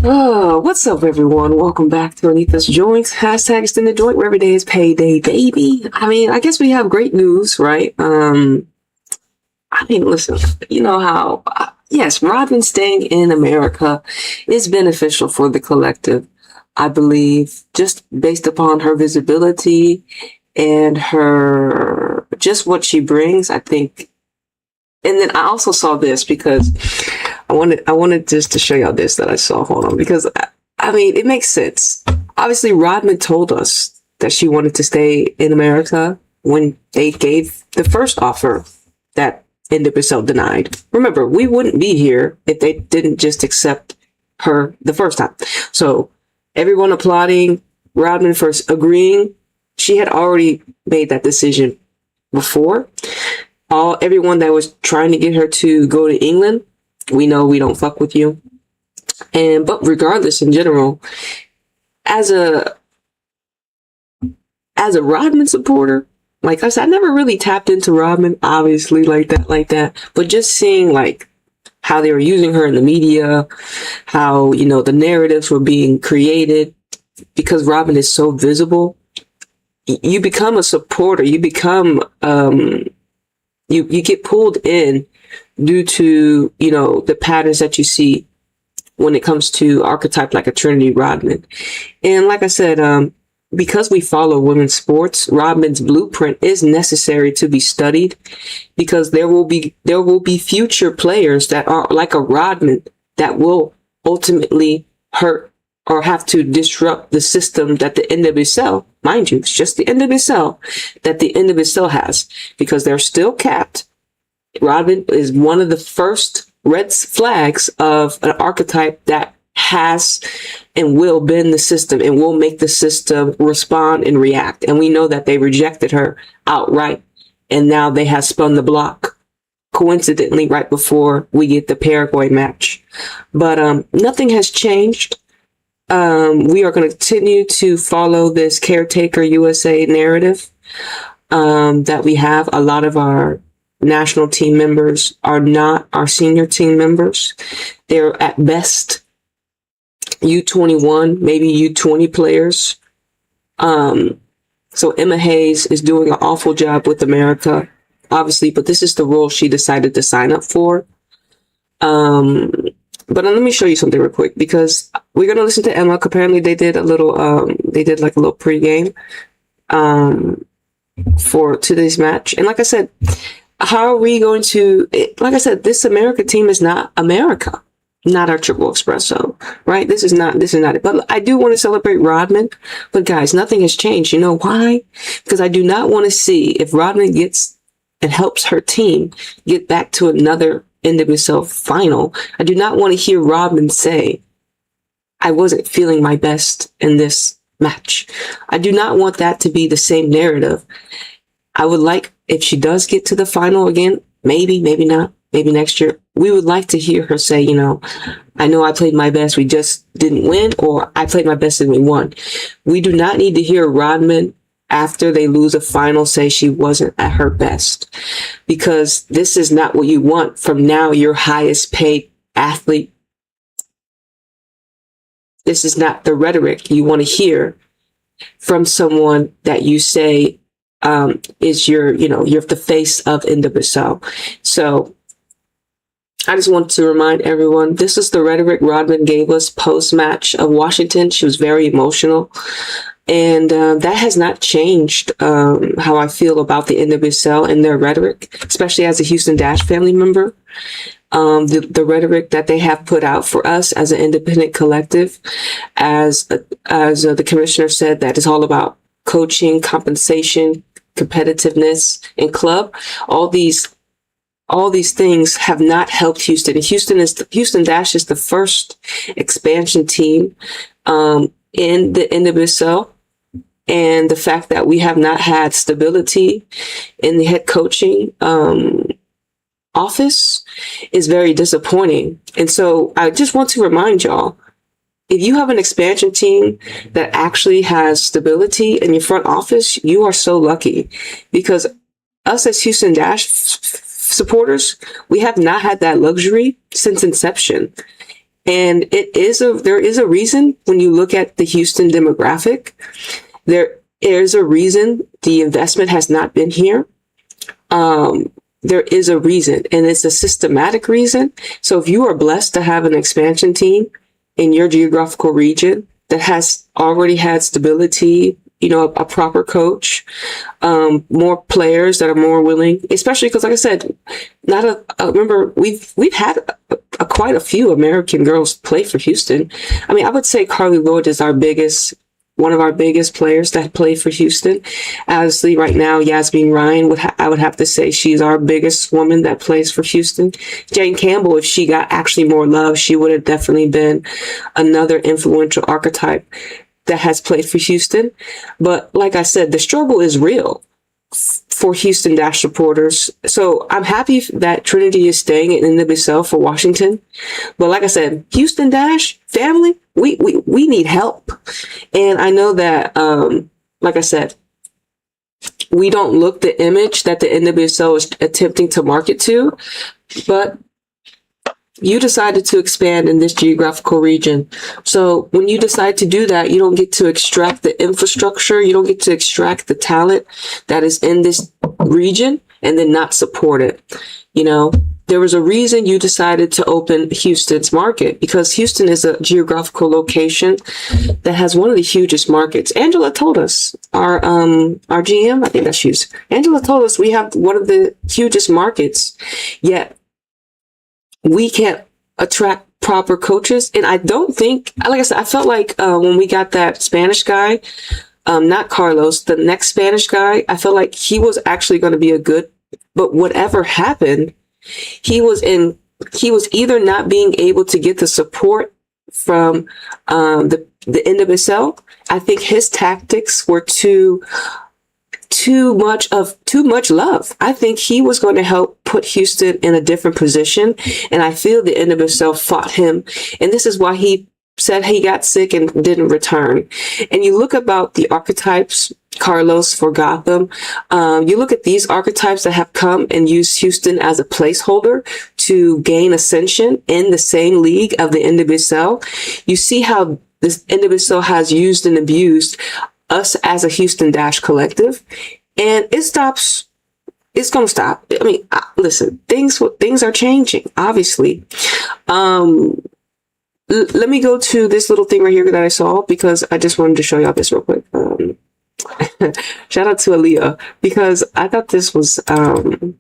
Oh, what's up, everyone? Welcome back to Anitasjoint. Hashtag extend the joint where every day is payday, baby. I guess we have great news, right? Listen, you know how, yes, Rodman staying in America is beneficial for the collective, I believe, just based upon her visibility and her, just what she brings, I think. And then I also saw this because I wanted just to show y'all this that I saw. Hold on, because it makes sense. Obviously, Rodman told us that she wanted to stay in America when they gave the first offer that NWSL denied. Remember, we wouldn't be here if they didn't just accept her the first time. So everyone applauding Rodman for agreeing. She had already made that decision before. Everyone that was trying to get her to go to England, we know we don't fuck with you. But regardless, in general, as a Rodman supporter, like I said, I never really tapped into Rodman, obviously, like that. But just seeing like how they were using her in the media, how, the narratives were being created because Rodman is so visible, you become a supporter. You become, you get pulled in due to, the patterns that you see when it comes to archetype like a Trinity Rodman. And like I said, because we follow women's sports, Rodman's blueprint is necessary to be studied because there will be future players that are like a Rodman that will ultimately hurt or have to disrupt the system that the NWSL, mind you, it's just the NWSL, that the NWSL has, because they're still capped. Rodman is one of the first red flags of an archetype that has and will bend the system and will make the system respond and react. And we know that they rejected her outright. And now they have spun the block, coincidentally, right before we get the Paraguay match. But nothing has changed. We are going to continue to follow this Caretaker USA narrative that we have. A lot of our national team members are not our senior team members. They're at best U21, maybe U20 players. So Emma Hayes is doing an awful job with America, obviously, but this is the role she decided to sign up for. But let me show you something real quick, because we're going to listen to Emma. Apparently they did like a little pregame, for today's match. And like I said, how are we going to, like I said, this America team is not America, not our triple espresso, right? This is not it. But I do want to celebrate Rodman. But guys, nothing has changed. You know why? Because I do not want to see if Rodman gets and helps her team get back to another NWSL final. I do not want to hear Rodman say, I wasn't feeling my best in this match. I do not want that to be the same narrative. I would like, if she does get to the final again, maybe not, maybe next year, we would like to hear her say, I know I played my best, we just didn't win, or I played my best and we won. We do not need to hear Rodman after they lose a final say she wasn't at her best, because this is not what you want from now your highest paid athlete. This is not the rhetoric you want to hear from someone that you say is you're the face of NWSL. So I just want to remind everyone, this is the rhetoric Rodman gave us post-match of Washington. She was very emotional. And that has not changed how I feel about the NWSL and their rhetoric, especially as a Houston Dash family member. The rhetoric that they have put out for us as an independent collective, as the commissioner said, that is all about coaching, compensation, competitiveness, and club. All these things have not helped Houston. And Houston Dash is the first expansion team in the NWSL. And the fact that we have not had stability in the head coaching office is very disappointing. And so I just want to remind y'all, if you have an expansion team that actually has stability in your front office, you are so lucky, because us as Houston Dash supporters, we have not had that luxury since inception. And there is a reason when you look at the Houston demographic, there is a reason the investment has not been here. There is a reason, and it's a systematic reason. So if you are blessed to have an expansion team in your geographical region that has already had stability, a proper coach, more players that are more willing, especially because, like I said, remember we've had quite a few American girls play for Houston. I mean, I would say Carly Lloyd is one of our biggest players that play for Houston. Obviously, right now, Yasmin Ryan I would have to say she's our biggest woman that plays for Houston. Jane Campbell, if she got actually more love, she would have definitely been another influential archetype that has played for Houston. But like I said, the struggle is real for Houston Dash supporters. So I'm happy that Trinity is staying in NWSL for Washington. But like I said, Houston Dash family, we need help. And I know that, like I said, we don't look the image that the NWSL is attempting to market to, but you decided to expand in this geographical region. So when you decide to do that, you don't get to extract the infrastructure. You don't get to extract the talent that is in this region and then not support it. There was a reason you decided to open Houston's market, because Houston is a geographical location that has one of the hugest markets. Angela told us, our GM, I think that's Hughes. Angela told us we have one of the hugest markets, yet we can't attract proper coaches. And I don't think, like I said, I felt like when we got that Spanish guy, not Carlos, the next Spanish guy, I felt like he was actually going to be but whatever happened, he was either not being able to get the support from the NWSL. I think his tactics were too much love. I think he was going to help put Houston in a different position. And I feel the NWSL fought him. And this is why he said he got sick and didn't return. And you look about the archetypes, Carlos for Gotham. You look at these archetypes that have come and used Houston as a placeholder to gain ascension in the same league of the NWSL. You see how this NWSL has used and abused us as a Houston Dash collective, and it's going to stop. I mean, listen, things are changing, obviously. Let me go to this little thing right here that I saw, because I just wanted to show y'all this real quick. Shout out to Aaliyah, because I thought this was, I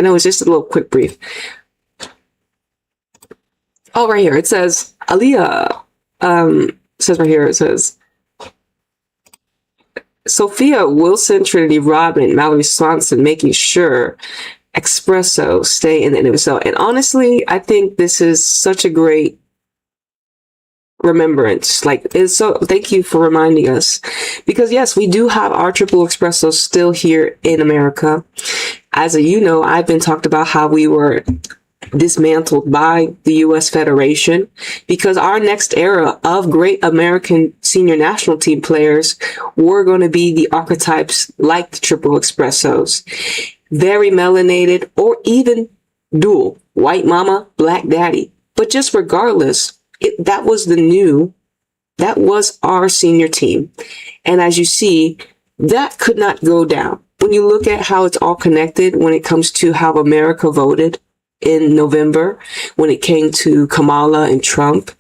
know it's just a little quick brief. Oh, right here. It says, Aaliyah, it says, Sophia Wilson, Trinity Rodman, Mallory Swanson, making sure Espresso stay in the NWSL. And honestly, I think this is such a great remembrance. Thank you for reminding us, because yes, we do have our triple espresso still here in America. As I've been talked about how we were dismantled by the U.S. Federation, because our next era of great American senior national team players were going to be the archetypes like the triple espressos, very melanated, or even dual, white mama, black daddy. But just regardless, that was our senior team. And as you see, that could not go down. When you look at how it's all connected when it comes to how America voted in November, when it came to Kamala and Trump,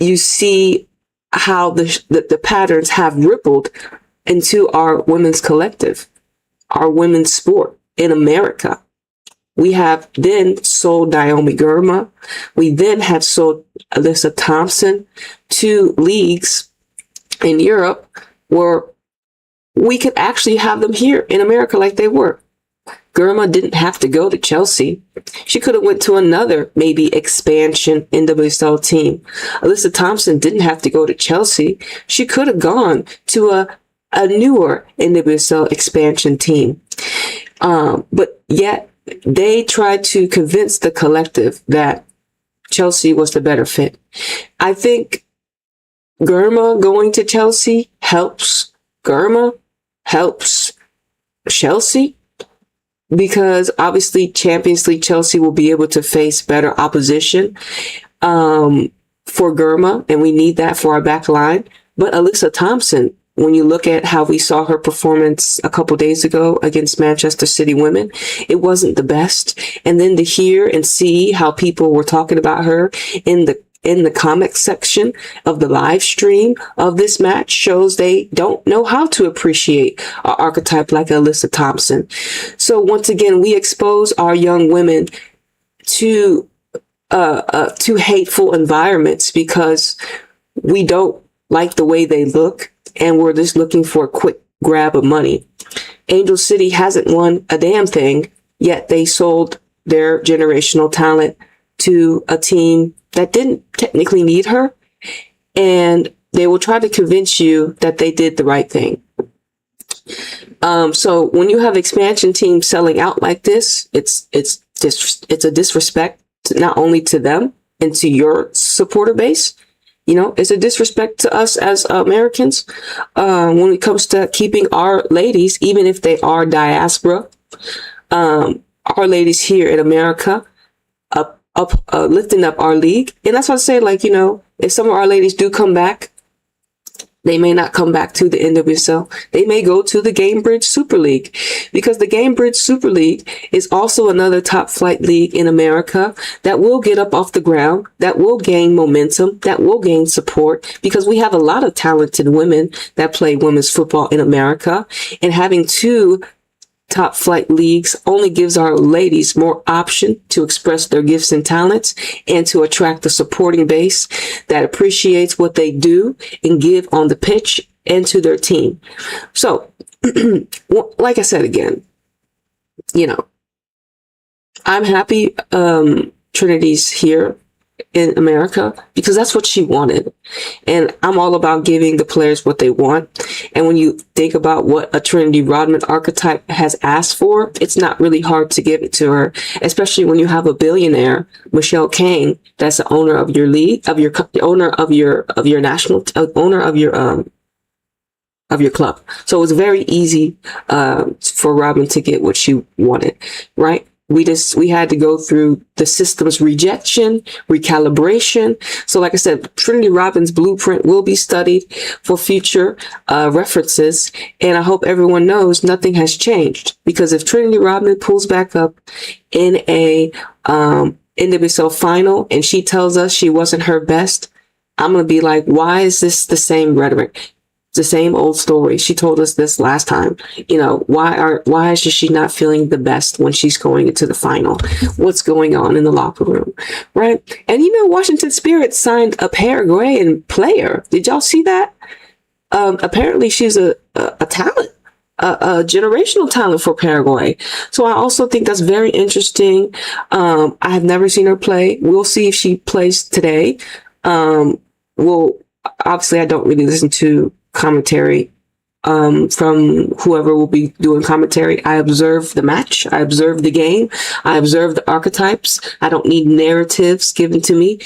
you see how the patterns have rippled into our women's collective, our women's sport in America. We have then sold Naomi Girma. We then have sold Alyssa Thompson to leagues in Europe where we could actually have them here in America like they were. Girma didn't have to go to Chelsea. She could have went to another maybe expansion NWSL team. Alyssa Thompson didn't have to go to Chelsea. She could have gone to a newer NWSL expansion team. But yet they tried to convince the collective that Chelsea was the better fit. I think Girma going to Chelsea helps Girma, helps Chelsea, because obviously Champions League Chelsea will be able to face better opposition. for Germa, and we need that for our back line. But Alyssa Thompson, when you look at how we saw her performance a couple days ago against Manchester City women, it wasn't the best. And then to hear and see how people were talking about her in the comment section of the live stream of this match shows they don't know how to appreciate an archetype like Alyssa Thompson. So once again, we expose our young women to hateful environments because we don't like the way they look, and we're just looking for a quick grab of money. Angel City hasn't won a damn thing, yet they sold their generational talent to a team that didn't technically need her, and they will try to convince you that they did the right thing. So when you have expansion teams selling out like this, it's a disrespect not only to them and to your supporter base. You know, it's a disrespect to us as Americans when it comes to keeping our ladies, even if they are diaspora, our ladies here in America, lifting up our league. And that's why I say, like, you know, if some of our ladies do come back, they may not come back to the NWSL. They may go to the Gamebridge Super League, because the Gamebridge Super League is also another top flight league in America that will get up off the ground, that will gain momentum, that will gain support, because we have a lot of talented women that play women's football in America. And having two top flight leagues only gives our ladies more option to express their gifts and talents and to attract a supporting base that appreciates what they do and give on the pitch and to their team. So, like I said again, you know, I'm happy Trinity's here in America because that's what she wanted. And I'm all about giving the players what they want. And when you think about what a Trinity Rodman archetype has asked for, it's not really hard to give it to her, especially when you have a billionaire, Michelle Kang, that's the owner of your league, of your owner of your national owner of your club. So it was very easy for Rodman to get what she wanted, right? We had to go through the system's rejection, recalibration. So like I said, Trinity Rodman's blueprint will be studied for future references. And I hope everyone knows nothing has changed, because if Trinity Rodman pulls back up in a NWSL final and she tells us she wasn't her best, I'm going to be like, why is this the same rhetoric? The same old story. She told us this last time. You know, why is she not feeling the best when she's going into the final? What's going on in the locker room, right? And you know, Washington Spirit signed a Paraguayan player. Did y'all see that? Apparently, she's a talent, a generational talent for Paraguay. So I also think that's very interesting. I have never seen her play. We'll see if she plays today. Well, obviously, I don't really listen to commentary from whoever will be doing commentary. I observe the match. I observe the game. I observe the archetypes. I don't need narratives given to me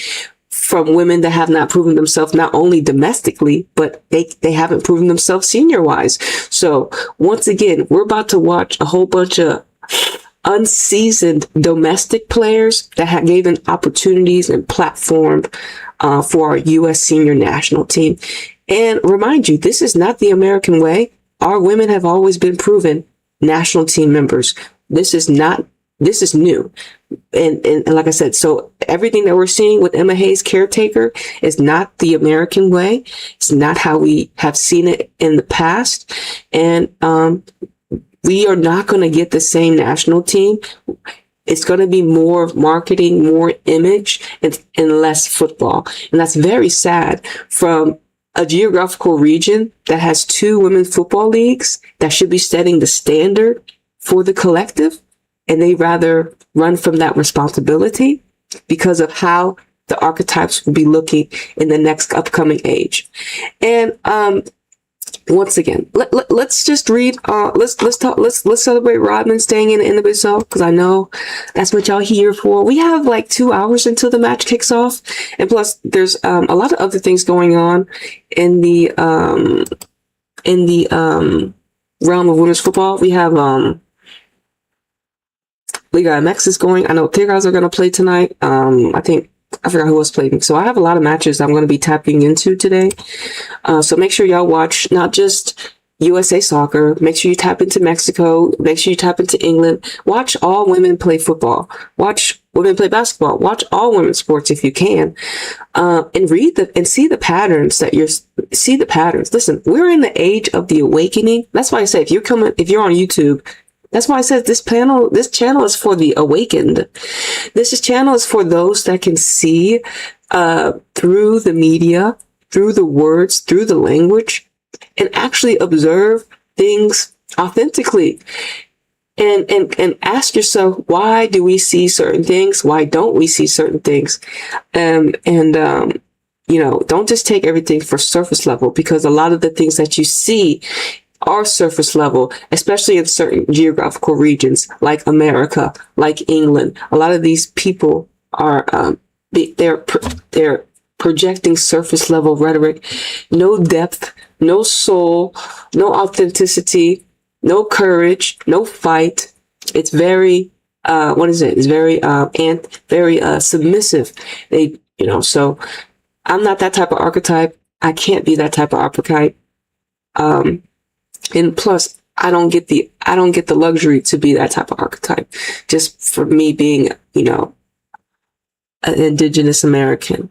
from women that have not proven themselves, not only domestically, but they haven't proven themselves senior wise. So once again, we're about to watch a whole bunch of unseasoned domestic players that have given opportunities and platformed for our U.S. senior national team. And remind you, this is not the American way. Our women have always been proven national team members. This is new. And like I said, so everything that we're seeing with Emma Hayes' Caretaker is not the American way. It's not how we have seen it in the past. And we are not going to get the same national team. It's going to be more marketing, more image, and less football. And that's very sad from a geographical region that has two women's football leagues that should be setting the standard for the collective. And they rather run from that responsibility because of how the archetypes will be looking in the next upcoming age. And once again, let's just read. Let's celebrate Rodman staying in the NWSL, because I know that's what y'all here for. We have like 2 hours until the match kicks off, and plus there's a lot of other things going on in the realm of women's football. We have Liga MX is going. I know Tigers are going to play tonight. I think I forgot who was playing. So I have a lot of matches I'm going to be tapping into today. So make sure y'all watch not just USA Soccer. Make sure you tap into Mexico. Make sure you tap into England. Watch all women play football. Watch women play basketball. Watch all women's sports if you can, and see the patterns see the patterns. Listen, we're in the age of the awakening. That's why I say if you're on YouTube, that's why I said this channel is for the awakened. This channel is for those that can see through the media, through the words, through the language, and actually observe things authentically. And ask yourself, why do we see certain things? Why don't we see certain things? Don't just take everything for surface level, because a lot of the things that you see are surface level, especially in certain geographical regions like America, like England. A lot of these people are they're projecting surface level rhetoric, no depth, no soul, no authenticity, no courage, no fight. It's very It's very very submissive. So I'm not that type of archetype. I can't be that type of archetype. And plus, I don't get the luxury to be that type of archetype, just for me being, an indigenous American,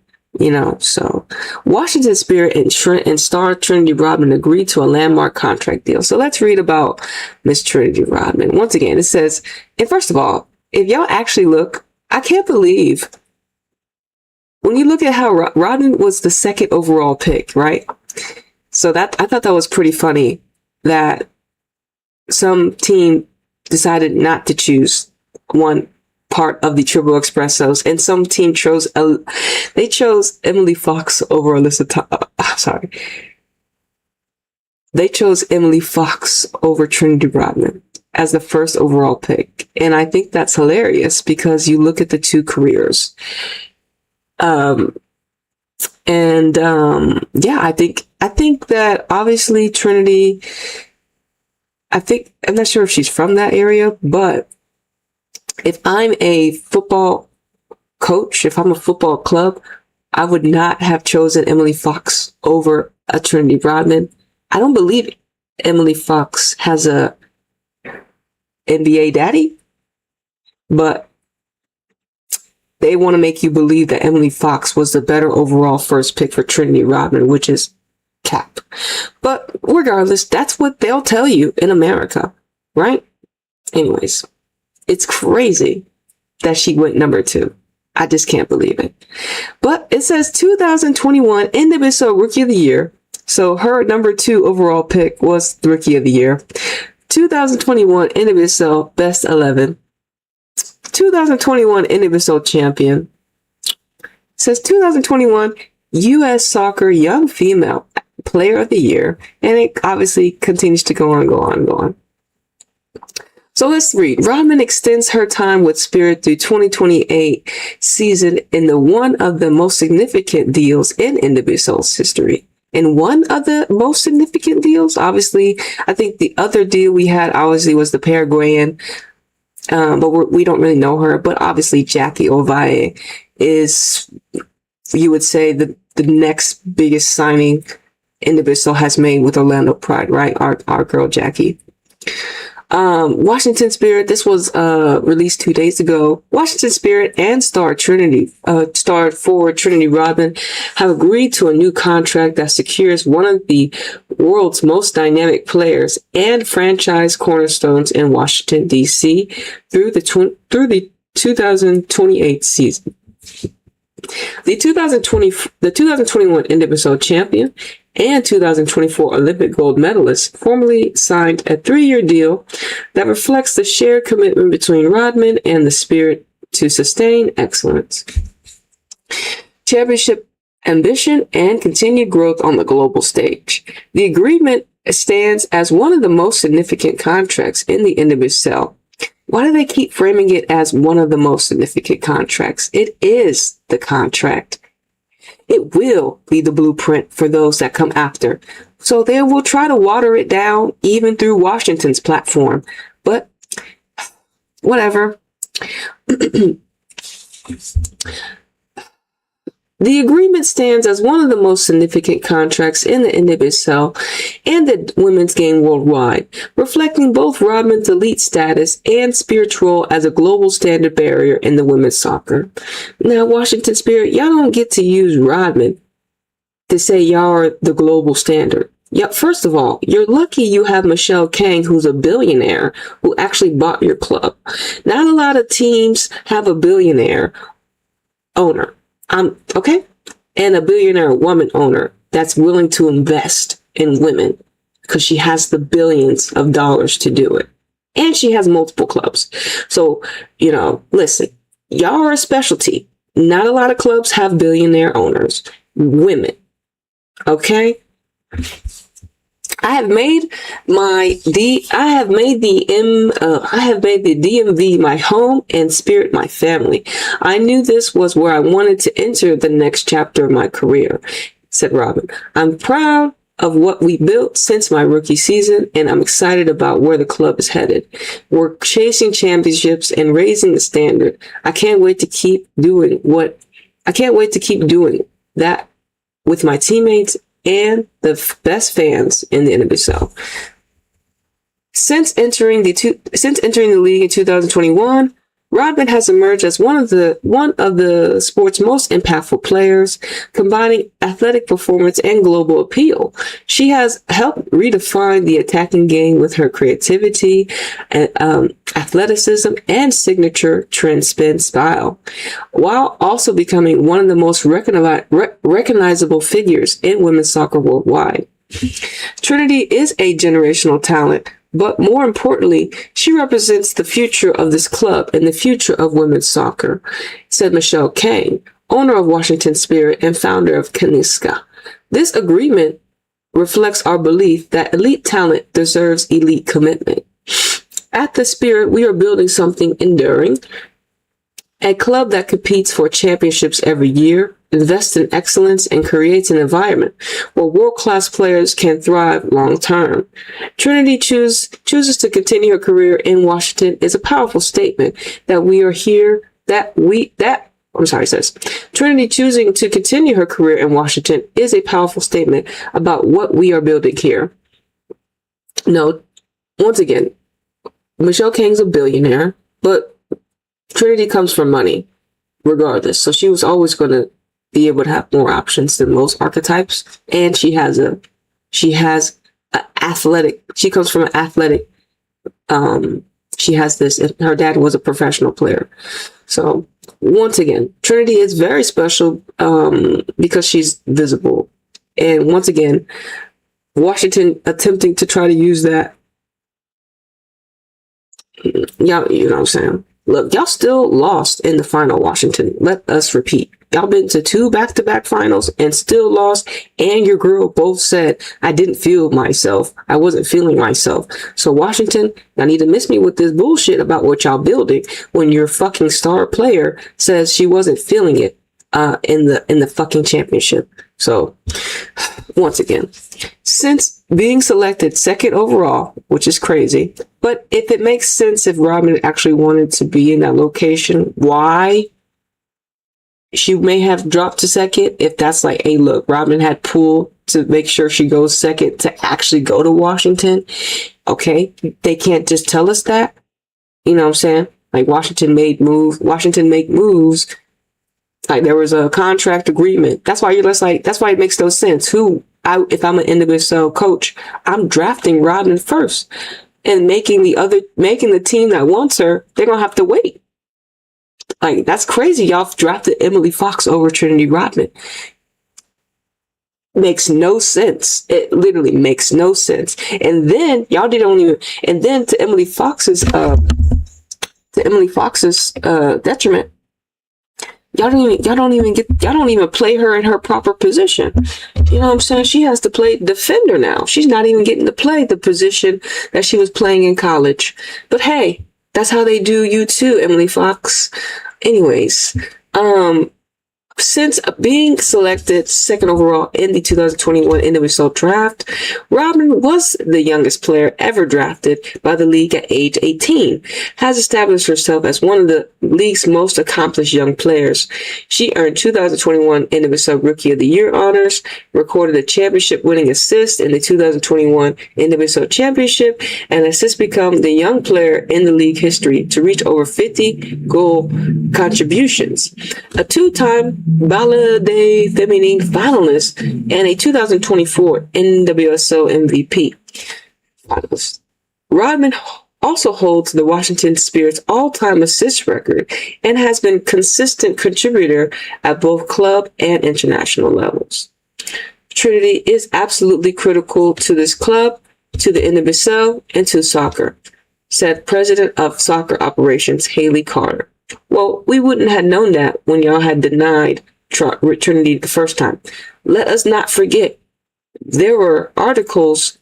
So Washington Spirit and star Trinity Rodman agreed to a landmark contract deal. So let's read about Miss Trinity Rodman. Once again, it says, and first of all, if y'all actually look, I can't believe when you look at how Rodman was the second overall pick, right? So I thought that was pretty funny that some team decided not to choose one part of the Triple Espressos, and some team chose Emily Fox over They chose Emily Fox over Trinity Rodman as the first overall pick, and I think that's hilarious because you look at the two careers. I think that obviously Trinity, I'm not sure if she's from that area, but if I'm a football coach, if I'm a football club, I would not have chosen Emily Fox over a Trinity Rodman. I don't believe Emily Fox has a NBA daddy, but they want to make you believe that Emily Fox was the better overall first pick for Trinity Rodman, which is cap. But regardless, that's what they'll tell you in America, right? Anyways, it's crazy that she went number 2. I just can't believe it. But it says 2021 NWSL Rookie of the Year. So her number 2 overall pick was the Rookie of the Year. 2021 NWSL Best 11. 2021 NWSL Champion. It says 2021 U.S. Soccer Young Female Player of the Year. And it obviously continues to go on. So let's read. Rodman extends her time with Spirit through 2028 season in one of the most significant deals in NWSL's history. And one of the most significant deals, obviously, I think the other deal we had obviously was the Paraguayan, but we don't really know her. But obviously, Jackie Ovalle is, you would say, the next biggest signing NWSL has made with Orlando Pride, right? Our girl Jackie. Washington Spirit, this was released 2 days ago. Washington Spirit and star forward Trinity Rodman have agreed to a new contract that secures one of the world's most dynamic players and franchise cornerstones in Washington, D.C. through the 2028 season. The 2021 NWSL champion and 2024 Olympic gold medalist formally signed a 3-year deal that reflects the shared commitment between Rodman and the Spirit to sustain excellence, championship ambition, and continued growth on the global stage. The agreement stands as one of the most significant contracts in the NWSL. Why do they keep framing it as one of the most significant contracts? It is the contract. It will be the blueprint for those that come after. So they will try to water it down even through Washington's platform. But whatever. The agreement stands as one of the most significant contracts in the NWSL and the women's game worldwide, reflecting both Rodman's elite status and Spirit's role as a global standard bearer in the women's soccer. Now, Washington Spirit, y'all don't get to use Rodman to say y'all are the global standard. Yeah, first of all, you're lucky you have Michelle Kang, who's a billionaire, who actually bought your club. Not a lot of teams have a billionaire owner. Okay? And a billionaire woman owner that's willing to invest in women because she has the billions of dollars to do it. And she has multiple clubs. So, listen, y'all are a specialty. Not a lot of clubs have billionaire owners, women. Okay? I have made the DMV my home and Spirit my family. I knew this was where I wanted to enter the next chapter of my career, said Rodman. I'm proud of what we built since my rookie season, and I'm excited about where the club is headed. We're chasing championships and raising the standard. I can't wait to keep doing that with my teammates and the best fans in the NWSL. Since entering the league in 2021, Rodman has emerged as one of the sport's most impactful players, combining athletic performance and global appeal. She has helped redefine the attacking game with her creativity, athleticism, and signature trend spin style, while also becoming one of the most recognizable figures in women's soccer worldwide. Trinity is a generational talent, but more importantly, she represents the future of this club and the future of women's soccer, said Michelle Kang, owner of Washington Spirit and founder of Cashapp. This agreement reflects our belief that elite talent deserves elite commitment. At the Spirit, we are building something enduring, a club that competes for championships every year, invests in excellence, and creates an environment where world-class players can thrive long-term. Trinity chooses to continue her career in Washington is a powerful statement that we are here, Trinity choosing to continue her career in Washington is a powerful statement about what we are building here. No, once again, Michelle Kang's a billionaire, but Trinity comes from money, regardless. So she was always going to be able to have more options than most archetypes. And she has athletic, she comes from an athletic, she has this, her dad was a professional player. So once again, Trinity is very special, because she's visible. And once again, Washington attempting to try to use that. Yeah, you know what I'm saying? Look, y'all still lost in the final, Washington. Let us repeat. Y'all been to 2 back-to-back finals and still lost. And your girl both said, I didn't feel myself. I wasn't feeling myself. So Washington, y'all need to miss me with this bullshit about what y'all building when your fucking star player says she wasn't feeling it in the fucking championship. So once again, since being selected 2nd overall, which is crazy, but if it makes sense, if Rodman actually wanted to be in that location, why she may have dropped to 2nd, if that's like, hey, look, Rodman had pulled to make sure she goes 2nd to actually go to Washington. Okay, they can't just tell us that. You know what I'm saying? Like Washington make moves. Like there was a contract agreement. That's why that's why it makes no sense. If I'm an NWSL coach, I'm drafting Rodman first and making the team that wants her, they're going to have to wait. Like, that's crazy. Y'all drafted Emily Fox over Trinity Rodman. Makes no sense. It literally makes no sense. And then and then to Emily Fox's detriment, y'all don't even play her in her proper position. You know what I'm saying? She has to play defender now. She's not even getting to play the position that she was playing in college. But hey, that's how they do you too, Emily Fox. Anyways, Since being selected second overall in the 2021 NWSL draft, Rodman was the youngest player ever drafted by the league at age 18, has established herself as one of the league's most accomplished young players. She earned 2021 NWSL Rookie of the Year honors, recorded a championship-winning assist in the 2021 NWSL Championship, and has since become the young player in the league history to reach over 50 goal contributions. A two-time Balle des Femmes finalist and a 2024 NWSL MVP finalist. Rodman also holds the Washington Spirit's all-time assist record and has been a consistent contributor at both club and international levels. Trinity is absolutely critical to this club, to the NWSL, and to soccer, said President of Soccer Operations Haley Carter. Well, we wouldn't have known that when y'all had denied Trinity the first time. Let us not forget, there were articles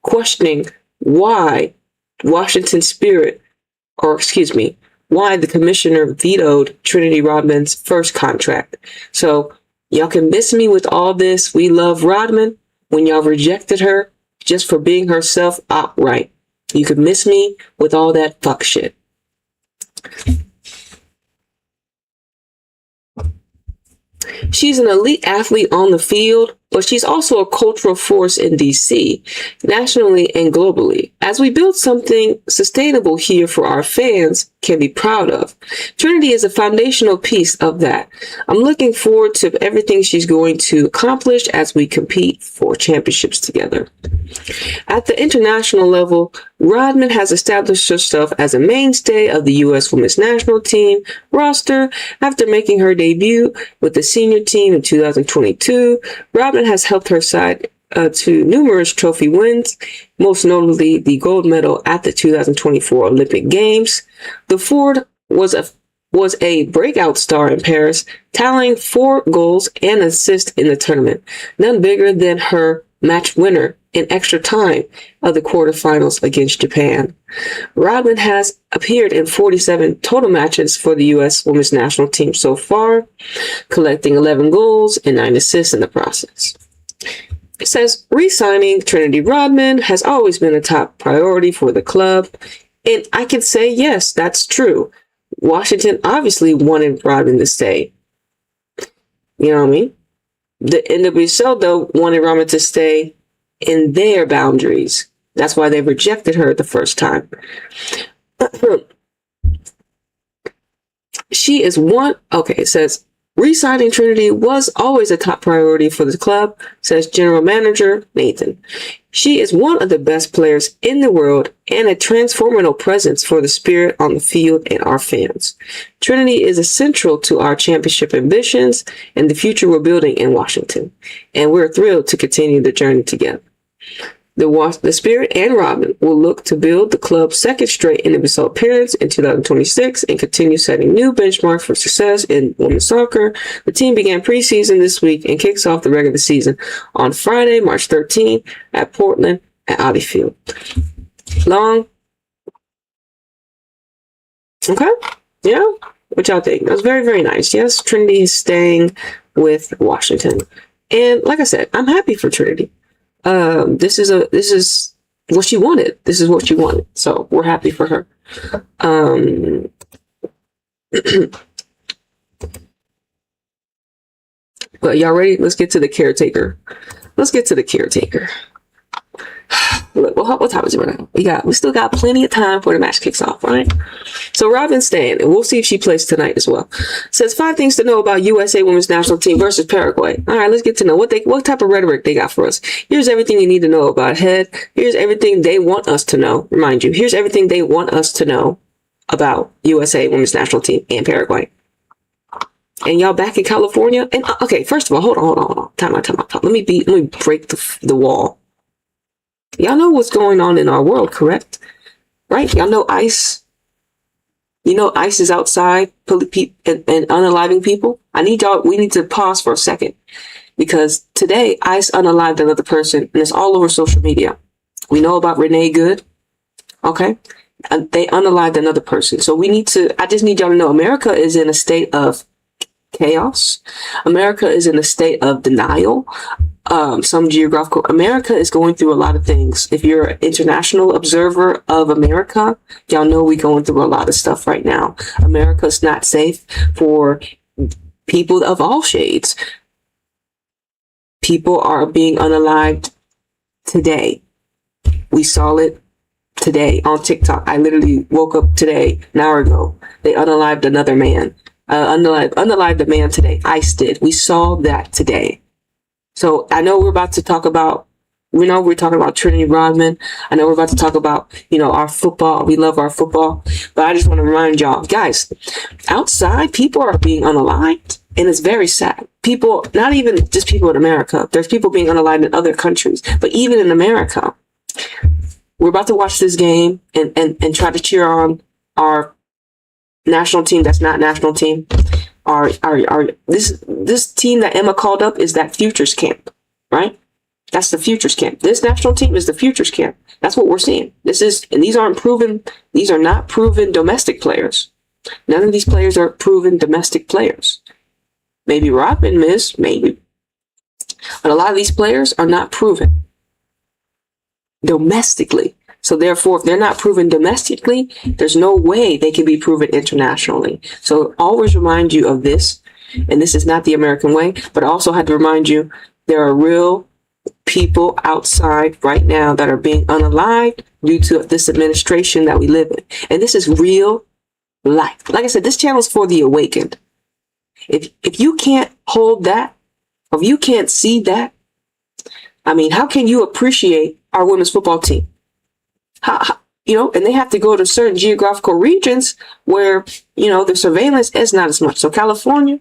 questioning why Washington Spirit, why the commissioner vetoed Trinity Rodman's first contract. So y'all can miss me with all this. We love Rodman when y'all rejected her just for being herself outright. You can miss me with all that fuck shit. She's an elite athlete on the field, but she's also a cultural force in DC, nationally and globally. As we build something sustainable here for our fans can be proud of, Trinity is a foundational piece of that. I'm looking forward to everything she's going to accomplish as we compete for championships together. At the international level, Rodman has established herself as a mainstay of the U.S. Women's National Team roster. After making her debut with the senior team in 2022, Rodman has helped her side to numerous trophy wins, most notably the gold medal at the 2024 Olympic Games. The forward was a breakout star in Paris, tallying 4 goals and assists in the tournament, none bigger than her match winner in extra time of the quarterfinals against Japan. Rodman has appeared in 47 total matches for the U.S. Women's National Team so far, collecting 11 goals and 9 assists in the process. It says, re-signing Trinity Rodman has always been a top priority for the club, and I can say, yes, that's true. Washington obviously wanted Rodman to stay. You know what I mean? The NWSL, though, wanted Rodman to stay in their boundaries. That's why they rejected her the first time. She is one. Okay, it says, re-signing Trinity was always a top priority for the club, says General Manager Nathan. She is one of the best players in the world and a transformational presence for the Spirit on the field and our fans. Trinity is essential to our championship ambitions and the future we're building in Washington, and we're thrilled to continue the journey together. The Spirit and Rodman will look to build the club's second straight NWSL appearance in 2026 and continue setting new benchmarks for success in women's soccer. The team began preseason this week and kicks off the regular season on Friday, March 13th at Portland at Audi Field. Long. Okay. Yeah. What y'all think? That was very, very nice. Yes, Trinity is staying with Washington. And like I said, I'm happy for Trinity. This is what she wanted. This is what she wanted. So we're happy for her. But y'all ready? Let's get to the caretaker. Look, what time is it right now? We still got plenty of time before the match kicks off, right? So Robin's staying, and we'll see if she plays tonight as well. Says 5 things to know about USA Women's National Team versus Paraguay. All right, let's get to know what type of rhetoric they got for us. Here's everything you need to know about head. Here's everything they want us to know. Remind you, here's everything they want us to know about USA Women's National Team and Paraguay. And y'all back in California? And okay, first of all, hold on. Time out. Let me break the wall. Y'all know what's going on in our world, correct? Right? Y'all know ICE. You know ICE is outside and unaliving people. We need to pause for a second. Because today, ICE unalived another person, and it's all over social media. We know about Renee Good. Okay? And they unalived another person. So I just need y'all to know America is in a state of chaos. America is in a state of denial. Some geographical, America is going through a lot of things. If you're an international observer of America, y'all know we're going through a lot of stuff right now. America's not safe for people of all shades. People are being unalived today. We saw it today on TikTok. I literally woke up today, an hour ago. They unalived another man. Unalived a man today. ICE did. We saw that today. So I know we're about to talk about, we're talking about Trinity Rodman. I know we're about to talk about, our football. We love our football. But I just want to remind y'all, guys, outside, people are being unalived. And it's very sad. People, not even just people in America. There's people being unalived in other countries. But even in America, we're about to watch this game and try to cheer on our national team that's not national team. This team that Emma called up is that futures camp, right? That's the futures camp. This national team is the futures camp. That's what we're seeing. These are not proven domestic players. None of these players are proven domestic players. Maybe Rodman is, maybe. But a lot of these players are not proven domestically. So therefore, if they're not proven domestically, there's no way they can be proven internationally. So always remind you of this. And this is not the American way, but I also had to remind you, there are real people outside right now that are being unalived due to this administration that we live in. And this is real life. Like I said, this channel is for the awakened. If you can't hold that, or if you can't see that, how can you appreciate our women's football team? And they have to go to certain geographical regions where, the surveillance is not as much. So California,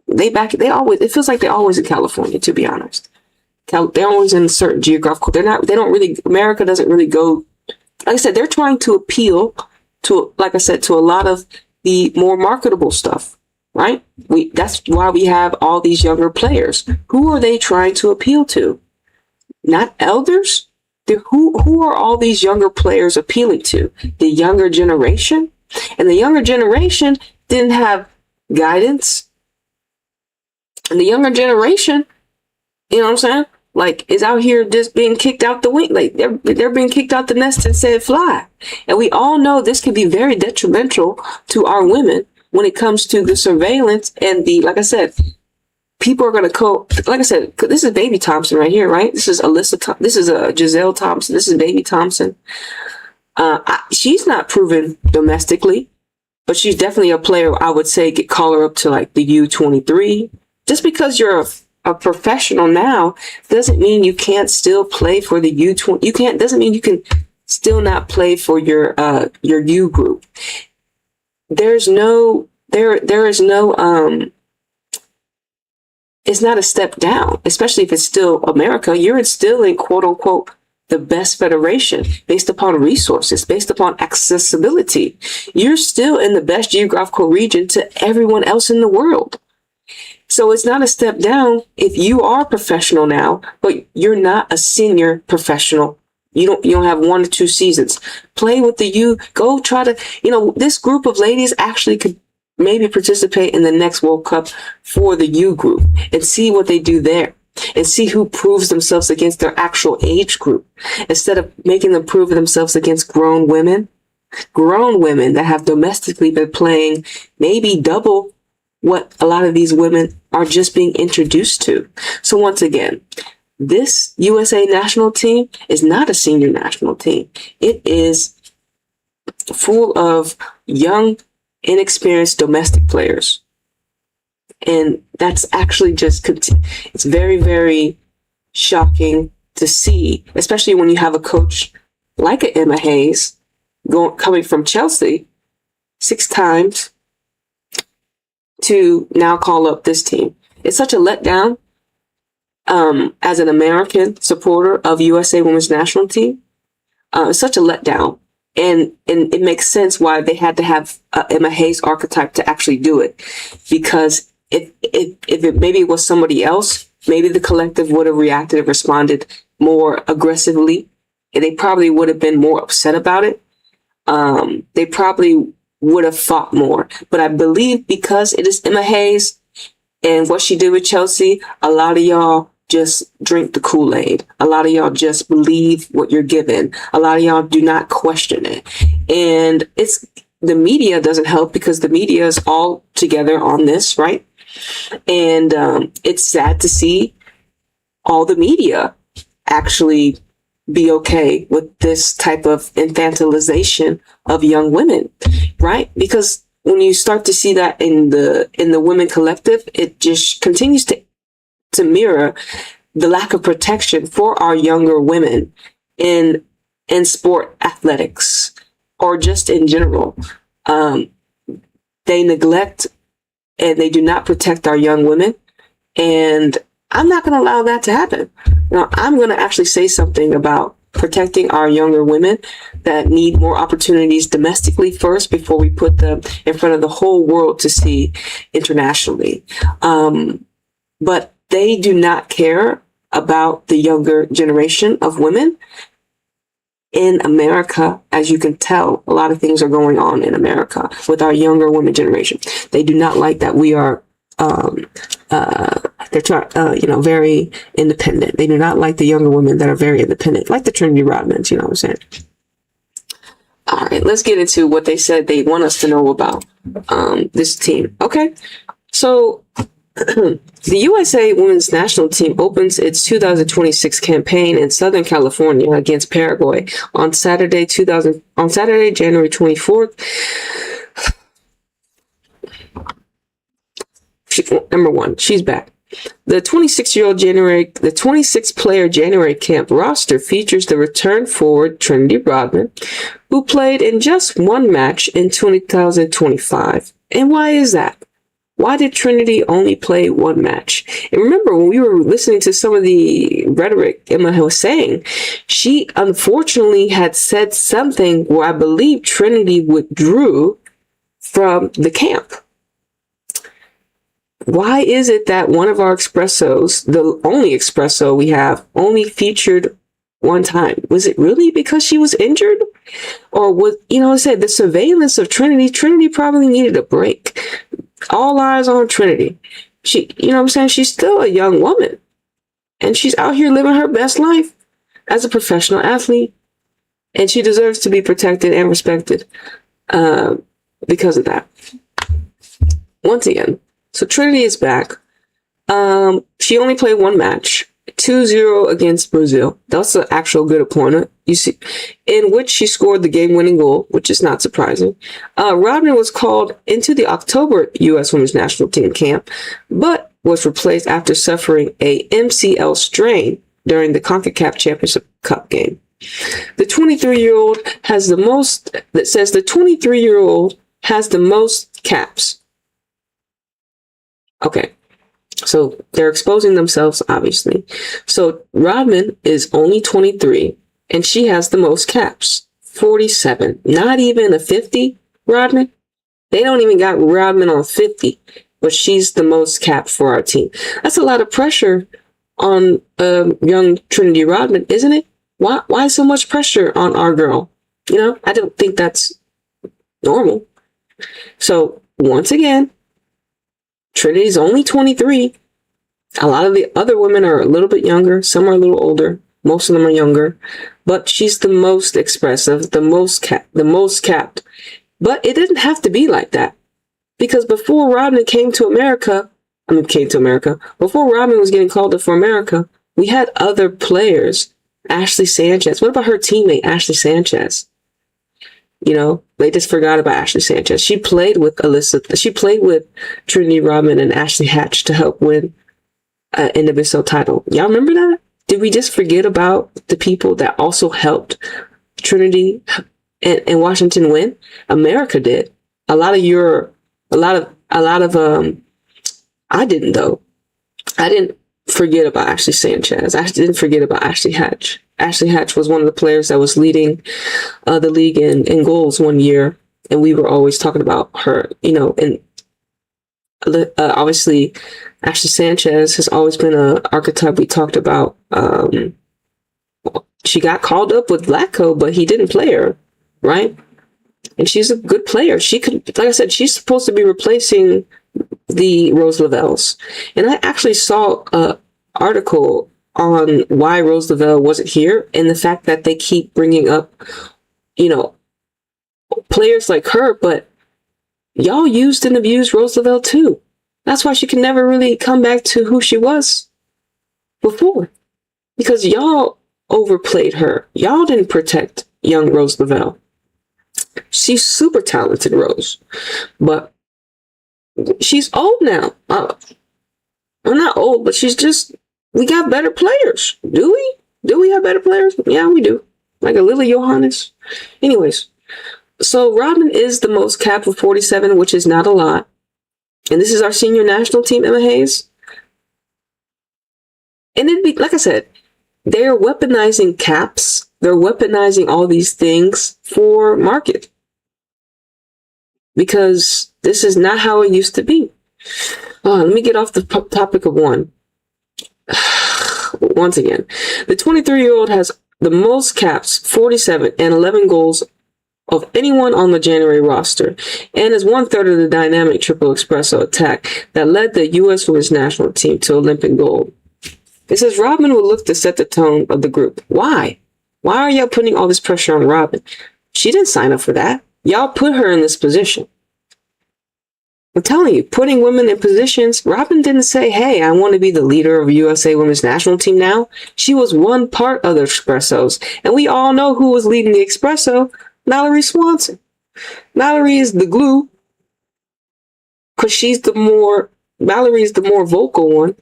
it feels like they're always in California, to be honest. They're always in certain geographical, America doesn't really go, like I said, they're trying to appeal to, like I said, to a lot of the more marketable stuff, right? That's why we have all these younger players. Who are they trying to appeal to? Not elders? Who are all these younger players appealing to? The younger generation? And the younger generation didn't have guidance. And the younger generation, is out here just being kicked out the wing. Like they're being kicked out the nest and said fly. And we all know this can be very detrimental to our women when it comes to the surveillance and like I said, people are going to like I said, this is Baby Thompson right here, right? This is this is Giselle Thompson. This is Baby Thompson. She's not proven domestically, but she's definitely a player. I would say call her up to like the U23. Just because you're a professional now doesn't mean you can't still play for the U20. Doesn't mean you can still not play for your U group. There is no, it's not a step down, especially if it's still America. You're instilling, quote unquote, the best federation based upon resources, based upon accessibility. You're still in the best geographical region to everyone else in the world. So it's not a step down if you are professional now, but you're not a senior professional. You don't have 1 or 2 seasons. Play with the U. Go try to, this group of ladies actually could maybe participate in the next World Cup for the U group and see what they do there and see who proves themselves against their actual age group instead of making them prove themselves against grown women that have domestically been playing maybe double what a lot of these women are just being introduced to. So once again, this USA national team is not a senior national team. It is full of young, inexperienced domestic players. And that's actually it's very, very shocking to see, especially when you have a coach like a Emma Hayes coming from Chelsea 6 times to now call up this team. It's such a letdown as an American supporter of USA Women's National Team. It's such a letdown. And it makes sense why they had to have Emma Hayes archetype to actually do it. Because if it maybe it was somebody else, maybe the collective would have reacted and responded more aggressively. And they probably would have been more upset about it. They probably would have fought more. But I believe because it is Emma Hayes and what she did with Chelsea, a lot of y'all just drink the Kool-Aid. A lot of y'all just believe what you're given. A lot of y'all do not question it. And the media doesn't help because the media is all together on this, right? And it's sad to see all the media actually be okay with this type of infantilization of young women, right? Because when you start to see that in the women collective, it just continues to mirror the lack of protection for our younger women in sport athletics or just in general. They neglect and they do not protect our young women. And I'm not going to allow that to happen. Now, I'm going to actually say something about protecting our younger women that need more opportunities domestically first before we put them in front of the whole world to see internationally. But they do not care about the younger generation of women in America. As you can tell, a lot of things are going on in America with our younger women generation. They do not like that we are very independent. They do not like the younger women that are very independent, like the Trinity Rodmans, you know what I'm saying? All right, let's get into what they said they want us to know about this team. Okay, so the USA Women's National Team opens its 2026 campaign in Southern California against Paraguay on Saturday, January 24th. Number one, she's back. The 26-player January camp roster features the return forward Trinity Rodman, who played in just one match in 2025. And why is that? Why did Trinity only play one match? And remember, when we were listening to some of the rhetoric Emma was saying, she unfortunately had said something where I believe Trinity withdrew from the camp. Why is it that one of our espressos, the only espresso we have, only featured one time? Was it really because she was injured? Or was, I said the surveillance of Trinity probably needed a break. All eyes on Trinity. She, she's still a young woman. And she's out here living her best life as a professional athlete. And she deserves to be protected and respected because of that. Once again, so Trinity is back. She only played one match, 2-0 against Brazil. That's an actual good opponent, you see, in which she scored the game-winning goal, which is not surprising. Rodman was called into the October U.S. Women's National Team camp, but was replaced after suffering a MCL strain during the CONCACAF Championship Cup game. The 23-year-old has the most caps. Okay, so they're exposing themselves, obviously. So Rodman is only 23, and she has the most caps, 47. Not even a 50, Rodman. They don't even got Rodman on 50, but she's the most capped for our team. That's a lot of pressure on young Trinity Rodman, isn't it? Why so much pressure on our girl? I don't think that's normal. So once again, Trinity's only 23. A lot of the other women are a little bit younger. Some are a little older. Most of them are younger. But she's the most expressive, the most capped. But it didn't have to be like that. Because before Rodman before Rodman was getting called up for America, we had other players. Ashley Sanchez. What about her teammate, Ashley Sanchez? They just forgot about Ashley Sanchez. She played with Trinity Rodman and Ashley Hatch to help win an NWSL title. Y'all remember that? Did we just forget about the people that also helped Trinity and Washington win? America did. I didn't though. I didn't forget about Ashley Sanchez. I didn't forget about Ashley Hatch. Ashley Hatch was one of the players that was leading the league in goals one year, and we were always talking about her, and obviously Ashley Sanchez has always been an archetype we talked about. She got called up with Blacko, but he didn't play her, right? And she's a good player. She could, like I said, she's supposed to be replacing the Rose Lavelle's. And I actually saw an article on why Rose Lavelle wasn't here, and the fact that they keep bringing up, players like her, but y'all used and abused Rose Lavelle too. That's why she can never really come back to who she was before, because y'all overplayed her. Y'all didn't protect young Rose Lavelle. She's super talented, Rose, but she's old now. Well, not old, but we got better players. Do we? Do we have better players? Yeah, we do. Like a Lily Johannes. Anyways, so Rodman is the most capped with 47, which is not a lot. And this is our senior national team, Emma Hayes. And it'd be, like I said, they're weaponizing caps. They're weaponizing all these things for market. Because this is not how it used to be. Let me get off the topic of one. Once again, the 23-year-old has the most caps, 47, and 11 goals of anyone on the January roster, and is 1/3 of the dynamic triple espresso attack that led the U.S. women's national team to Olympic gold. It says Rodman will look to set the tone of the group. Why? Why are y'all putting all this pressure on Rodman? She didn't sign up for that. Y'all put her in this position. I'm telling you, putting women in positions, Rodman didn't say, hey, I want to be the leader of USA women's national team now. She was one part of the Expressos. And we all know who was leading the Expresso, Mallory Swanson. Mallory is the glue, because Mallory is the more vocal one.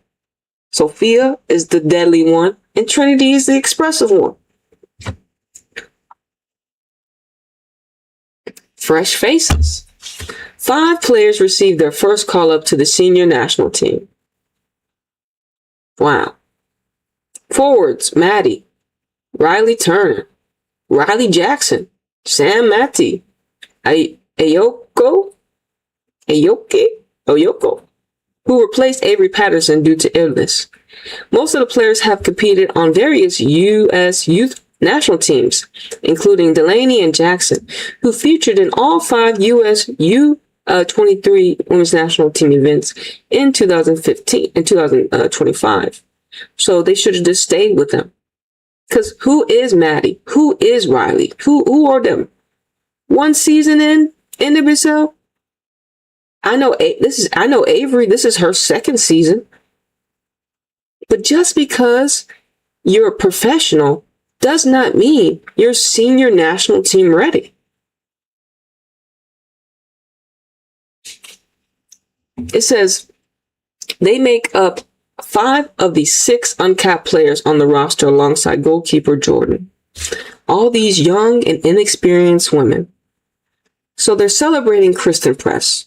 Sophia is the deadly one. And Trinity is the expressive one. Fresh faces. 5 players received their first call-up to the senior national team. Wow. Forwards, Maddie, Riley Turner, Riley Jackson, Sam Matty, Oyoko, who replaced Avery Patterson due to illness. Most of the players have competed on various U.S. youth national teams, including Delaney and Jackson, who featured in all 5 U.S. U23 women's national team events in 2015 and 2025. So they should have just stayed with them. Because who is Maddie? Who is Riley? Who are them? One season in NWSL? I know Avery. This is her second season. But just because you're a professional does not mean you're senior national team ready. It says they make up 5 of the 6 uncapped players on the roster alongside goalkeeper Jordan. All these young and inexperienced women. So they're celebrating Kristen Press.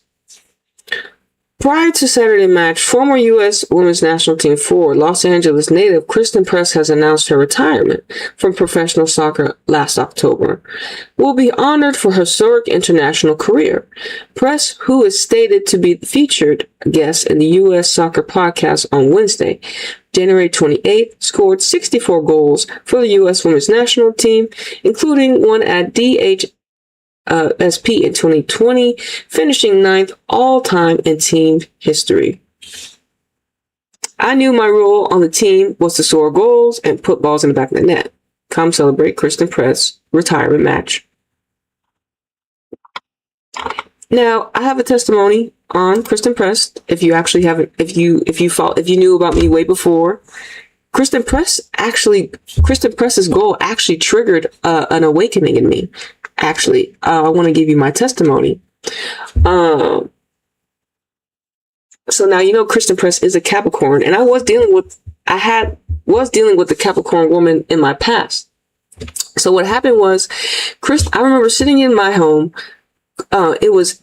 Prior to Saturday match, former U.S. women's national team forward, Los Angeles native Kristen Press has announced her retirement from professional soccer last October. Will be honored for her historic international career. Press, who is stated to be the featured guest in the U.S. Soccer podcast on Wednesday, January 28th, scored 64 goals for the U.S. women's national team, including one at SP in 2020, finishing 9th all-time in team history. I knew my role on the team was to score goals and put balls in the back of the net. Come celebrate Kristen Press retirement match. Now, I have a testimony on Kristen Press. If you actually haven't, if you knew about me way before, Kristen Press's goal actually triggered an awakening in me. Actually, I want to give you my testimony. So now Kristen Press is a Capricorn, and I was dealing with the Capricorn woman in my past. So what happened was, I remember sitting in my home. It was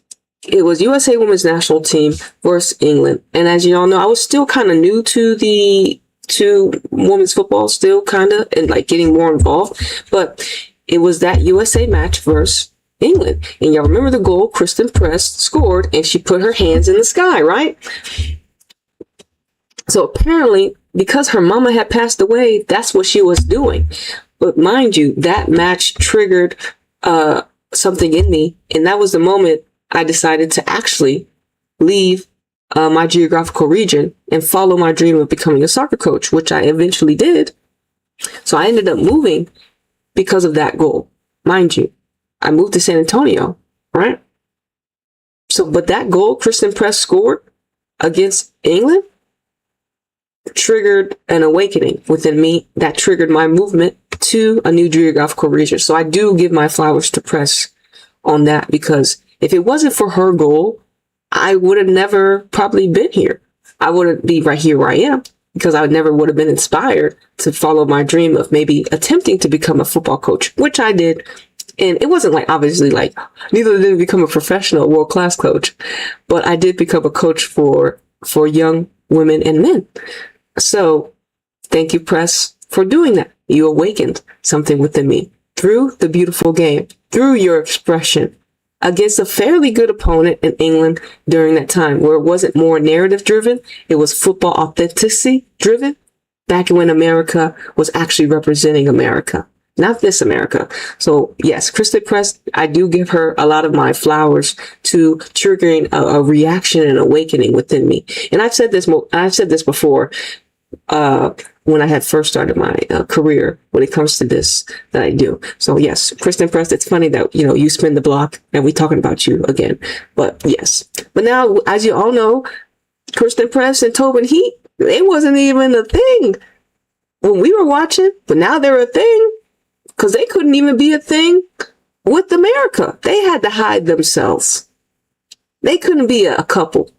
USA Women's National Team versus England, and as you all know, I was still kind of new to women's football, still kind of, and like getting more involved, but it was that USA match versus England. And y'all remember the goal Kristen Press scored, and she put her hands in the sky, right? So apparently, because her mama had passed away, that's what she was doing. But mind you, that match triggered something in me. And that was the moment I decided to actually leave my geographical region and follow my dream of becoming a soccer coach, which I eventually did. So I ended up moving because of that goal. Mind you, I moved to San Antonio, right? So, but that goal Kristen Press scored against England triggered an awakening within me that triggered my movement to a new geographical region. So I do give my flowers to Press on that, because if it wasn't for her goal, I would have never probably been here. I wouldn't be right here where I am, because I never would have been inspired to follow my dream of maybe attempting to become a football coach, which I did. And it wasn't like, obviously, like, neither did I become a professional world-class coach, but I did become a coach for young women and men. So thank you, Press, for doing that. You awakened something within me through the beautiful game, through your expression against a fairly good opponent in England during that time, where it wasn't more narrative driven. It was football authenticity driven, back when America was actually representing America, not this America. So yes, Kristen Press, I do give her a lot of my flowers to triggering a reaction and awakening within me. And I've said this before, when I had first started my career, when it comes to this that I do. So yes, Kristen Press, it's funny that, you spin the block and we talking about you again. But yes, but now, as you all know, Kristen Press and Tobin Heat, they wasn't even a thing when we were watching, but now they're a thing, because they couldn't even be a thing with America. They had to hide themselves. They couldn't be a couple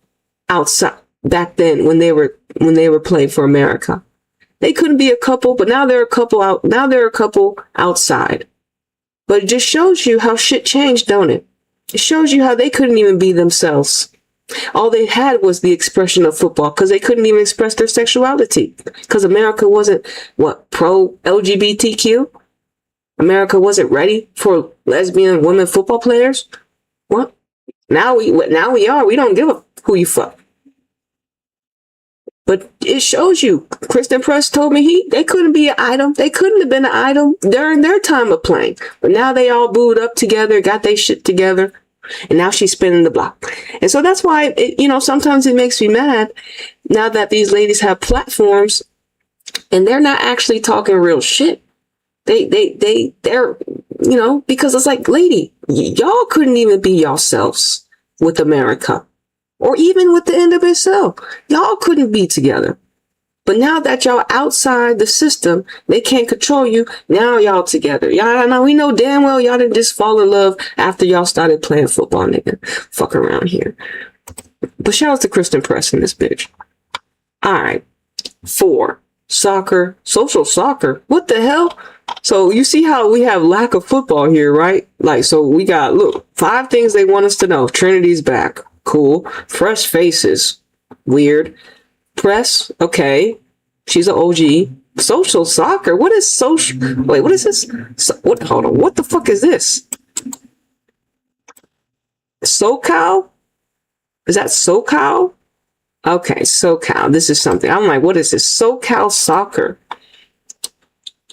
outside back then when they were playing for America. They couldn't be a couple, but now they're a couple out. Now they're a couple outside. But it just shows you how shit changed, don't it? It shows you how they couldn't even be themselves. All they had was the expression of football, because they couldn't even express their sexuality, because America wasn't pro LGBTQ. America wasn't ready for lesbian women football players. What? Now we are. We don't give a who you fuck. But it shows you, Kristen Press told me they couldn't be an item. They couldn't have been an item during their time of playing. But now they all booed up together, got their shit together, and now she's spinning the block. And so that's why, sometimes it makes me mad now that these ladies have platforms and they're not actually talking real shit. They're, because it's like, lady, y'all couldn't even be yourselves with America. Or even with the NWSL, y'all couldn't be together. But now that y'all outside the system, they can't control you. Now y'all together. We know damn well y'all didn't just fall in love after y'all started playing football, nigga. Fuck around here. But shout out to Kristen Press in this bitch. All right. 4. Soccer, social soccer. What the hell? So you see how we have lack of football here, right? Like, so we got, 5 things they want us to know. Trinity's back. Cool. Fresh faces. Weird. Press. Okay. She's an OG. Social soccer. What is social? Wait, what is this? Hold on. What the fuck is this? SoCal? Is that SoCal? Okay, SoCal. This is something. I'm like, what is this? SoCal soccer.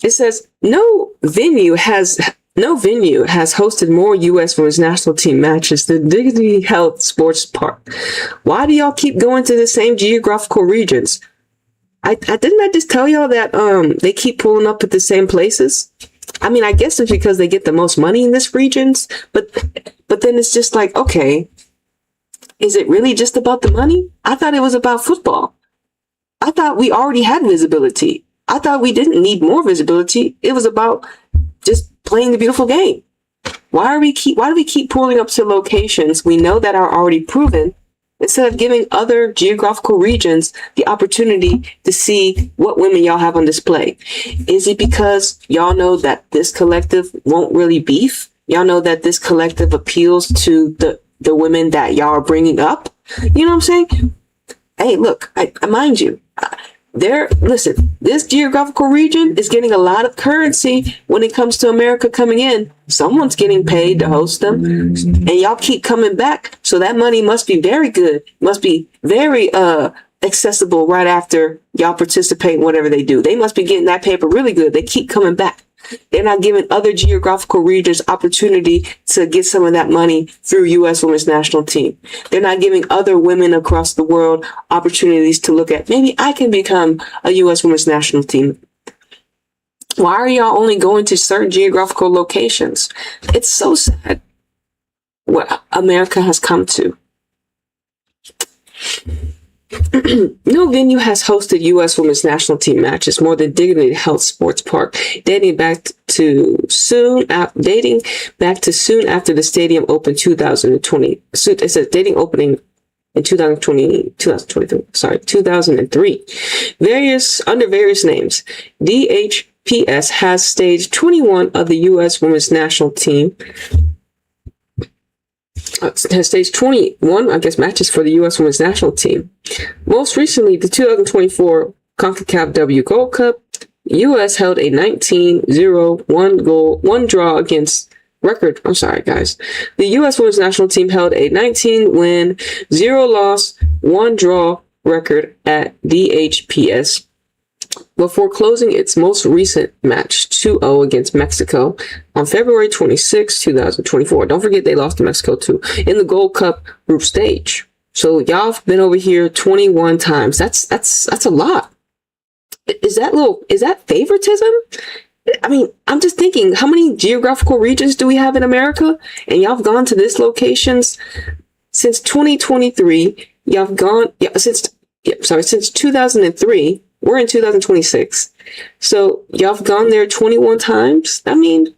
It says no venue has hosted more U.S. women's national team matches than Dignity Health Sports Park. Why do y'all keep going to the same geographical regions? I didn't I just tell y'all that they keep pulling up at the same places? I mean, I guess it's because they get the most money in this regions, but then it's just like, okay, is it really just about the money? I thought it was about football. I thought we already had visibility. I thought we didn't need more visibility. It was about just playing the beautiful game. Why do we keep pulling up to locations we know that are already proven, instead of giving other geographical regions the opportunity to see what women y'all have on display? Is it because y'all know that this collective won't really beef? Y'all know that this collective appeals to the women that y'all are bringing up? You know what I'm saying? Hey, look, I mind you, listen, this geographical region is getting a lot of currency when it comes to America coming in. Someone's getting paid to host them, and y'all keep coming back. So that money must be very good, must be very accessible right after y'all participate in whatever they do. They must be getting that paper really good. They keep coming back. They're not giving other geographical regions opportunity to get some of that money through U.S. Women's National Team. They're not giving other women across the world opportunities to look at, maybe I can become a U.S. Women's National Team. Why are y'all only going to certain geographical locations? It's so sad what America has come to. No venue has hosted U.S. Women's National Team matches more than Dignity Health Sports Park, dating back to soon after the stadium opened 2020. It says dating opening in 2003. Under various names. DHPS has staged 21 of the U.S. Women's National Team. Has staged 21, matches for the U.S. Women's National Team. Most recently, the 2024 CONCACAF W Gold Cup, U.S. held a 19-0 one draw against record. I'm sorry, guys. The U.S. Women's National Team held a 19-win, 0-loss, 1 draw record at DHPS before closing its most recent match 2-0 against Mexico on February 26, 2024. Don't forget they lost to Mexico too in the Gold Cup group stage. So y'all have been over here 21 times. That's a lot. Is that favoritism? I mean, I'm just thinking, how many geographical regions do we have in America? And y'all have gone to this locations since 2023. Y'all have gone since 2003. We're in 2026. So y'all have gone there 21 times. I mean,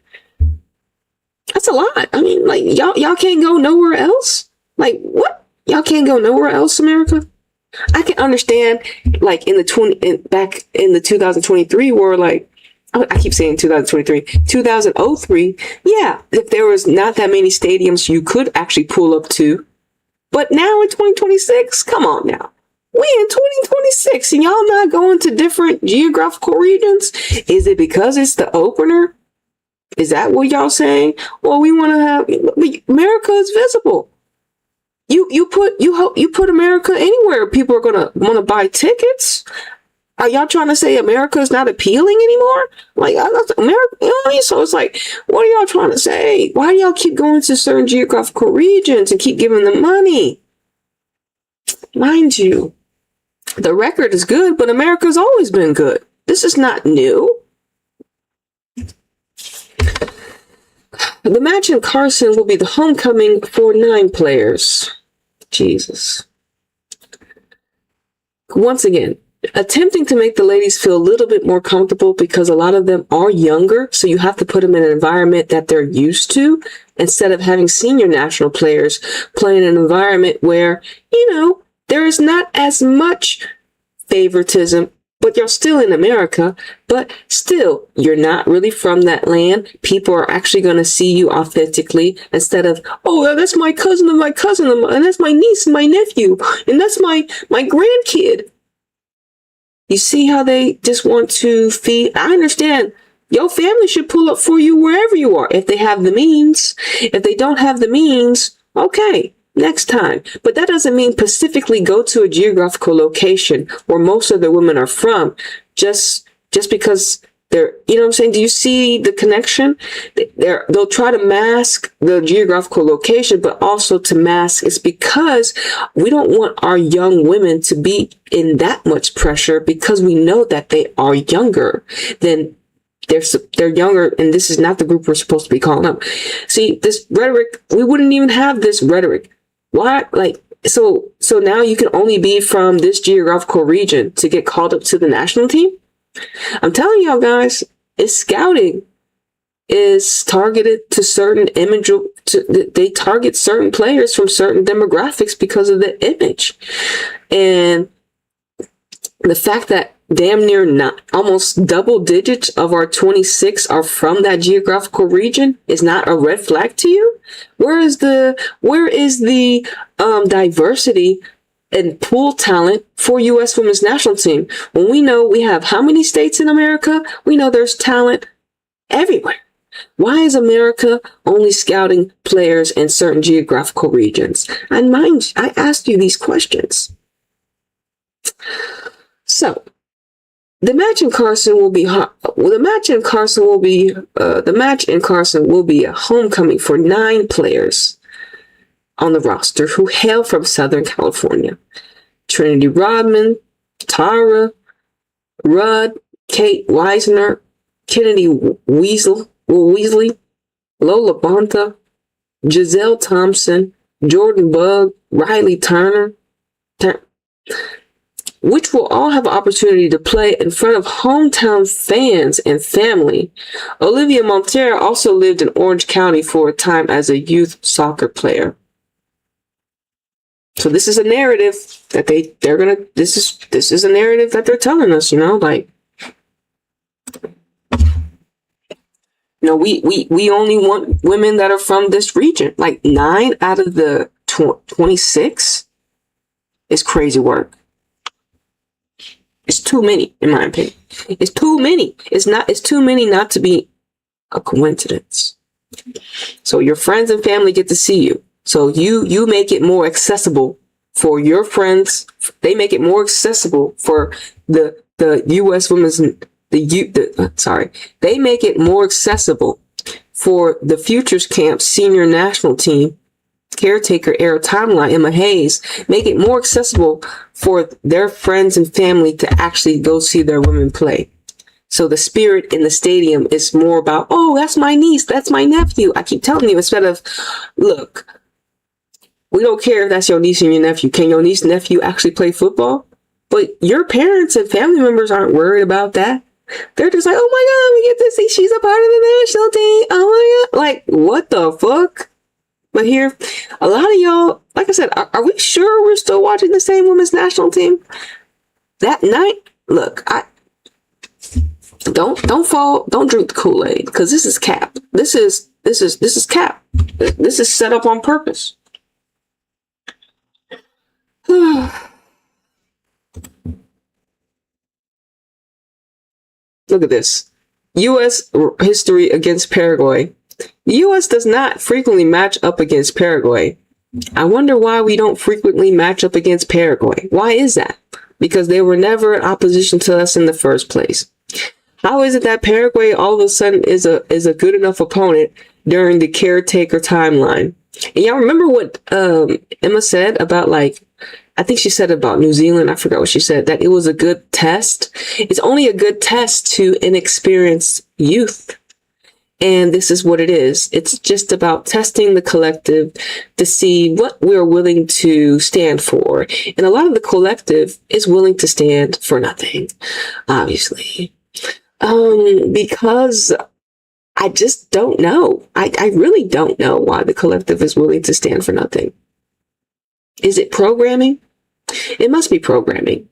that's a lot. I mean, like y'all can't go nowhere else. Like what? Y'all can't go nowhere else, America? I can understand like back in the 2023 where like, I keep saying 2023, 2003. Yeah, if there was not that many stadiums you could actually pull up to. But now in 2026, come on now. We in 2026 and y'all not going to different geographical regions? Is it because it's the opener? Is that what y'all saying? Well, we want to have America is visible. You put America anywhere. People are gonna want to buy tickets. Are y'all trying to say America is not appealing anymore? Like America, you know what I mean? So it's like, what are y'all trying to say? Why do y'all keep going to certain geographical regions and keep giving them money? Mind you, the record is good, but America's always been good. This is not new. The match in Carson will be the homecoming for 9 players. Jesus. Once again, attempting to make the ladies feel a little bit more comfortable because a lot of them are younger, so you have to put them in an environment that they're used to instead of having senior national players play in an environment where, there is not as much favoritism, but you're still in America, but still, you're not really from that land. People are actually going to see you authentically instead of, oh, that's my cousin of my cousin, and that's my niece and my nephew, and that's my grandkid. You see how they just want to feed? I understand. Your family should pull up for you wherever you are if they have the means. If they don't have the means, okay. Next time. But that doesn't mean specifically go to a geographical location where most of the women are from just because they're, you know what I'm saying? Do you see the connection? They'll try to mask the geographical location, but also to mask it's because we don't want our young women to be in that much pressure because we know that they are younger than they're younger, and this is not the group we're supposed to be calling up. See, this rhetoric, we wouldn't even have this rhetoric. Why? Like, so now you can only be from this geographical region to get called up to the national team? I'm telling y'all guys, it's scouting is targeted to certain image. They target certain players from certain demographics because of the image. And the fact that damn near almost double digits of our 26 are from that geographical region is not a red flag to you? Where is the diversity and pool talent for U.S. Women's National Team when we know we have how many states in America? We know there's talent everywhere. Why is America only scouting players in certain geographical regions? And mind you, I asked you these questions. So the match in Carson will be the match in Carson will be a homecoming for 9 players on the roster who hail from Southern California. Trinity Rodman, Tara, Rudd, Kate Weisner, Kennedy Weasley, Lola Bonta, Giselle Thompson, Jordan Bugg, Riley Turner, which will all have an opportunity to play in front of hometown fans and family. Olivia Montero also lived in Orange County for a time as a youth soccer player. So this is a narrative that this is a narrative that they're telling us, like, we only want women that are from this region. Like 9 out of the 26 is crazy work. It's too many, in my opinion. It's too many. It's too many not to be a coincidence. So your friends and family get to see you. So you make it more accessible for your friends. They make it more accessible for the U.S. women's They make it more accessible for the Futures Camp senior national team, Caretaker era timeline, Emma Hayes, make it more accessible for their friends and family to actually go see their women play. So the spirit in the stadium is more about, oh, that's my niece, that's my nephew. I keep telling you, instead of, look, we don't care if that's your niece and your nephew. Can your niece and nephew actually play football? But your parents and family members aren't worried about that. They're just like, oh my God, we get to see she's a part of the national team. Oh my God. Like, what the fuck? But here, a lot of y'all, like I said, are we sure we're still watching the same women's national team? That night, look, don't drink the Kool-Aid, because this is cap. This is cap. This is set up on purpose. Look at this. U.S. history against Paraguay. The U.S. does not frequently match up against Paraguay. I wonder why we don't frequently match up against Paraguay. Why is that? Because they were never in opposition to us in the first place. How is it that Paraguay all of a sudden is a good enough opponent during the Caretaker timeline? And y'all remember what Emma said about, like, I think she said about New Zealand, I forgot what she said, that it was a good test. It's only a good test to inexperienced youth. And this is what it is. It's just about testing the collective to see what we're willing to stand for. And a lot of the collective is willing to stand for nothing, obviously. Because I just don't know. I really don't know why the collective is willing to stand for nothing. Is it programming? It must be programming.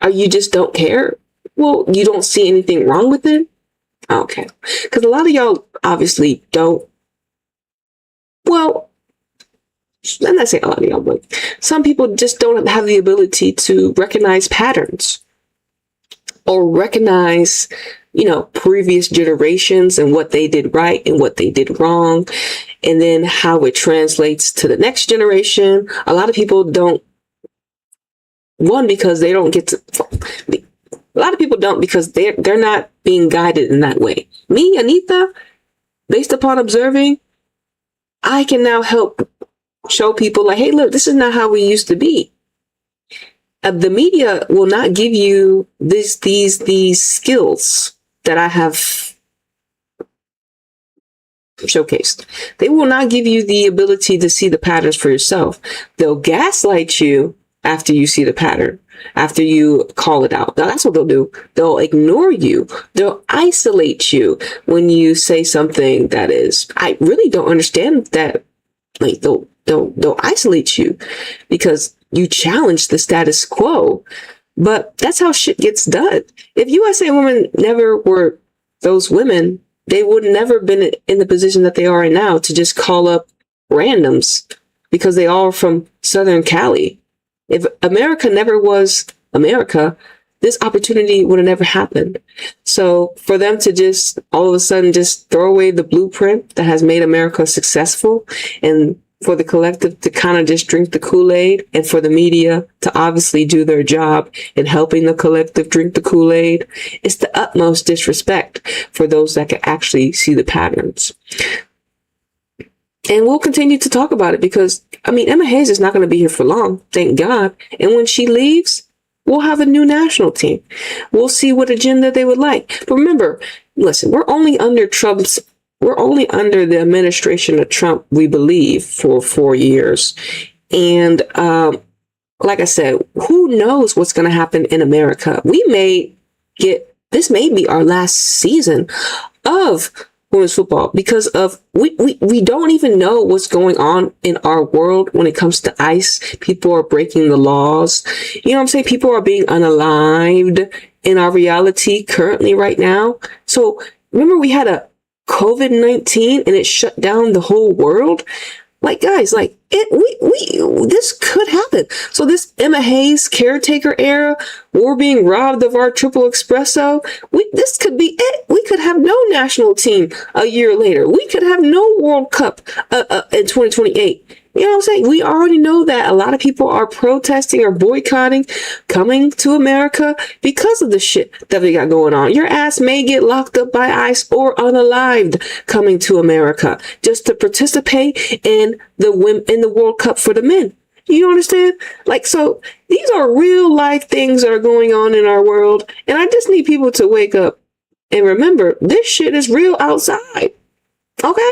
Or you just don't care? Well, you don't see anything wrong with it? Okay. Because a lot of y'all obviously don't. Well, I'm not saying a lot of y'all, but some people just don't have the ability to recognize patterns or recognize, previous generations and what they did right and what they did wrong, and then how it translates to the next generation. A lot of people don't. One, because they don't get to. A lot of people don't, because they're not being guided in that way. Me, Anita, based upon observing, I can now help show people, like, hey, look, this is not how we used to be. The media will not give you these skills that I have showcased. They will not give you the ability to see the patterns for yourself. They'll gaslight you after you see the pattern, after you call it out. Now, that's what they'll do. They'll ignore you. They'll isolate you when you say something that is, I really don't understand that. Like, they'll isolate you because you challenge the status quo. But that's how shit gets done. If USA women never were those women, they would never been in the position that they are in now to just call up randoms because they all are from Southern Cali. If America never was America, this opportunity would have never happened. So for them to just all of a sudden just throw away the blueprint that has made America successful and for the collective to kind of just drink the Kool-Aid and for the media to obviously do their job in helping the collective drink the Kool-Aid. It's the utmost disrespect for those that can actually see the patterns. And we'll continue to talk about it because, I mean, Emma Hayes is not going to be here for long, thank God. And when she leaves, we'll have a new national team. We'll see what agenda they would like. But remember, listen, we're only under the administration of Trump, we believe, for 4 years. And like I said, who knows what's going to happen in America? This may be our last season of women's football because of we don't even know what's going on in our world when it comes to ICE. People are breaking the laws. You know what I'm saying? People are being unalived in our reality currently right now. So remember we had a COVID-19 and it shut down the whole world. Like guys, like this could happen. So this Emma Hayes caretaker era, we're being robbed of our triple espresso. This could be it. We could have no national team a year later. We could have no World Cup in 2028. You know what I'm saying? We already know that a lot of people are protesting or boycotting coming to America because of the shit that we got going on. Your ass may get locked up by ICE or unalived coming to America just to participate in the World Cup for the men. You understand? Like, so these are real life things that are going on in our world. And I just need people to wake up and remember this shit is real outside. Okay?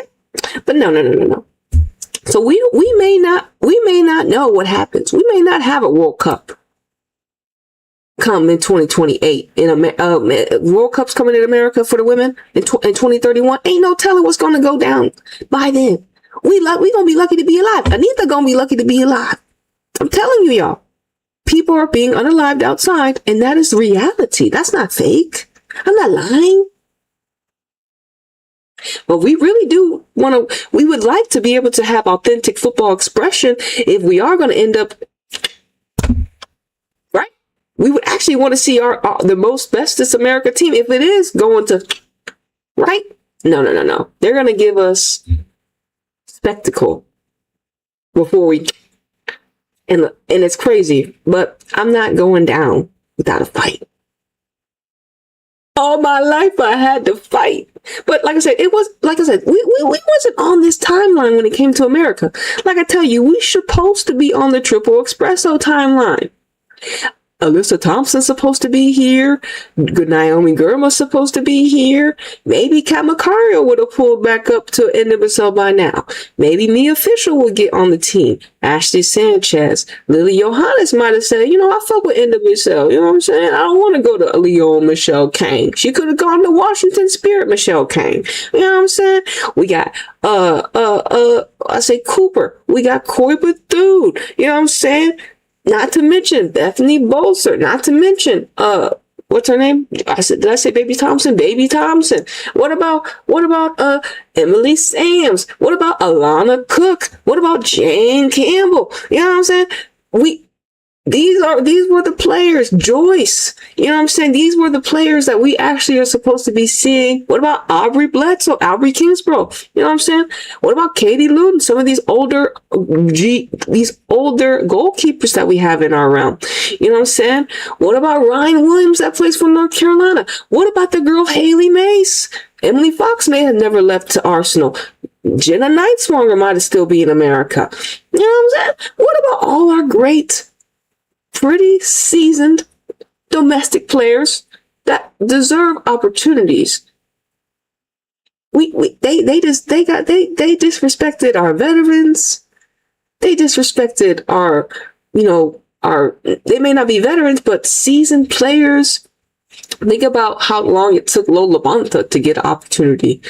But no. So we may not know what happens. We may not have a World Cup come in 2028. World Cup's coming in America for the women in 2031. Ain't no telling what's going to go down by then. We gonna be lucky to be alive. Anita gonna be lucky to be alive. I'm telling you, y'all. People are being unalived outside, and that is reality. That's not fake. I'm not lying. But we really we would like to be able to have authentic football expression if we are going to end up, right? We would actually want to see the most bestest America team if it is going to, right? No. They're going to give us spectacle before and it's crazy, but I'm not going down without a fight. All my life I had to fight. But like I said, we wasn't on this timeline when it came to America. Like I tell you, we supposed to be on the triple espresso timeline. Alyssa Thompson's supposed to be here. Good Naomi Girma's supposed to be here. Maybe Kat Macario would have pulled back up to NWSL by now. Maybe Mia Fisher would get on the team. Ashley Sanchez. Lily Johannes might have said, I fuck with NWSL. You know what I'm saying? I don't want to go to Leon Michelle Kane. She could have gone to Washington Spirit Michelle Kane. You know what I'm saying? We got I say Cooper. We got Coy Bethune. You know what I'm saying? Not to mention Bethany Bolser. Not to mention, what's her name? Did I say Baby Thompson? Baby Thompson. What about Emily Sams? What about Alana Cook? What about Jane Campbell? You know what I'm saying? These were the players. Joyce. You know what I'm saying? These were the players that we actually are supposed to be seeing. What about Aubrey Bledsoe? Aubrey Kingsborough? You know what I'm saying? What about Katie Luton? Some of these older goalkeepers that we have in our realm. You know what I'm saying? What about Ryan Williams that plays for North Carolina? What about the girl Haley Mace? Emily Fox may have never left to Arsenal. Jenna Knightswanger might have still be in America. You know what I'm saying? What about all our great, pretty seasoned domestic players that deserve opportunities? They disrespected our veterans. They disrespected our they may not be veterans, but seasoned players. Think about how long it took Lola Bonta to get an opportunity.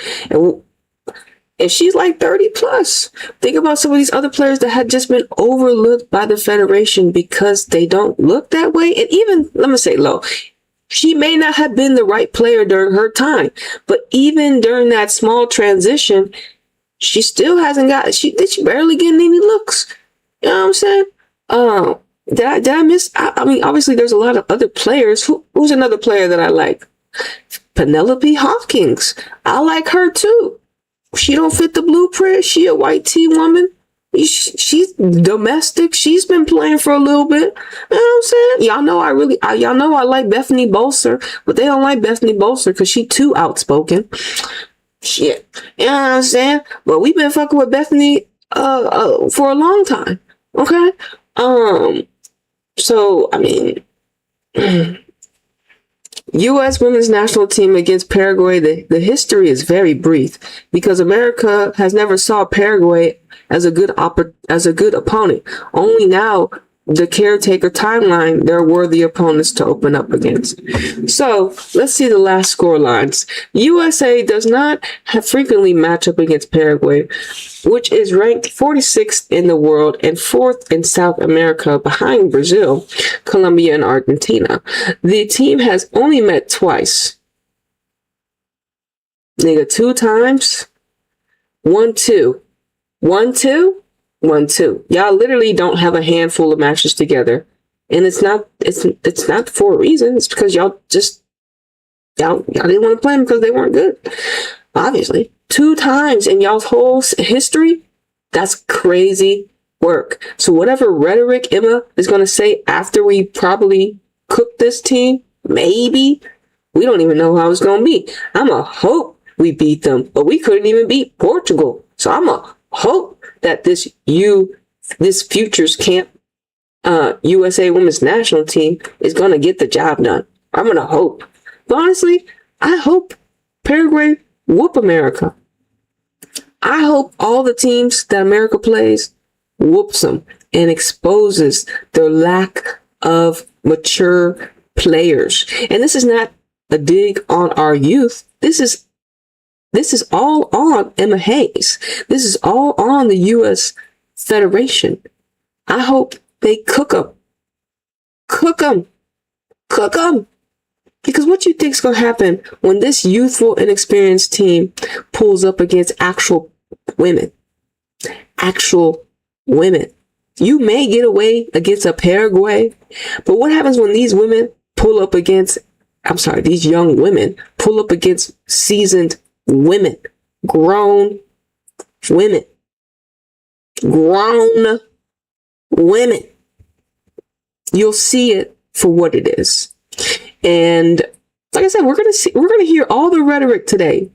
And she's like 30 plus. Think about some of these other players that had just been overlooked by the Federation because they don't look that way. And even, let me say low, she may not have been the right player during her time, but even during that small transition, she still hasn't she barely getting any looks. You know what I'm saying? Did I miss? I mean, obviously there's a lot of other players. Who's another player that I like? Penelope Hawkins. I like her too. She don't fit the blueprint. She a white tea woman. She's domestic. She's been playing for a little bit. You know what I'm saying? Y'all know I like Bethany Bolser, but they don't like Bethany Bolser because she too outspoken. Shit. You know what I'm saying? But we've been fucking with Bethany for a long time. Okay? So I mean U.S. women's national team against Paraguay, the history is very brief because America has never saw Paraguay as a good opponent. Only now, the caretaker timeline, they're worthy opponents to open up against. So let's see the last score lines. USA does not have frequently match up against Paraguay, which is ranked 46th in the world and 4th in South America behind Brazil, Colombia, and Argentina. The team has only met twice. Nigga, 2 times? 1-2. 1-2? 1-2. Y'all literally don't have a handful of matches together. And it's not for a reason. It's because y'all didn't want to play them because they weren't good. Obviously. 2 times in y'all's whole history, that's crazy work. So whatever rhetoric Emma is going to say after we probably cook this team, maybe, we don't even know how it's going to be. I'm a hope we beat them, but we couldn't even beat Portugal. So I'm a hope that this Futures Camp USA Women's National Team is going to get the job done. I'm going to hope. But honestly, I hope Paraguay whoop America. I hope all the teams that America plays whoops them and exposes their lack of mature players. And this is not a dig on our youth. This is all on Emma Hayes. This is all on the U.S. Federation. I hope they cook them. Cook them. Cook them. Because what you think is going to happen when this youthful, inexperienced team pulls up against actual women? Actual women. You may get away against a Paraguay, but what happens when these women pull up against, these young women pull up against seasoned women, grown women, you'll see it for what it is. And like I said, we're gonna hear all the rhetoric today.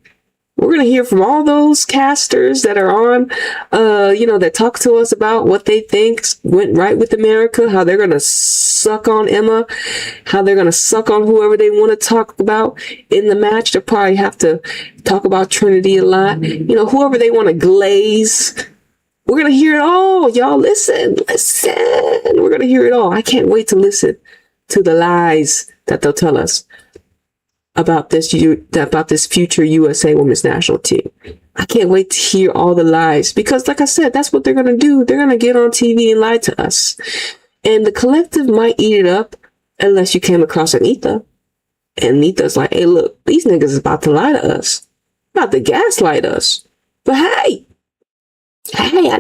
We're gonna hear from all those casters that are on, that talk to us about what they think went right with America, how they're gonna suck on Emma, how they're gonna suck on whoever they want to talk about in the match. They'll probably have to talk about Trinity a lot. Whoever they want to glaze. We're gonna hear it all, y'all. Listen. We're gonna hear it all. I can't wait to listen to the lies that they'll tell us about this future USA Women's National Team. I can't wait to hear all the lies because, like I said, that's what they're going to do. They're going to get on TV and lie to us. And the collective might eat it up unless you came across Anita. And Anita's like, hey, look, these niggas is about to lie to us. About to gaslight us. But hey,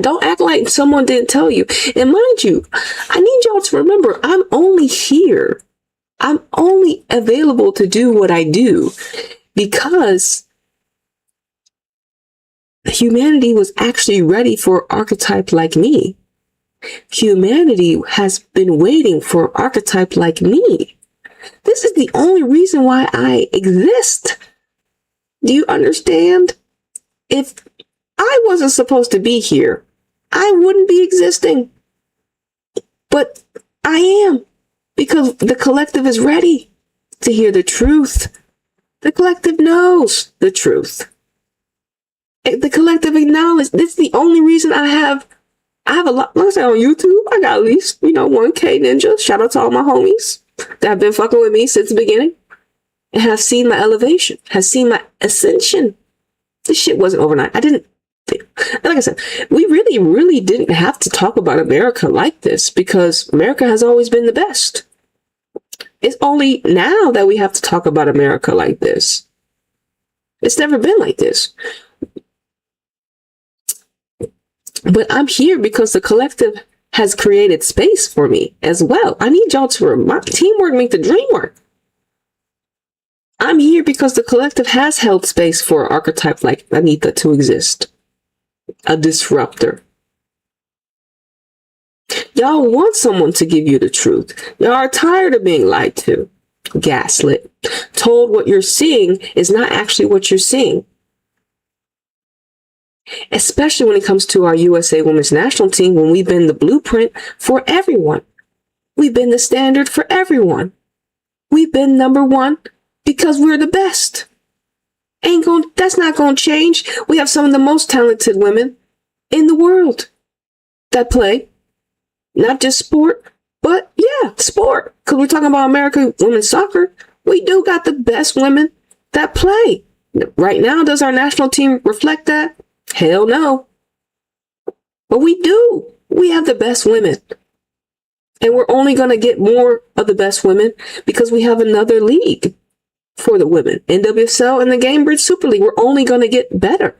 don't act like someone didn't tell you. And mind you, I need y'all to remember, I'm only here. I'm only available to do what I do because humanity was actually ready for an archetype like me. Humanity has been waiting for an archetype like me. This is the only reason why I exist. Do you understand? If I wasn't supposed to be here, I wouldn't be existing. But I am. Because the collective is ready to hear the truth. The collective knows the truth. The collective acknowledges. This is the only reason I have a lot. Like I said, on YouTube, I got at least, 1K ninja. Shout out to all my homies that have been fucking with me since the beginning and have seen my elevation, has seen my ascension. This shit wasn't overnight. Like I said, we really, really didn't have to talk about America like this because America has always been the best. It's only now that we have to talk about America like this. It's never been like this. But I'm here because the collective has created space for me as well. I need y'all to remember, teamwork make the dream work. I'm here because the collective has held space for an archetype like Anita to exist. A disruptor. Y'all want someone to give you the truth. Y'all are tired of being lied to, gaslit, told what you're seeing is not actually what you're seeing. Especially when it comes to our USA Women's National Team, when we've been the blueprint for everyone. We've been the standard for everyone. We've been number one because we're the best. That's not going to change. We have some of the most talented women in the world that play. Not just sport, but yeah, sport. Because we're talking about American women's soccer. We do got the best women that play. Right now, does our national team reflect that? Hell no. But we do. We have the best women. And we're only going to get more of the best women because we have another league for the women. NWSL and the Gamebridge Super League. We're only going to get better.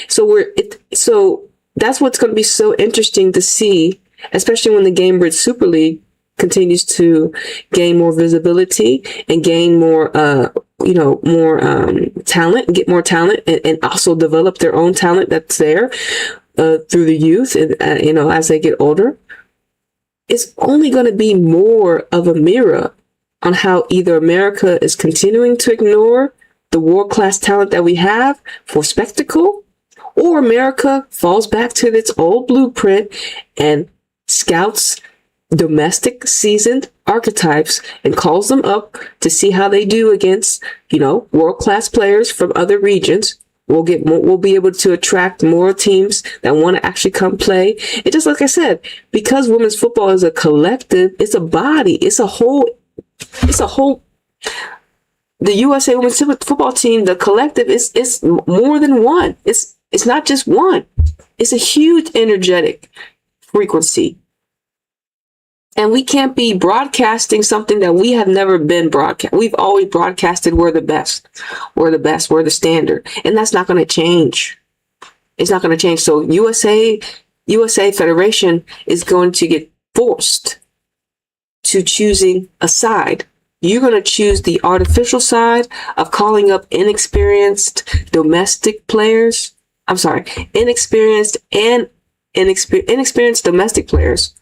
So that's what's going to be so interesting to see, especially when the Gamebridge Super League continues to gain more visibility and gain more, talent, and get more talent, and also develop their own talent that's there through the youth, and as they get older. It's only going to be more of a mirror on how either America is continuing to ignore the world-class talent that we have for spectacle, or America falls back to its old blueprint and scouts domestic seasoned archetypes and calls them up to see how they do against, world-class players from other regions. We'll be able to attract more teams that want to actually come play. And just like I said, because women's football is a collective, it's a body, it's a whole. The USA Women's Football Team, the collective, is more than one. It's not just one. It's a huge energetic frequency. And we can't be broadcasting something that we have never been broadcast. We've always broadcasted we're the best. We're the best. We're the standard. And that's not going to change. It's not going to change. So USA Federation is going to get forced to choosing a side. You're going to choose the artificial side of calling up inexperienced domestic players. Inexperienced domestic players.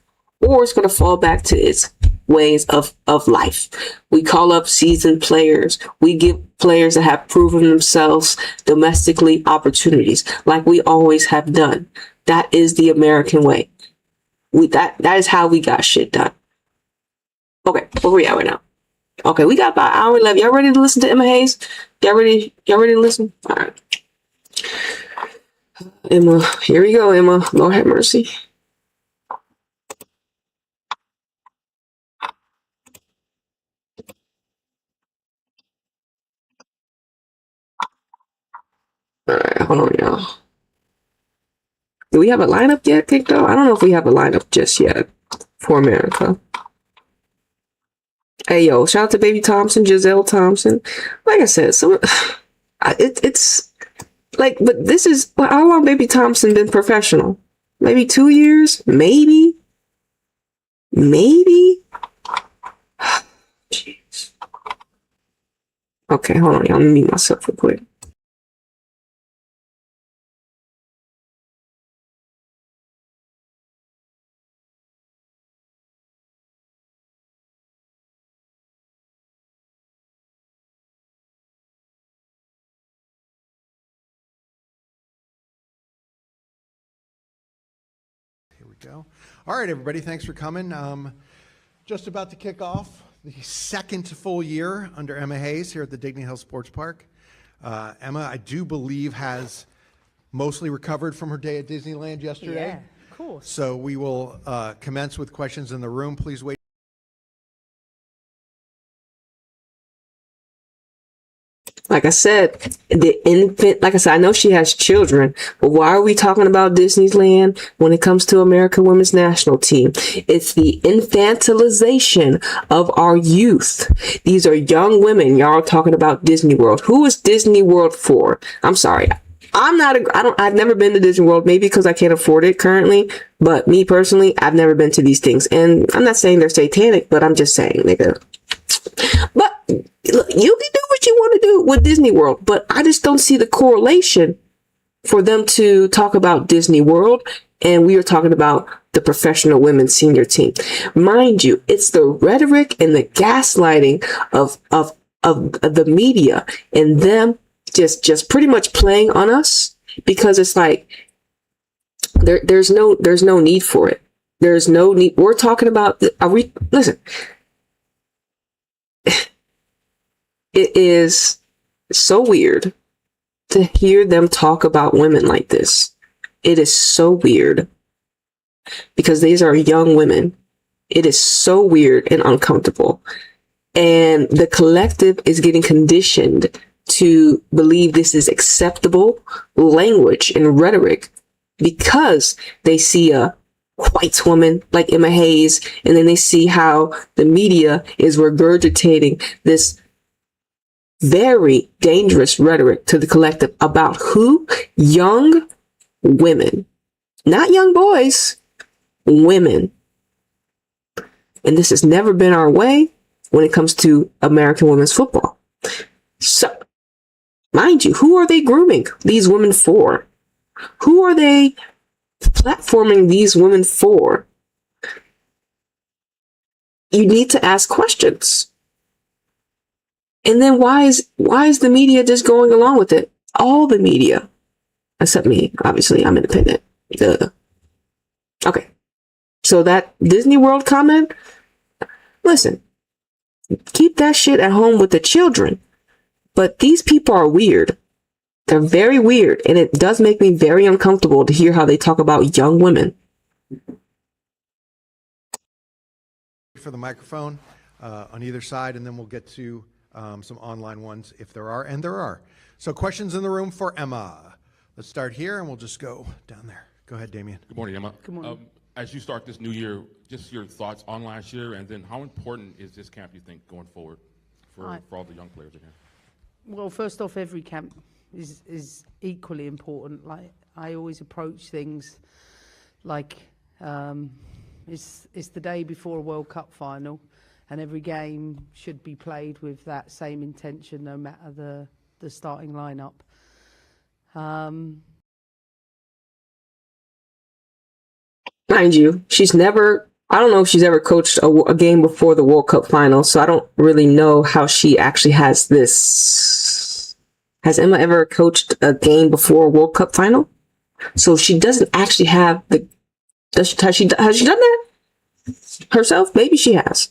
Or it's going to fall back to its ways of life. We call up seasoned players. We give players that have proven themselves domestically opportunities, like we always have done. That is the American way. That is how we got shit done. Okay, where we at right now? Okay, we got about an hour left. Y'all ready to listen to Emma Hayes? Y'all ready to listen? All right. Emma, here we go, Emma. Lord have mercy. All right, hold on, y'all. Do we have a lineup yet kicked off? I don't know if we have a lineup just yet for America. Hey, yo, shout out to Baby Thompson, Giselle Thompson. Like I said, it's like, but this is, how long Baby Thompson been professional? Maybe 2 years? Maybe? Jeez. Okay, hold on, y'all. Let me mute myself real quick. Go. All right, everybody, thanks for coming. Just about to kick off the second full year under Emma Hayes here at the Dignity Health Sports Park. Emma, I do believe, has mostly recovered from her day at Disneyland yesterday. Yeah, cool. So we will commence with questions in the room. Please wait. Like I said, I know she has children, but why are we talking about Disneyland when it comes to American Women's National Team? It's the infantilization of our youth. These are young women. Y'all are talking about Disney World. Who is Disney World for? I'm sorry. I've never been to Disney World, maybe because I can't afford it currently, but me personally, I've never been to these things. And I'm not saying they're satanic, but I'm just saying, nigga. But look, you can do what you want to do with Disney World, but I just don't see the correlation for them to talk about Disney World, and we are talking about the professional women's senior team. Mind you, it's the rhetoric and the gaslighting of the media and them just pretty much playing on us, because it's like there's no need for it. There's no need. We're talking about listen. It is so weird to hear them talk about women like this. It is so weird because these are young women. It is so weird and uncomfortable. And the collective is getting conditioned to believe this is acceptable language and rhetoric because they see a white woman like Emma Hayes, and then they see how the media is regurgitating this very dangerous rhetoric to the collective about who? Young women. Not young boys, women. And this has never been our way when it comes to American women's football. So, mind you, who are they grooming these women for? Who are they platforming these women for? You need to ask questions. And then why is the media just going along with it? All the media, except me. Obviously, I'm independent. Duh. Okay. So that Disney World comment, listen, keep that shit at home with the children. But these people are weird. They're very weird. And it does make me very uncomfortable to hear how they talk about young women. For the microphone on either side, and then we'll get to some online ones if there are, and there are. So questions in the room for Emma. Let's start here, and we'll just go down there. Go ahead, Damien. Good morning, Emma. Good morning. As you start this new year, just your thoughts on last year, and then how important is this camp, you think, going forward for all the young players again? Well, first off, every camp is equally important. Like, I always approach things like it's the day before a World Cup final, and every game should be played with that same intention, no matter the starting lineup. Mind you, I don't know if she's ever coached a game before the World Cup final, so I don't really know how she actually has this. Has Emma ever coached a game before a World Cup final? So she doesn't actually have has she done that herself? Maybe she has.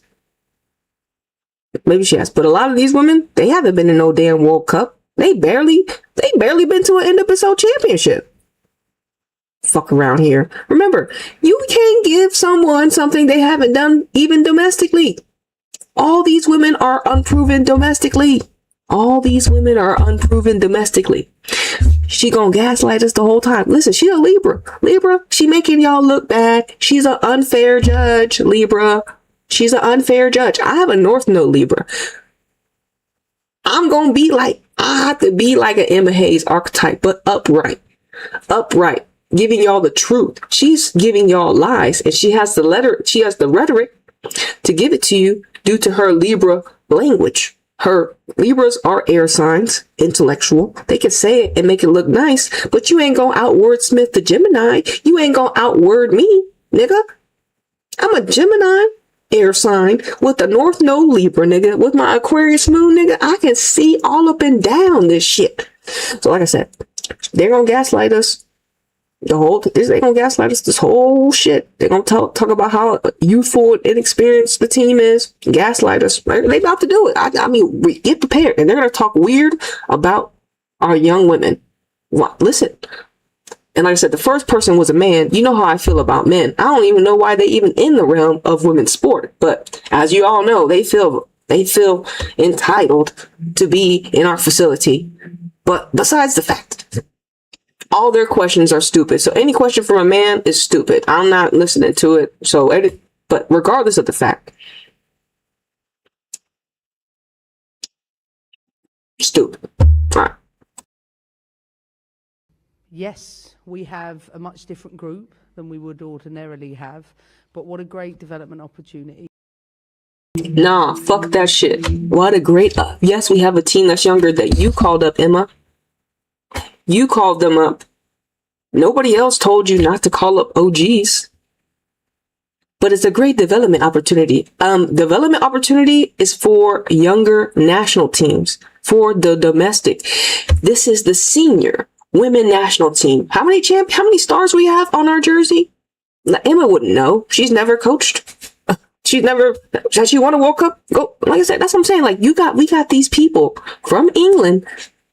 But a lot of these women, they haven't been in no damn World Cup. They barely been to an NWSL championship. Fuck around here. Remember, you can't give someone something they haven't done even domestically. All these women are unproven domestically. She gonna gaslight us the whole time. Listen, she a Libra. She making y'all look bad. She's an unfair judge, Libra. She's an unfair judge. I have a North Node Libra. I have to be like an Emma Hayes archetype, but upright, giving y'all the truth. She's giving y'all lies, and she has the rhetoric to give it to you due to her Libra language. Her Libras are air signs, intellectual. They can say it and make it look nice, but you ain't gonna out-wordsmith the Gemini. You ain't gonna outword me, nigga. I'm a Gemini air sign with the North Node Libra, nigga. With my Aquarius moon, nigga, I can see all up and down this shit. So like I said, they're gonna gaslight us. They're gonna gaslight us this whole shit. They're gonna talk about how youthful and inexperienced the team is. Gaslight us. They about to do it. I mean, we get prepared, and they're gonna talk weird about our young women. Listen, and like I said, the first person was a man. You know how I feel about men. I don't even know why they even in the realm of women's sport. But as you all know, they feel entitled to be in our facility. But besides the fact, all their questions are stupid. So any question from a man is stupid. I'm not listening to it. But regardless of the fact, stupid. All right. Yes, we have a much different group than we would ordinarily have, but what a great development opportunity. Nah, fuck that shit. What a great... yes, we have a team that's younger that you called up, Emma. You called them up. Nobody else told you not to call up OGs. but it's a great development opportunity. Development opportunity is for younger national teams, for the domestic. This is the senior women national team. How many stars we have on our jersey? Now, Emma wouldn't know. She's never coached. Has she won a World Cup? Go, like I said, that's what I'm saying. Like we got these people from England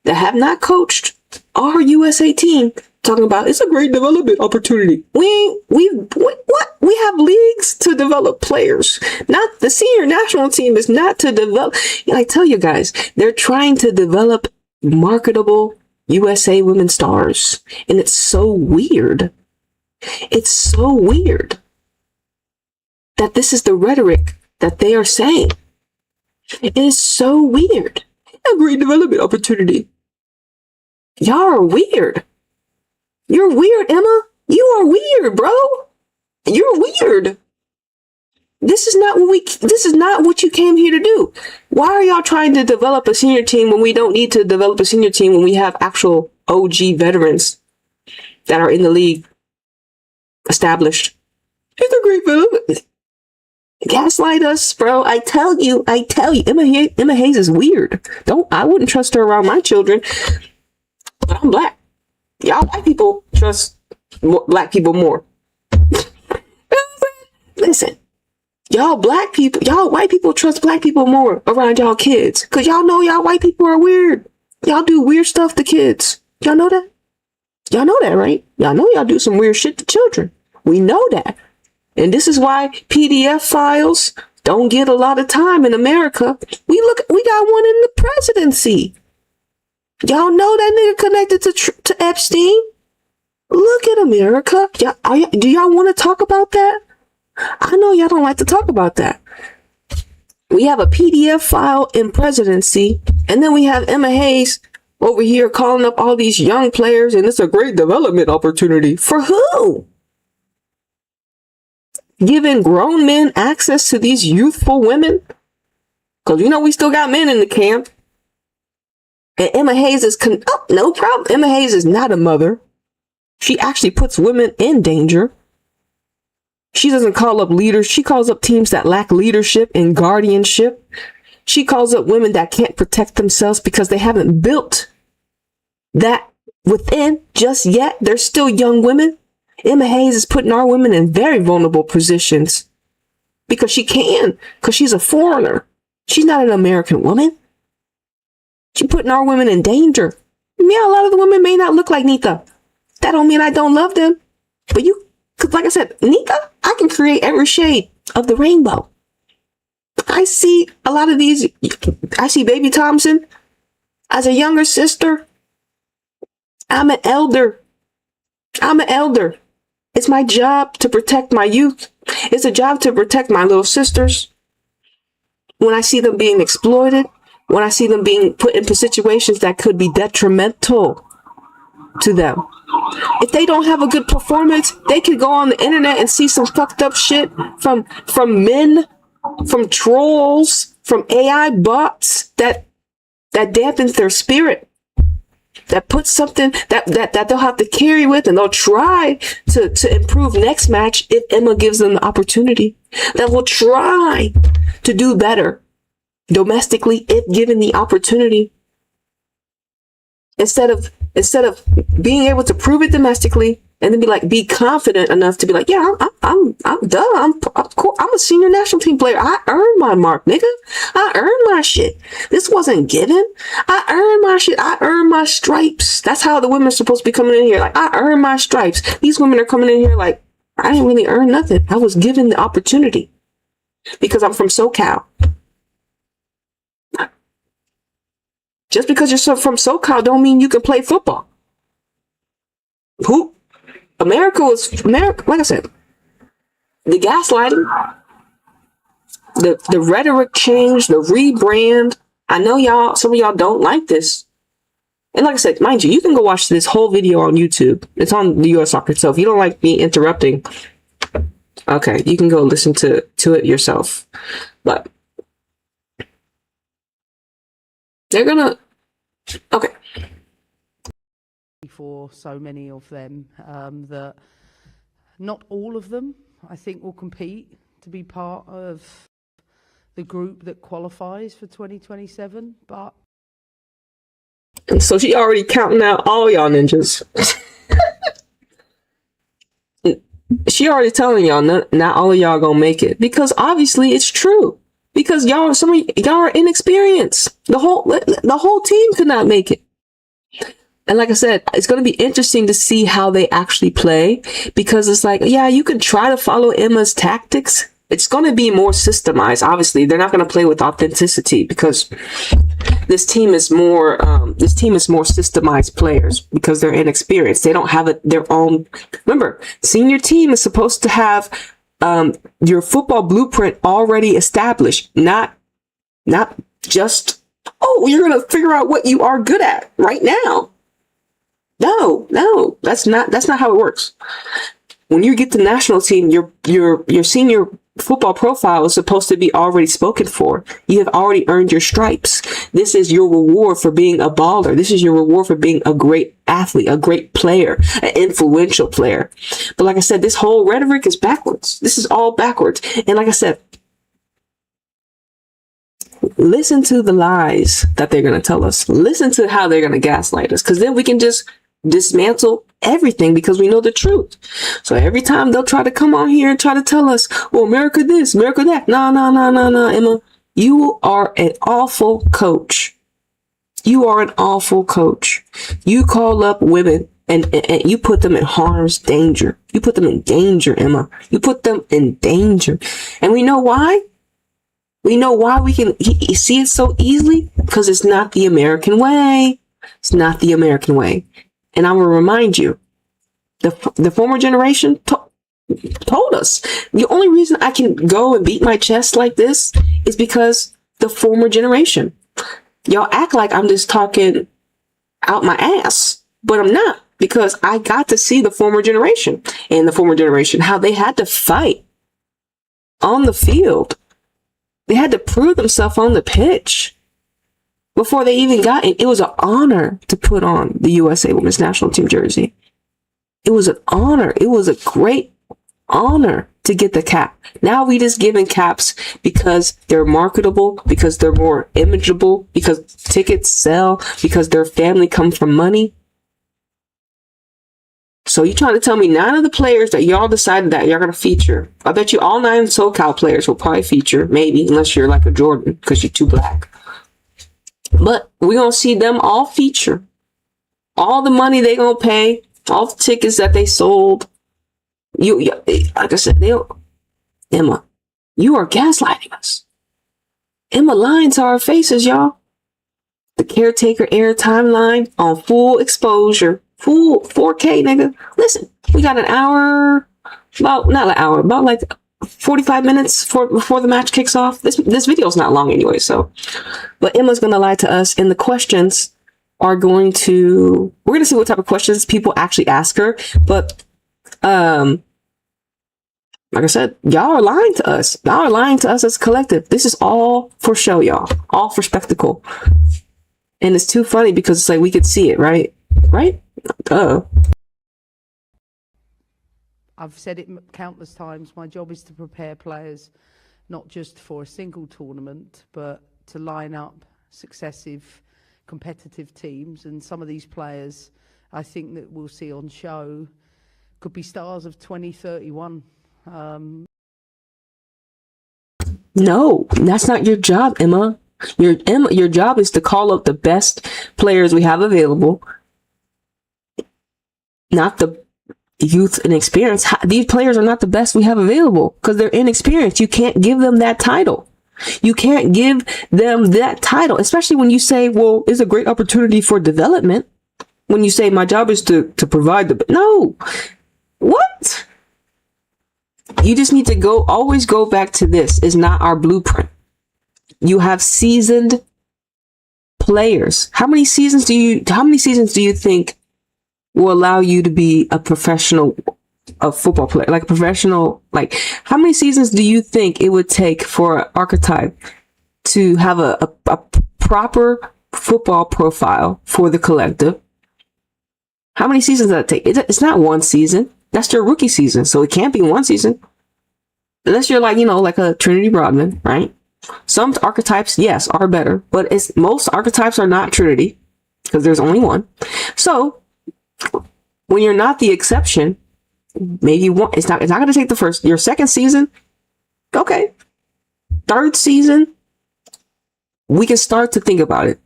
that have not coached our USA team talking about it's a great development opportunity. We have leagues to develop players. Not the senior national team is not to develop. I tell you guys, they're trying to develop marketable USA women stars, and it's so weird. It's so weird that this is the rhetoric that they are saying. It is so weird. A great development opportunity. Y'all are weird. You're weird, Emma. You are weird, bro. You're weird. This is not what you came here to do. Why are y'all trying to develop a senior team when we don't need to develop a senior team when we have actual OG veterans that are in the league established? It's a great development. Gaslight us, bro. I tell you. Emma Hayes is weird. I wouldn't trust her around my children. But I'm black. Y'all white people trust black people more. Listen, y'all white people trust black people more around y'all kids. Cause y'all know y'all white people are weird. Y'all do weird stuff to kids. Y'all know that? Y'all know that, right? Y'all know y'all do some weird shit to children. We know that. And this is why PDF files don't get a lot of time in America. We got one in the presidency. Y'all know that nigga connected to Epstein? Look at America. Do y'all want to talk about that? I know y'all don't like to talk about that. We have a PDF file in presidency, and then we have Emma Hayes over here calling up all these young players, and it's a great development opportunity. For who? Giving grown men access to these youthful women? Because we still got men in the camp. And Emma Hayes is, no problem. Emma Hayes is not a mother. She actually puts women in danger. She doesn't call up leaders. She calls up teams that lack leadership and guardianship. She calls up women that can't protect themselves because they haven't built that within just yet. They're still young women. Emma Hayes is putting our women in very vulnerable positions because she can, because she's a foreigner. She's not an American woman. She's putting our women in danger. Yeah, a lot of the women may not look like Nika. That don't mean I don't love them. But because like I said, Nika, I can create every shade of the rainbow. I see a lot of these. I see Baby Thompson as a younger sister. I'm an elder. It's my job to protect my youth. It's a job to protect my little sisters. When I see them being exploited, when I see them being put into situations that could be detrimental to them. If they don't have a good performance, they could go on the internet and see some fucked up shit from men, from trolls, from AI bots that dampens their spirit. That puts something that they'll have to carry with, and they'll try to improve next match if Emma gives them the opportunity. That will try to do better domestically if given the opportunity. Instead of being able to prove it domestically and then be confident enough to be like, yeah, I'm done. I'm a senior national team player. I earned my mark, nigga. I earned my shit. This wasn't given. I earned my shit. I earned my stripes. That's how the women are supposed to be coming in here. Like, I earned my stripes. These women are coming in here like, I didn't really earn nothing. I was given the opportunity because I'm from SoCal. Just because you're from SoCal don't mean you can play football. America, like I said, the gaslighting, the rhetoric change, the rebrand. I know some of y'all don't like this. And like I said, mind you can go watch this whole video on YouTube. It's on the US Soccer itself. You don't like me interrupting. Okay, you can go listen to it yourself. But they're gonna, okay. For so many of them, that not all of them I think will compete to be part of the group that qualifies for 2027. But And so she already counting out all y'all ninjas. She already telling y'all not all of y'all gonna make it, because obviously it's true. Because some of y'all are inexperienced. The whole team could not make it. And like I said, it's going to be interesting to see how they actually play, because it's like, yeah, you can try to follow Emma's tactics. It's going to be more systemized. Obviously, they're not going to play with authenticity, because this team is more systemized players, because they're inexperienced. They don't have their own. Remember, senior team is supposed to have your football blueprint already established, not just, oh, you're going to figure out what you are good at right now. No, that's not how it works. When you get to national team, your senior football profile is supposed to be already spoken for. You have already earned your stripes. This is your reward for being a baller. This is your reward for being a great athlete, a great player, an influential player. But like I said, this whole rhetoric is backwards. This is all backwards. And like I said, listen to the lies that they're going to tell us. Listen to how they're going to gaslight us, because then we can just dismantle everything, because we know the truth. So every time they'll try to come on here and try to tell us, well, America this, America that. No, Emma. You are an awful coach. You are an awful coach. You call up women and you put them in harm's danger. You put them in danger, Emma. You put them in danger. And we know why? We know why we can see it so easily, because it's not the American way. It's not the American way. And I will remind you, the former generation told us, the only reason I can go and beat my chest like this is because the former generation. Y'all act like I'm just talking out my ass, but I'm not, because I got to see the former generation, and the former generation, how they had to fight on the field. They had to prove themselves on the pitch before they even got in. It was an honor to put on the USA Women's National Team jersey. It was an honor. It was a great honor to get the cap. Now we just giving caps because they're marketable, because they're more imageable, because tickets sell, because their family come from money. So you trying to tell me 9 of the players that y'all decided that y'all going to feature? I bet you all 9 SoCal players will probably feature, maybe, unless you're like a Jordan, because you're too black. But we're going to see them all feature. All the money they going to pay, all the tickets that they sold. Like I said, Emma, you are gaslighting us. Emma lying to our faces, y'all. The Caretaker airtime line on full exposure. Full 4K, nigga. Listen, we got an hour, about 45 minutes before the match kicks off. This video is not long anyway, so. But Emma's going to lie to us, and the questions are we're going to see what type of questions people actually ask her. But, like I said, y'all are lying to us. Y'all are lying to us as a collective. This is all for show, y'all. All for spectacle. And it's too funny because it's like we could see it, right? Right? I've said it countless times. My job is to prepare players, not just for a single tournament, but to line up successive competitive teams. And some of these players, I think that we'll see on show, could be stars of 2031. No, that's not your job, Emma. Your job is to call up the best players we have available, not the youth and experience. These players are not the best we have available because they're inexperienced. You can't give them that title. You can't give them that title, especially when you say, well, it's a great opportunity for development. When you say my job is to provide no, what? You just need to always go back to this is not our blueprint. You have seasoned players. How many seasons do you think will allow you to be a professional football player, like a professional? Like, how many seasons do you think it would take for an archetype to have a proper football profile for the collective? How many seasons does that take? It's not one season. That's their rookie season, so it can't be one season. unless you're like, like a Trinity Rodman, right? Some archetypes, yes, are better, but most archetypes are not Trinity because there's only one. So when you're not the exception, maybe it's not going to take your second season. Okay. Third season, we can start to think about it.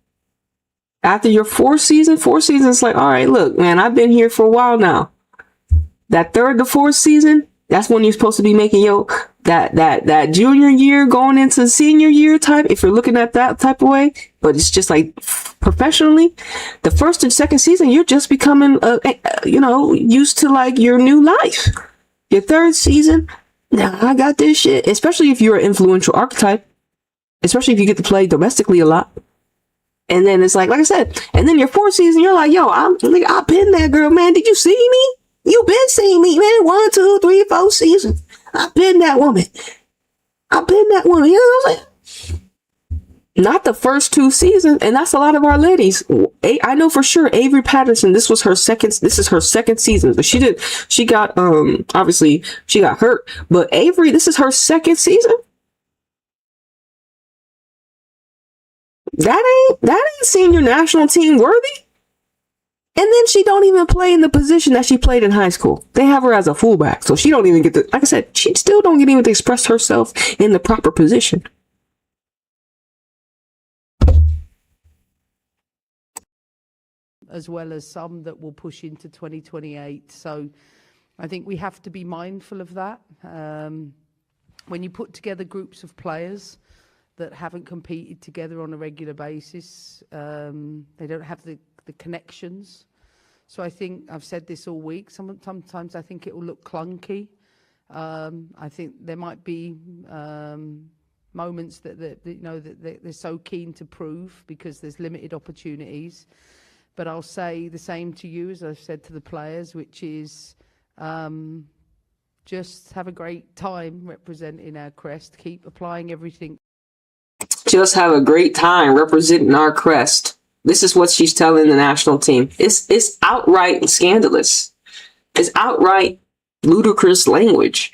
After your fourth season, it's like, all right, look, man, I've been here for a while now. That third to fourth season, that's when you're supposed to be making that junior year going into senior year type, if you're looking at that type of way. But it's just like professionally, the first and second season, you're just becoming, used to like your new life. Your third season, now I got this shit, especially if you're an influential archetype, especially if you get to play domestically a lot. And then it's like I said, and then your fourth season, you're like, yo, I've been that girl, man. Did you see me? You been seeing me, man. 1, 2, 3, 4 seasons. I've been that woman. You know what I'm saying? Not the first 2 seasons, and that's a lot of our ladies. I know for sure Avery Patterson, this is her second season. But she got obviously she got hurt. But Avery, this is her second season. That ain't senior national team worthy. And then she don't even play in the position that she played in high school. They have her as a fullback, so she don't even get to, like I said, she still don't get even to express herself in the proper position. As well as some that will push into 2028. So I think we have to be mindful of that. When you put together groups of players that haven't competed together on a regular basis, they don't have the connections. So I think I've said this all week. Sometimes I think it will look clunky. I think there might be moments that they're so keen to prove because there's limited opportunities. But I'll say the same to you as I've said to the players, which is just have a great time representing our crest. Keep applying everything. Just have a great time representing our crest. This is what she's telling the national team. It's outright scandalous. It's outright ludicrous language.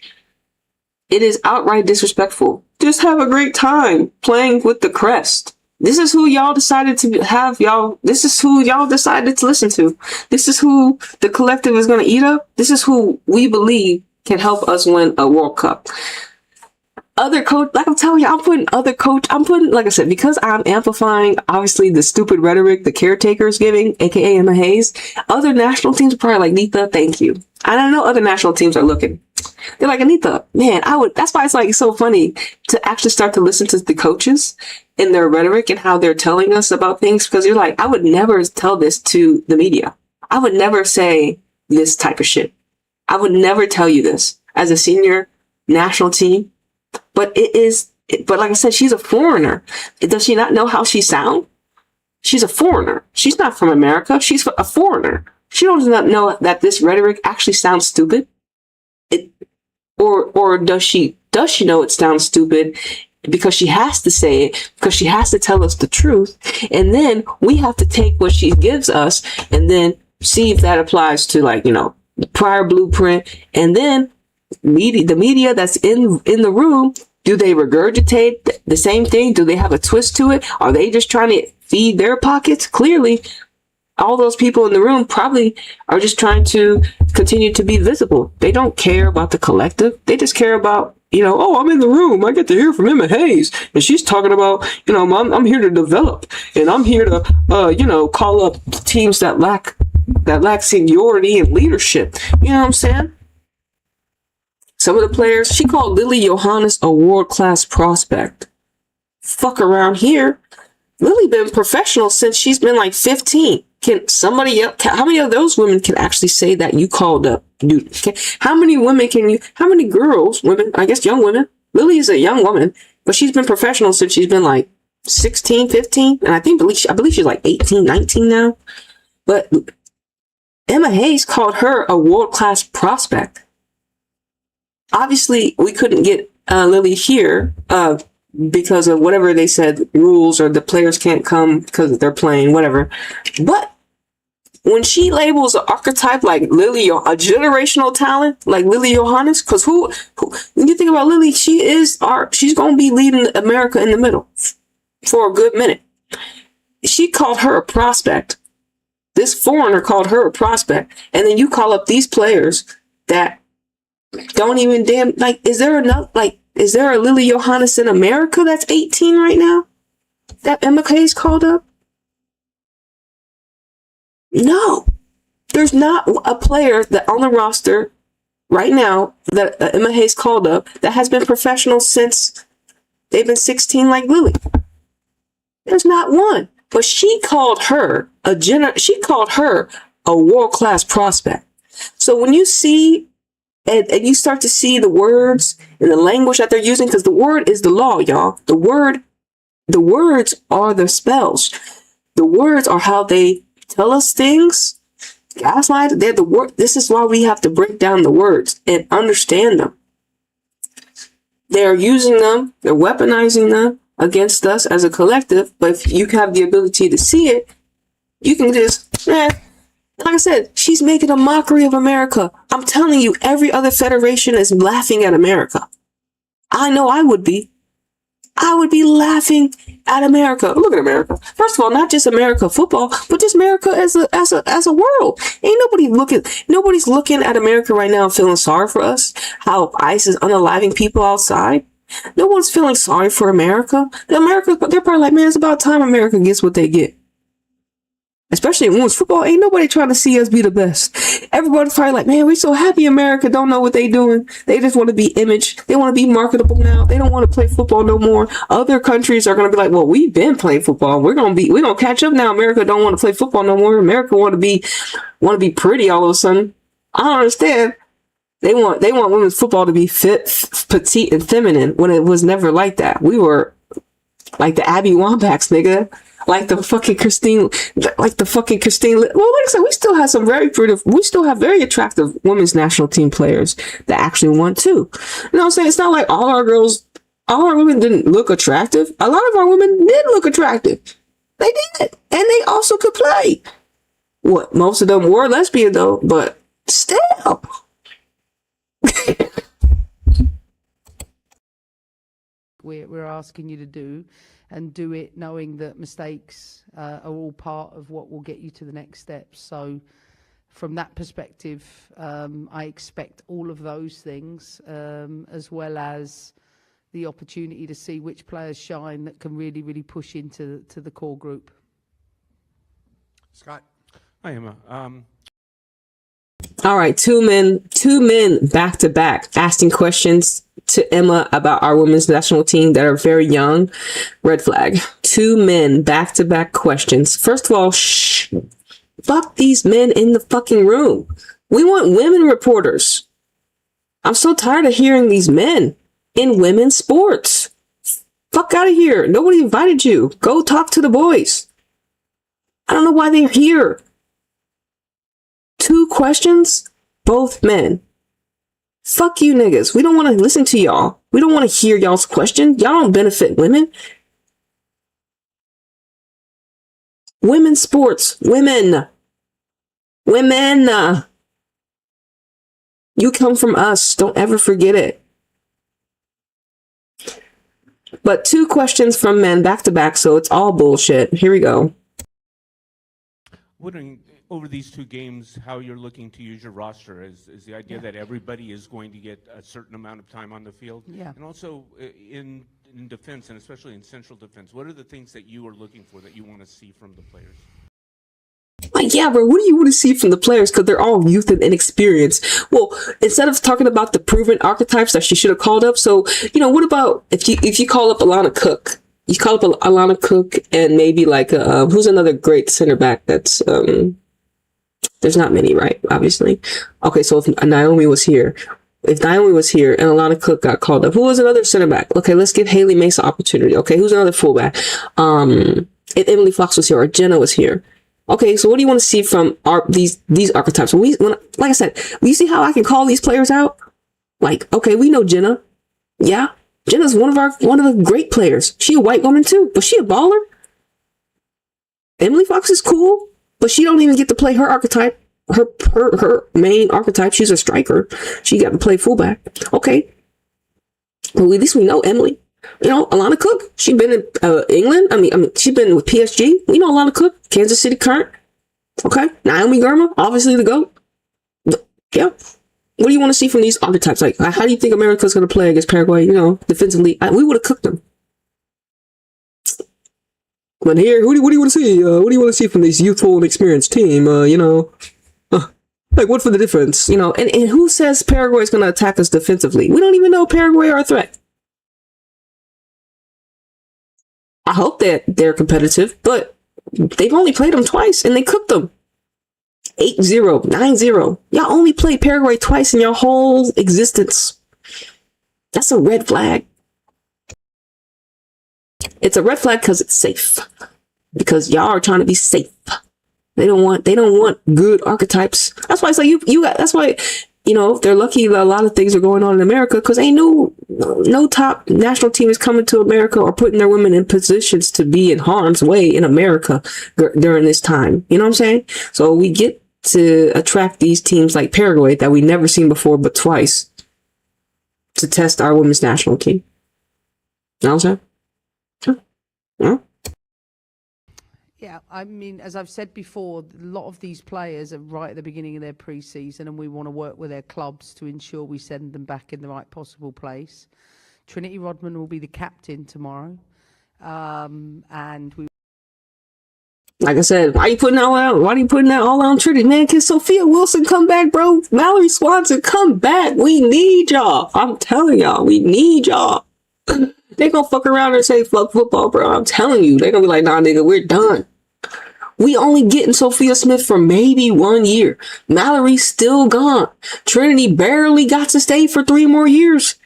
It is outright disrespectful. Just have a great time playing with the crest. This is who y'all decided to have, y'all. This is who y'all decided to listen to. This is who the collective is going to eat up. This is who we believe can help us win a World Cup. Other coach, like I'm telling you, I'm putting, like I said, because I'm amplifying, obviously, the stupid rhetoric the Caretaker is giving, aka Emma Hayes. Other national teams are probably like, Anita, thank you. And I know other national teams are looking. They're like, Anita, man, that's why it's like so funny to actually start to listen to the coaches and their rhetoric and how they're telling us about things, because you're like, I would never tell this to the media. I would never say this type of shit. I would never tell you this as a senior national team. But like I said, she's a foreigner. Does she not know how she sounds? She's a foreigner. She's not from America. She's a foreigner. She does not know that this rhetoric actually sounds stupid. Or does she know it sounds stupid because she has to say it, because she has to tell us the truth, and then we have to take what she gives us and then see if that applies to, like, the prior blueprint, and then the media that's in the room, do they regurgitate the same thing? Do they have a twist to it? Are they just trying to feed their pockets? Clearly, all those people in the room probably are just trying to continue to be visible. They don't care about the collective. They just care about, oh, I'm in the room. I get to hear from Emma Hayes, and she's talking about, I'm here to develop, and I'm here to, call up teams that lack seniority and leadership. You know what I'm saying? Some of the players, she called Lily Johannes a world-class prospect. Fuck around here. Lily been professional since she's been like 15. Can somebody else, how many of those women can actually say that you called up? Dude, okay? How many girls, women, I guess young women, Lily is a young woman, but she's been professional since she's been like 16, 15, and I believe she's like 18, 19 now. But Emma Hayes called her a world-class prospect. Obviously, we couldn't get Lily here because of whatever they said, rules, or the players can't come because they're playing, whatever. But when she labels an archetype like Lily, a generational talent like Lily Johannes, because who when you think about Lily, she's going to be leading America in the middle for a good minute. She called her a prospect. This foreigner called her a prospect. And then you call up these players that don't even damn, like, is there a Lily Johannes in America that's 18 right now that Emma Hayes called up? No, there's not a player that on the roster right now that Emma Hayes called up that has been professional since they've been 16 like Lily. There's not one. But she called her a world-class prospect. So when you see and you start to see the words and the language that they're using, because the word is the law, y'all. The words are the spells. The words are how they tell us things. Gaslight, they're the word. This is why we have to break down the words and understand them. They're using them, they're weaponizing them against us as a collective. But if you have the ability to see it, you can just, like I said, she's making a mockery of America. I'm telling you, every other federation is laughing at America. I know I would be. I would be laughing at America. Look at America. First of all, not just America football, but just America as a world. Nobody's looking at America right now feeling sorry for us. How ICE is unaliving people outside. No one's feeling sorry for America. They're probably like, man, it's about time America gets what they get. Especially in women's football, ain't nobody trying to see us be the best. Everybody's probably like, man, we're so happy America don't know what they doing. They just want to be image. They want to be marketable now. They don't want to play football no more. Other countries are going to be like, well, we've been playing football. We're going to catch up now. America don't want to play football no more. America want to be pretty all of a sudden. I don't understand. They want women's football to be fit, petite, and feminine when it was never like that. We were like the Abby Wambachs, nigga. Like the fucking Christine. Well, like I said, we still have very attractive women's national team players that actually won too. You know what I'm saying? It's not like all our women didn't look attractive. A lot of our women did look attractive. They did. And they also could play. What? Most of them were lesbian though, but still. We're asking you to do, and do it knowing that mistakes are all part of what will get you to the next steps. So from that perspective, I expect all of those things, as well as the opportunity to see which players shine that can really, really push into the core group. Scott. Hi, Emma. All right, two men back to back asking questions to Emma about our women's national team that are very young. Red flag. Two men back to back questions. First of all, fuck these men in the fucking room. We want women reporters. I'm so tired of hearing these men in women's sports. Fuck out of here. Nobody invited you. Go talk to the boys. I don't know why they're here. Two questions, both men. Fuck you niggas. We don't want to listen to y'all. We don't want to hear y'all's question. Y'all don't benefit women. Women's sports. Women. You come from us. Don't ever forget it. But two questions from men back to back, so it's all bullshit. Here we go. Wondering, over these two games, how you're looking to use your roster. Is the idea that everybody is going to get a certain amount of time on the field? Yeah. And also in defense, and especially in central defense, what are the things that you are looking for that you want to see from the players? Like, yeah, bro, what do you want to see from the players? Because they're all youth and inexperienced. Well, instead of talking about the proven archetypes that she should have called up, so, what about if you call up Alana Cook? You call up Alana Cook and maybe like, who's another great center back that's, there's not many, right? Obviously. Okay, so if Naomi was here and Alana Cook got called up, who was another center back? Okay, let's give Haley Mace an opportunity. Okay, who's another fullback? If Emily Fox was here or Jenna was here. Okay, so what do you want to see from these archetypes? Like I said, you see how I can call these players out? Like, okay, we know Jenna. Yeah, Jenna's one of the great players. She a white woman too, but she a baller. Emily Fox is cool. but she don't even get to play her archetype. Her main archetype. She's a striker. She got to play fullback. Okay. Well, at least we know Emily. You know, Alana Cook. She been in England. I mean, she's been with PSG. We know Alana Cook, Kansas City Current. Okay. Naomi Girma, obviously the GOAT. Yeah. What do you want to see from these archetypes? Like, how do you think America's going to play against Paraguay? You know, defensively, we would have cooked them. But here, what do you want to see? What do you want to see from this youthful and experienced team? You know, like what for the difference? You know, and who says Paraguay is going to attack us defensively? We don't even know Paraguay are a threat. I hope that they're competitive, but they've only played them twice and they cooked them. 8-0, 9-0. Y'all only played Paraguay twice in your whole existence. That's a red flag. It's a red flag because it's safe. Because y'all are trying to be safe. They don't want good archetypes. That's why it's like that's why, you know, they're lucky that a lot of things are going on in America because ain't no top national team is coming to America or putting their women in positions to be in harm's way in America during this time. You know what I'm saying? So we get to attract these teams like Paraguay that we never seen before but twice to test our women's national team. You know what I'm saying? Yeah. Yeah, I mean, as I've said before, a lot of these players are right at the beginning of their pre-season and we want to work with their clubs to ensure we send them back in the right possible place. Trinity Rodman will be the captain tomorrow. And we... Like I said, why are you putting that all out on Trinity? Man, can Sophia Wilson come back, bro? Mallory Swanson, come back. We need y'all. I'm telling y'all, we need y'all. They gonna fuck around and say fuck football, bro. I'm telling you. They gonna be like, nah, nigga, we're done. We only getting Sophia Smith for maybe 1 year. Mallory's still gone. Trinity barely got to stay for 3 more years.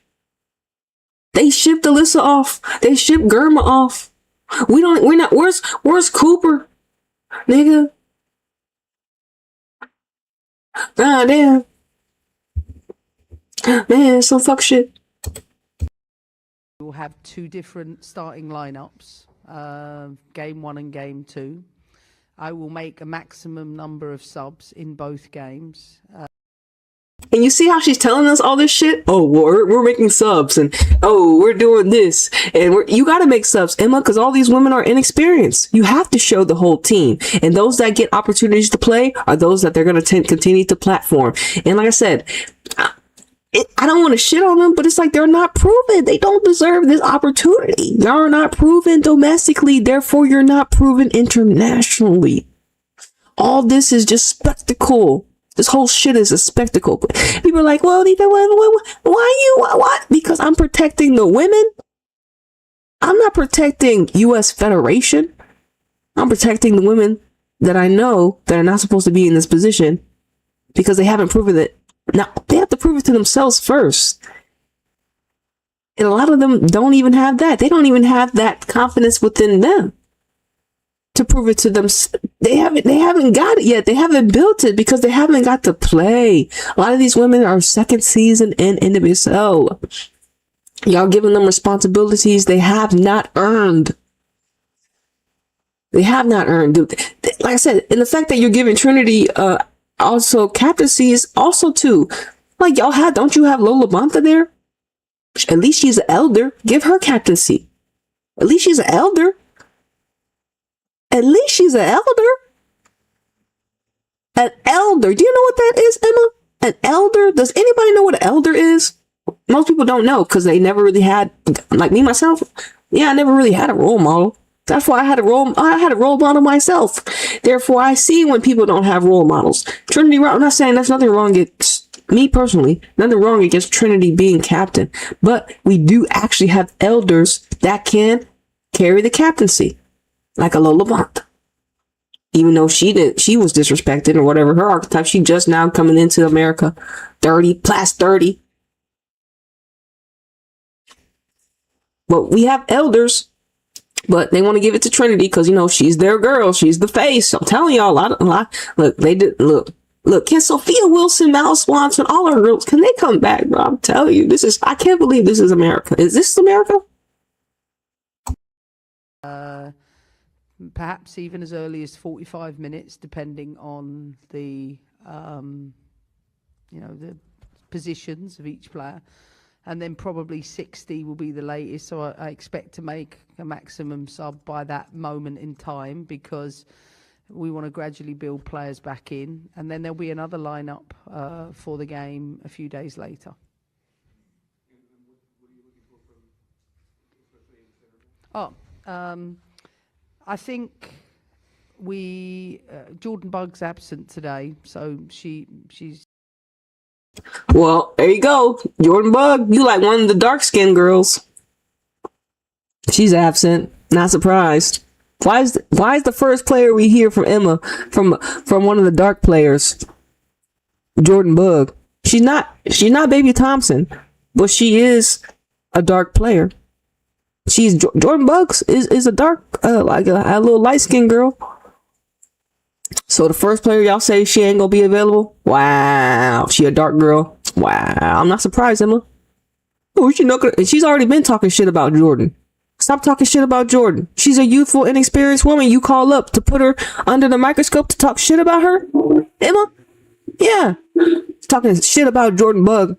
They shipped Alyssa off. They shipped Girma off. Where's Cooper? Nigga. God damn. Man, some fuck shit. We'll have 2 different starting lineups, game 1 and game 2. I will make a maximum number of subs in both games. And you see how she's telling us all this shit? Oh, we're making subs, and oh, we're doing this, and you got to make subs, Emma, because all these women are inexperienced. You have to show the whole team, and those that get opportunities to play are those that they're going to continue to platform. And like I said, I don't want to shit on them, but it's like they're not proven. They don't deserve this opportunity. Y'all are not proven domestically, therefore you're not proven internationally. All this is just spectacle. This whole shit is a spectacle. People are like, well, why? Because I'm protecting the women. I'm not protecting U.S. Federation. I'm protecting the women that I know that are not supposed to be in this position because they haven't proven it. Now, they have to prove it to themselves first. And a lot of them don't even have that. They don't even have that confidence within them to prove it to them. They haven't got it yet. They haven't built it because they haven't got to play. A lot of these women are second season in NWSL. Y'all giving them responsibilities they have not earned. They have not earned. Dude. Like I said, and the fact that you're giving Trinity also captaincy is also too. Like don't you have Lola Bonta there? At least she's an elder. Give her captaincy. At least she's an elder. At least she's an elder. An elder. Do you know what that is, Emma? An elder? Does anybody know what an elder is? Most people don't know because they never really had, like me, myself. Yeah, I never really had a role model. That's why I had a role model myself. Therefore, I see when people don't have role models. Trinity, I'm not saying there's nothing wrong against me personally, nothing wrong against Trinity being captain, but we do actually have elders that can carry the captaincy, like a Lola Bonta. Even though she was disrespected or whatever, her archetype, she just now coming into America, 30, past 30. But we have elders. But they want to give it to Trinity because, she's their girl. She's the face. I'm telling y'all, a lot. Look, can Sophia Wilson, Mal Swanson, all our girls, can they come back, bro? I'm telling you, I can't believe this is America. Is this America? perhaps even as early as 45 minutes, depending on the the positions of each player, and then probably 60 will be the latest. So I expect to make a maximum sub by that moment in time, because we want to gradually build players back in, and then there'll be another lineup for the game a few days later. I think Jordan Bugg's absent today, so she's. Well, there you go. Jordan Bug, you like one of the dark-skinned girls. She's absent. Not surprised. Why is the first player we hear from Emma from one of the dark players? Jordan Bug. She's not Baby Thompson, but she is a dark player. Jordan Bugs is a dark, like a little light-skinned girl. So the first player y'all say she ain't gonna be available? Wow, she a dark girl. Wow, I'm not surprised, Emma. Oh, she's already been talking shit about Jordan. Stop talking shit about Jordan. She's a youthful, inexperienced woman you call up to put her under the microscope to talk shit about her? Emma? Yeah. Talking shit about Jordan Bug.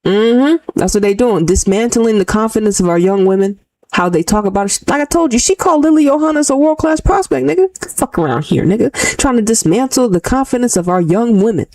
That's what they doing. Dismantling the confidence of our young women. How they talk about it. Like I told you, she called Lily Johannes a world-class prospect, nigga. Fuck around here, nigga. Trying to dismantle the confidence of our young women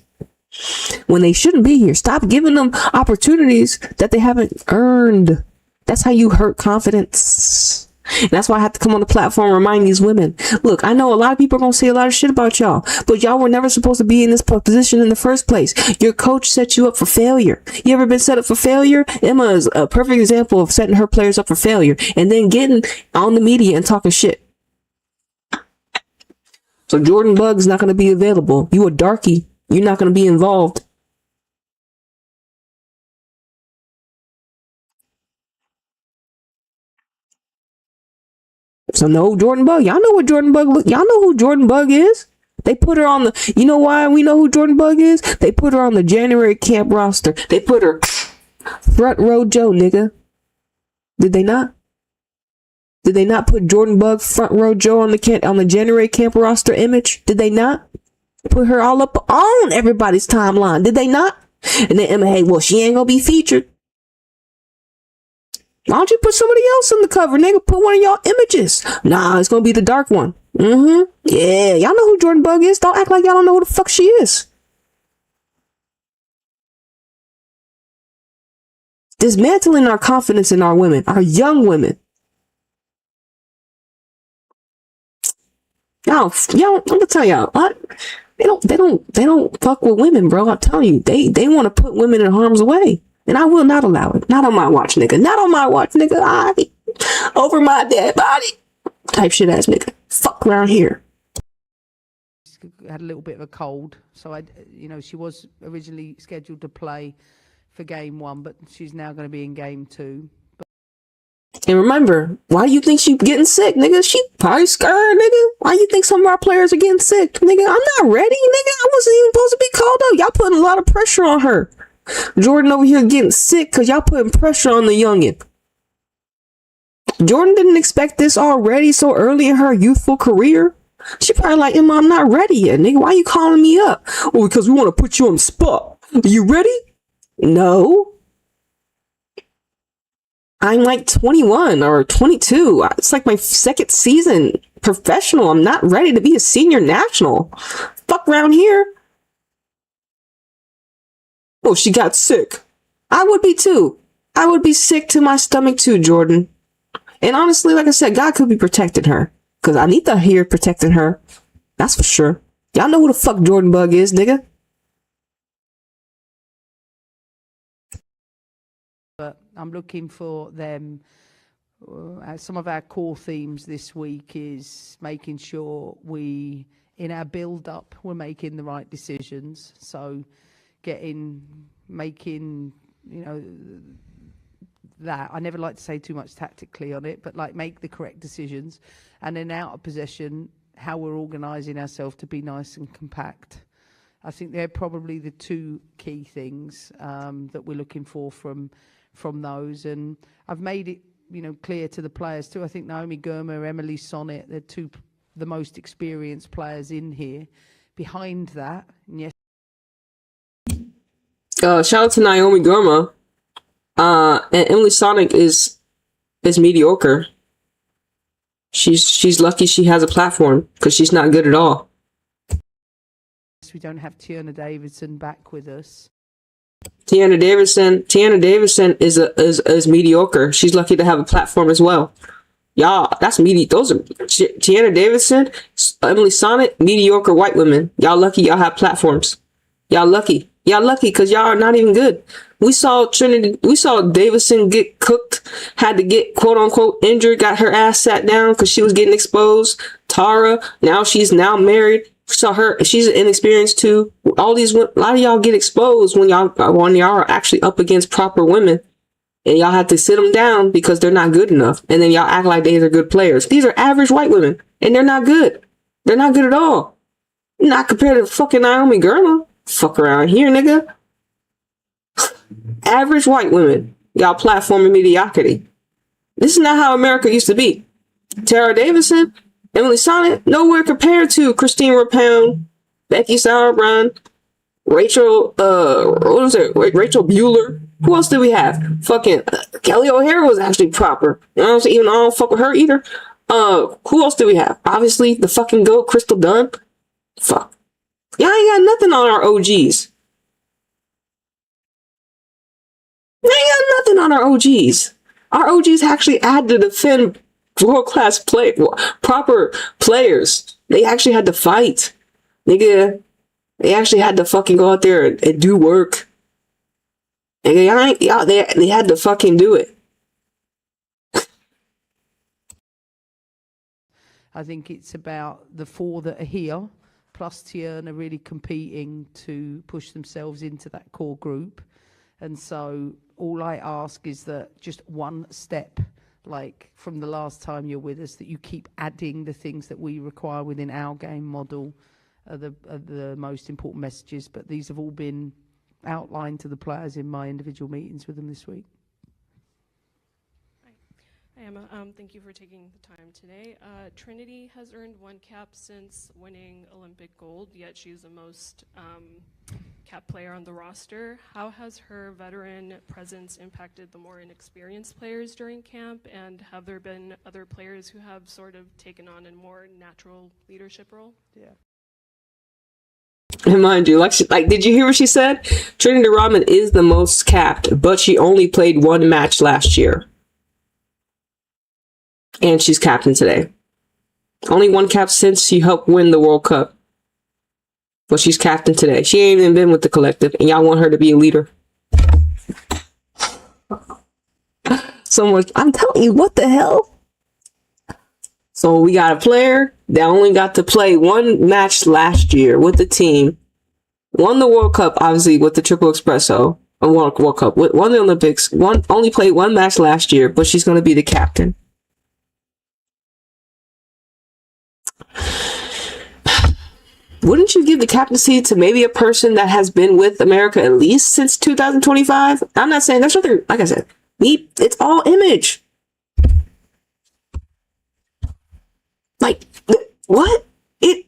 when they shouldn't be here. Stop giving them opportunities that they haven't earned. That's how you hurt confidence. And that's why I have to come on the platform and remind these women. Look, I know a lot of people are going to say a lot of shit about y'all, but y'all were never supposed to be in this position in the first place. Your coach set you up for failure. You ever been set up for failure? Emma is a perfect example of setting her players up for failure and then getting on the media and talking shit. So Jordan Bug's not going to be available. You a darkie. You're not going to be involved. So no Jordan Bug. Y'all know what Jordan Bug look. Y'all know who Jordan Bug is. They put her on the. You know why we know who Jordan Bug is? They put her on the January camp roster. They put her front row Joe, nigga. Did they not? Did they not put Jordan Bug front row Joe on the January camp roster image? Did they not put her all up on everybody's timeline? Did they not? And then Emma, hey, well, she ain't gonna be featured. Why don't you put somebody else on the cover, nigga? Put one of y'all images. Nah, it's gonna be the dark one. Yeah, y'all know who Jordan Bug is. Don't act like y'all don't know who the fuck she is. Dismantling our confidence in our women, our young women. Y'all, I'm gonna tell y'all, what? They don't fuck with women, bro. I'm telling you, they want to put women in harm's way. And I will not allow it. Not on my watch, nigga. Not on my watch, nigga. Over my dead body. Type shit ass nigga. Fuck around here. Had a little bit of a cold, so she was originally scheduled to play for game 1, but she's now going to be in game 2. And remember, why do you think she's getting sick, nigga? She probably scared, nigga. Why you think some of our players are getting sick, nigga? I'm not ready, nigga. I wasn't even supposed to be called up. Y'all putting a lot of pressure on her. Jordan over here getting sick because y'all putting pressure on the youngin. Jordan didn't expect this already so early in her youthful career. She probably like, Emma, I'm not ready yet, nigga. Why you calling me up? Well, because we want to put you on the spot. Are you ready? No. I'm like 21 or 22. It's like my second season professional. I'm not ready to be a senior national. Fuck around here. Oh, she got sick. I would be too. I would be sick to my stomach too, Jordan. And honestly, like I said, God could be protecting her. Because Anita here protecting her. That's for sure. Y'all know who the fuck Jordan Bug is, nigga. But I'm looking for them. Some of our core themes this week is making sure in our build-up, we're making the right decisions. So making, that. I never like to say too much tactically on it, but like make the correct decisions. And then out of possession, how we're organising ourselves to be nice and compact. I think they're probably the two key things that we're looking for from those. And I've made it clear to the players too. I think Naomi Girma, Emily Sonnet, they're the most experienced players in here. Behind that, and yes. Shout out to Naomi Girma. And Emily Sonic is mediocre. She's lucky she has a platform because she's not good at all. We don't have Tiana Davidson back with us. Tiana Davidson is mediocre. She's lucky to have a platform as well. Y'all, that's those are Tiana Davidson, Emily Sonnet, mediocre white women. Y'all lucky y'all have platforms. Y'all lucky because y'all are not even good. We saw Davidson get cooked, had to get quote unquote injured, got her ass sat down because she was getting exposed. Tara, she's now married. Saw her, she's inexperienced too. A lot of y'all get exposed when y'all are actually up against proper women. And y'all have to sit them down because they're not good enough. And then y'all act like these are good players. These are average white women. And they're not good. They're not good at all. Not compared to fucking Naomi Girma. Fuck around here, nigga. Average white women. Y'all platforming mediocrity. This is not how America used to be. Tara Davidson, Emily Sonnet, nowhere compared to Christine Rapound, Becky Sauerbrunn, Rachel Bueller. Who else did we have? Fucking Kelly O'Hara was actually proper. You know what I'm saying? Even though I don't fuck with her either. Who else did we have? Obviously, the fucking GOAT, Crystal Dunn. Fuck. Y'all ain't got nothing on our OGs. Y'all ain't got nothing on our OGs. Our OGs actually had to defend world-class proper players. They actually had to fight. Nigga, they actually had to fucking go out there and do work. And they had to fucking do it. I think it's about the four that are here, plus Tiana really competing to push themselves into that core group. And so all I ask is that just one step, like from the last time you're with us, that you keep adding the things that we require within our game model are the most important messages. But these have all been outlined to the players in my individual meetings with them this week. Hi Emma, thank you for taking the time today. Trinity has earned one cap since winning Olympic gold, yet she's the most cap player on the roster. How has her veteran presence impacted the more inexperienced players during camp, and have there been other players who have sort of taken on a more natural leadership role? Yeah. And mind you, did you hear what she said? Trinity Rodman is the most capped, but she only played one match last year. And she's captain today. Only one cap since she helped win the World Cup. But she's captain today. She ain't even been with the collective, and y'all want her to be a leader. So much. I'm telling you, what the hell? So we got a player that only got to play one match last year with the team. Won the World Cup, obviously, with the Triple Espresso. World Cup. Won the Olympics. Only played one match last year, but she's going to be the captain. Wouldn't you give the captaincy to maybe a person that has been with America at least since 2025? I'm not saying there's nothing, like I said, it's all image. Like, what?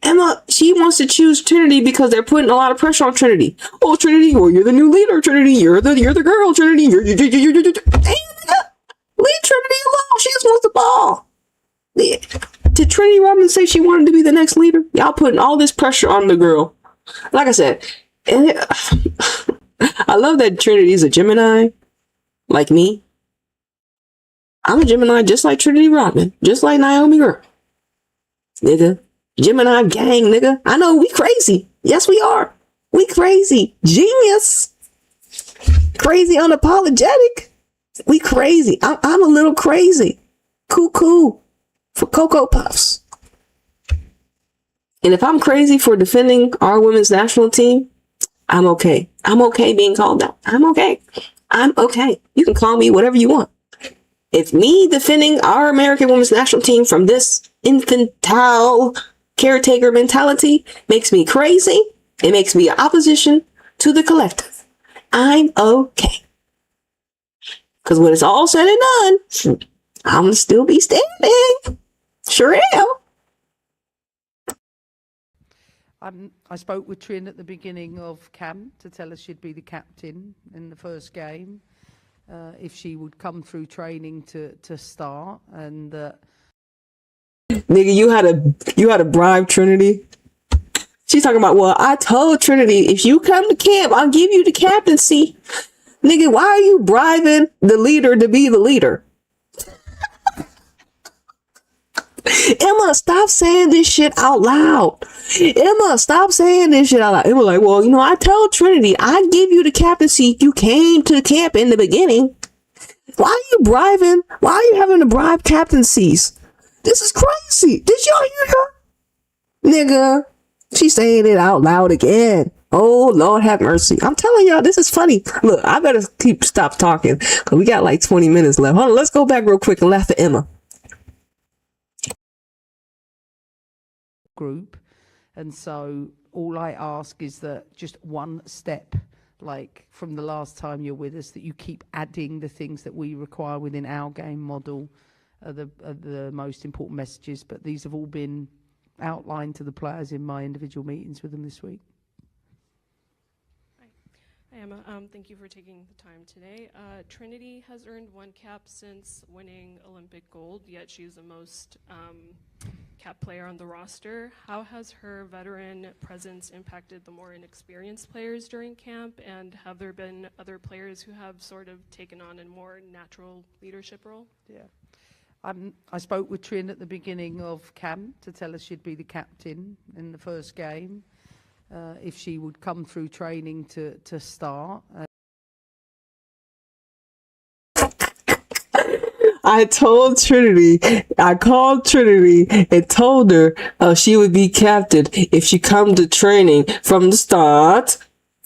Emma, she wants to choose Trinity because they're putting a lot of pressure on Trinity. Oh, Trinity, well, you're the new leader, Trinity. You're the girl, Trinity. Leave Trinity alone. She just wants the ball. Yeah. Did Trinity Rodman say she wanted to be the next leader? Y'all putting all this pressure on the girl. Like I said, I love that Trinity's a Gemini, like me. I'm a Gemini just like Trinity Rodman, just like Naomi Girl. Nigga, Gemini gang, nigga. I know, we crazy. Yes, we are. We crazy. Genius. Crazy unapologetic. We crazy. I'm a little crazy. Cool. For Cocoa Puffs. And if I'm crazy for defending our women's national team, I'm okay. I'm okay being called out. I'm okay. You can call me whatever you want. If me defending our American women's national team from this infantile caretaker mentality makes me crazy, it makes me opposition to the collective, I'm okay. Because when it's all said and done, I'm gonna still be standing. Sure am. I spoke with Trin at the beginning of camp to tell us she'd be the captain in the first game, if she would come through training to start, and Nigga, you had a bribe Trinity. She's talking about, well, I told Trinity, if you come to camp, I'll give you the captaincy. Nigga, why are you bribing the leader to be the leader? Emma, stop saying this shit out loud. Emma, stop saying this shit out loud. Emma like, well, I told Trinity I'd give you the captaincy if you came to camp in the beginning. Why are you bribing? Why are you having to bribe captaincies? This is crazy. Did y'all hear her? Nigga, she's saying it out loud again. Oh, Lord have mercy. I'm telling y'all, this is funny. Look, I better stop talking because we got like 20 minutes left. Hold on, let's go back real quick and laugh at Emma. group. And so all I ask is that just one step, like from the last time you're with us, that you keep adding the things that we require within our game model are the most important messages. But these have all been outlined to the players in my individual meetings with them this week. Hi, Emma. Thank you for taking the time today. Trinity has earned one cap since winning Olympic gold, yet she's the most cap player on the roster. How has her veteran presence impacted the more inexperienced players during camp? And have there been other players who have sort of taken on a more natural leadership role? Yeah. I spoke with Trin at the beginning of camp to tell us she'd be the captain in the first game, if she would come through training to start. I called Trinity and told her she would be captain if she come to training from the start.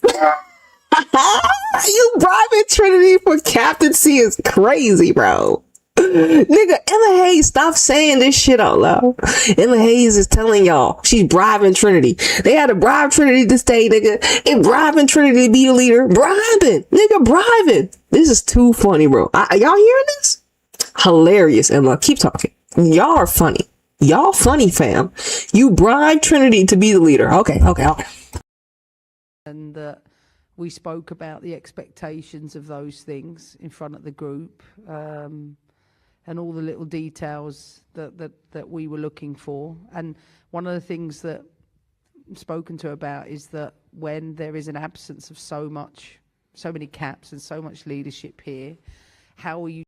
You bribing Trinity for captaincy is crazy, bro. Nigga, Emma Hayes, stop saying this shit out loud. Emma Hayes is telling y'all she's bribing Trinity. They had to bribe Trinity to stay, nigga. And bribing Trinity to be a leader. Bribing. Nigga, bribing. This is too funny, bro. Y'all hearing this? Hilarious, Emma. Keep talking. Y'all are funny. Y'all funny, fam. You bribed Trinity to be the leader. Okay. And we spoke about the expectations of those things in front of the group. And all the little details that we were looking for. And one of the things that I've spoken to about is that when there is an absence of so many caps and so much leadership here, how are you?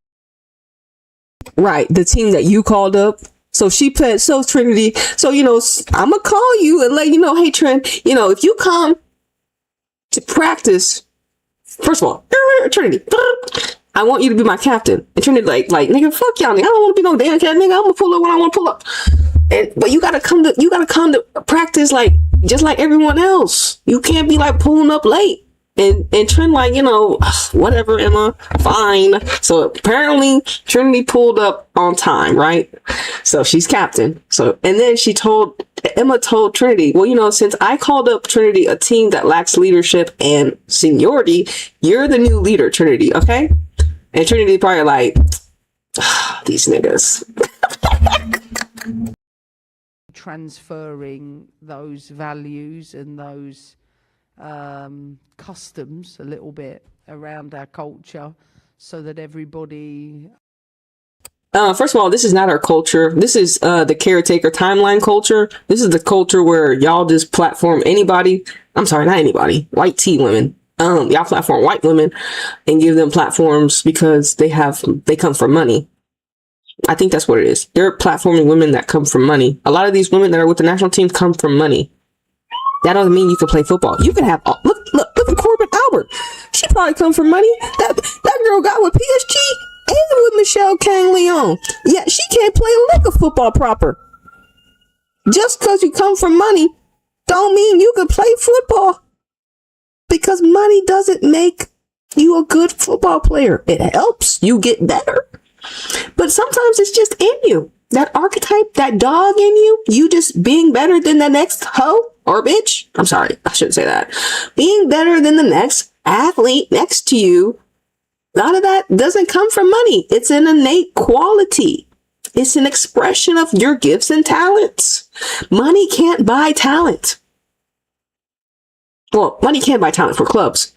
Right, the team that you called up. So she played, so Trinity. So, I'm going to call you and let you know, hey, Trent, if you come to practice, first of all, Trinity, I want you to be my captain. And Trinity like, nigga, fuck y'all, nigga. I don't want to be no damn captain, nigga. I'm gonna pull up when I want to pull up. But you gotta come to practice just like everyone else. You can't be pulling up late. And Trent whatever, Emma, fine. So apparently Trinity pulled up on time, right? So she's captain. So, and then Emma told Trinity, well, since I called up Trinity, a team that lacks leadership and seniority, you're the new leader, Trinity, okay? And Trinity probably like, these niggas. Transferring those values and those customs a little bit around our culture so that everybody... First of all, this is not our culture. This is the Caretaker timeline culture. This is the culture where y'all just platform anybody. I'm sorry, not anybody. White tea women. Y'all platform white women and give them platforms because they come from money. I think that's what it is. They're platforming women that come from money. A lot of these women that are with the national team come from money. That doesn't mean you can play football. You can have look at Corbin Albert. She probably come from money. That girl got with PSG and with Michelle Kang Leon. Yeah, she can't play a lick of football proper. Just because you come from money don't mean you can play football. Because money doesn't make you a good football player. It helps you get better. But sometimes it's just in you. That archetype, that dog in you just being better than the next hoe or bitch. I'm sorry, I shouldn't say that. Being better than the next athlete next to you A lot of that doesn't come from money. It's an innate quality. It's an expression of your gifts and talents. Money can't buy talent. Well, money can buy talent for clubs,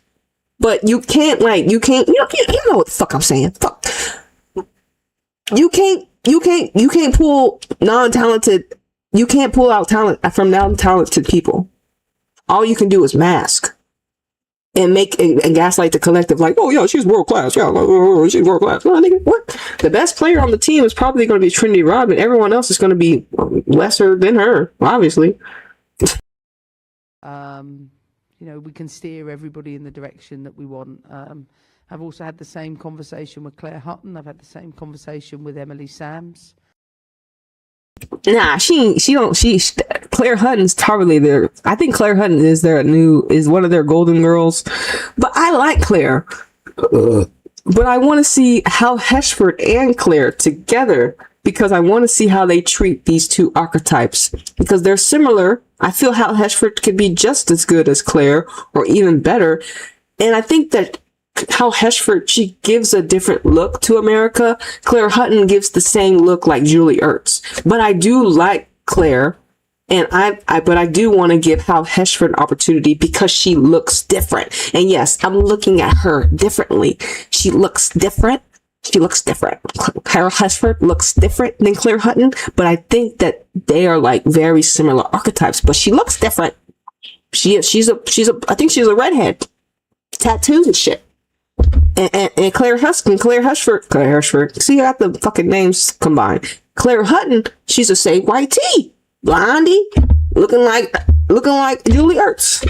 but you know what the fuck I'm saying. Fuck. You can't pull you can't pull out talent from non-talented people. All you can do is mask and and gaslight the collective like, oh, yeah, she's world class. Yeah, she's world class. No, nigga, what? The best player on the team is probably going to be Trinity Rodman. Everyone else is going to be lesser than her, obviously. We can steer everybody in the direction that we want. I've also had the same conversation with Claire Hutton. I've had the same conversation with Emily Sams. Nah, Claire Hutton's probably I think Claire Hutton is one of their golden girls. But I like Claire. But I want to see Hal Heshford and Claire together because I want to see how they treat these two archetypes because they're similar. I feel Hal Heshford could be just as good as Claire or even better. And I think that Hal Heshford, she gives a different look to America. Claire Hutton gives the same look like Julie Ertz. But I do like Claire, and but I do want to give Hal Heshford an opportunity because she looks different. And yes, I'm looking at her differently. She looks different. Hal Heshford looks different than Claire Hutton, but I think that they are like very similar archetypes. But she looks different. I think she's a redhead, tattoos and shit. And Claire Heshford. See, I got the fucking names combined. Claire Hutton, she's a say white tee, blondie, looking like Julie Ertz.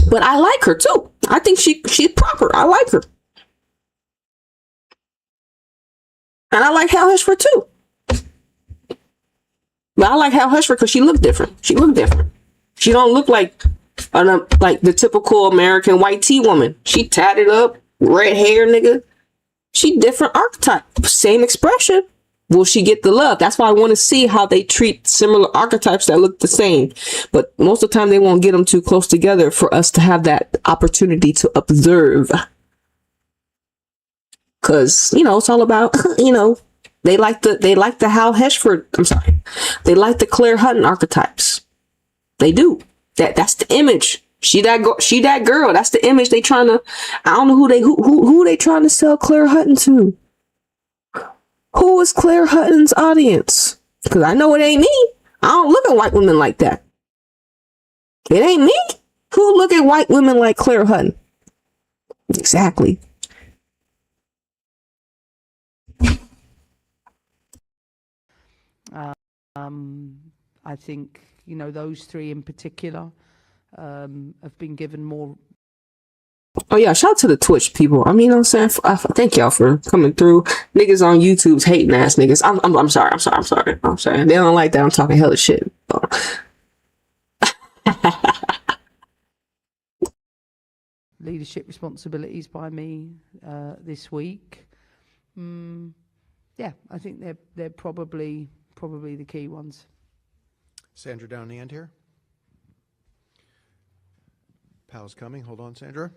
But I like her too. I think she's proper. I like her, and I like Hal Heshford too. But I like Hal Heshford because she looked different. She don't look like the typical American white tee woman. She tatted up, red hair, nigga. She different archetype, same expression. Will she get the love? That's why I want to see how they treat similar archetypes that look the same. But most of the time they won't get them too close together for us to have that opportunity to observe. Cause, it's all about, they like the Hal Heshford. I'm sorry. They like the Claire Hutton archetypes. They do. That's the image. She that girl. That's the image they trying to. I don't know who they trying to sell Claire Hutton to. Who is Claire Hutton's audience? Because I know it ain't me. I don't look at white women like that. It ain't me. Who look at white women like Claire Hutton? Exactly. I think those three in particular have been given more. Oh yeah, shout out to the Twitch people. I mean, I'm saying, thank y'all for coming through. Niggas on YouTube's hating ass niggas. I'm sorry. They don't like that. I'm talking hella shit. Leadership responsibilities by me this week. Yeah, I think they're probably the key ones. Sandra down the end here. Pal's coming. Hold on, Sandra.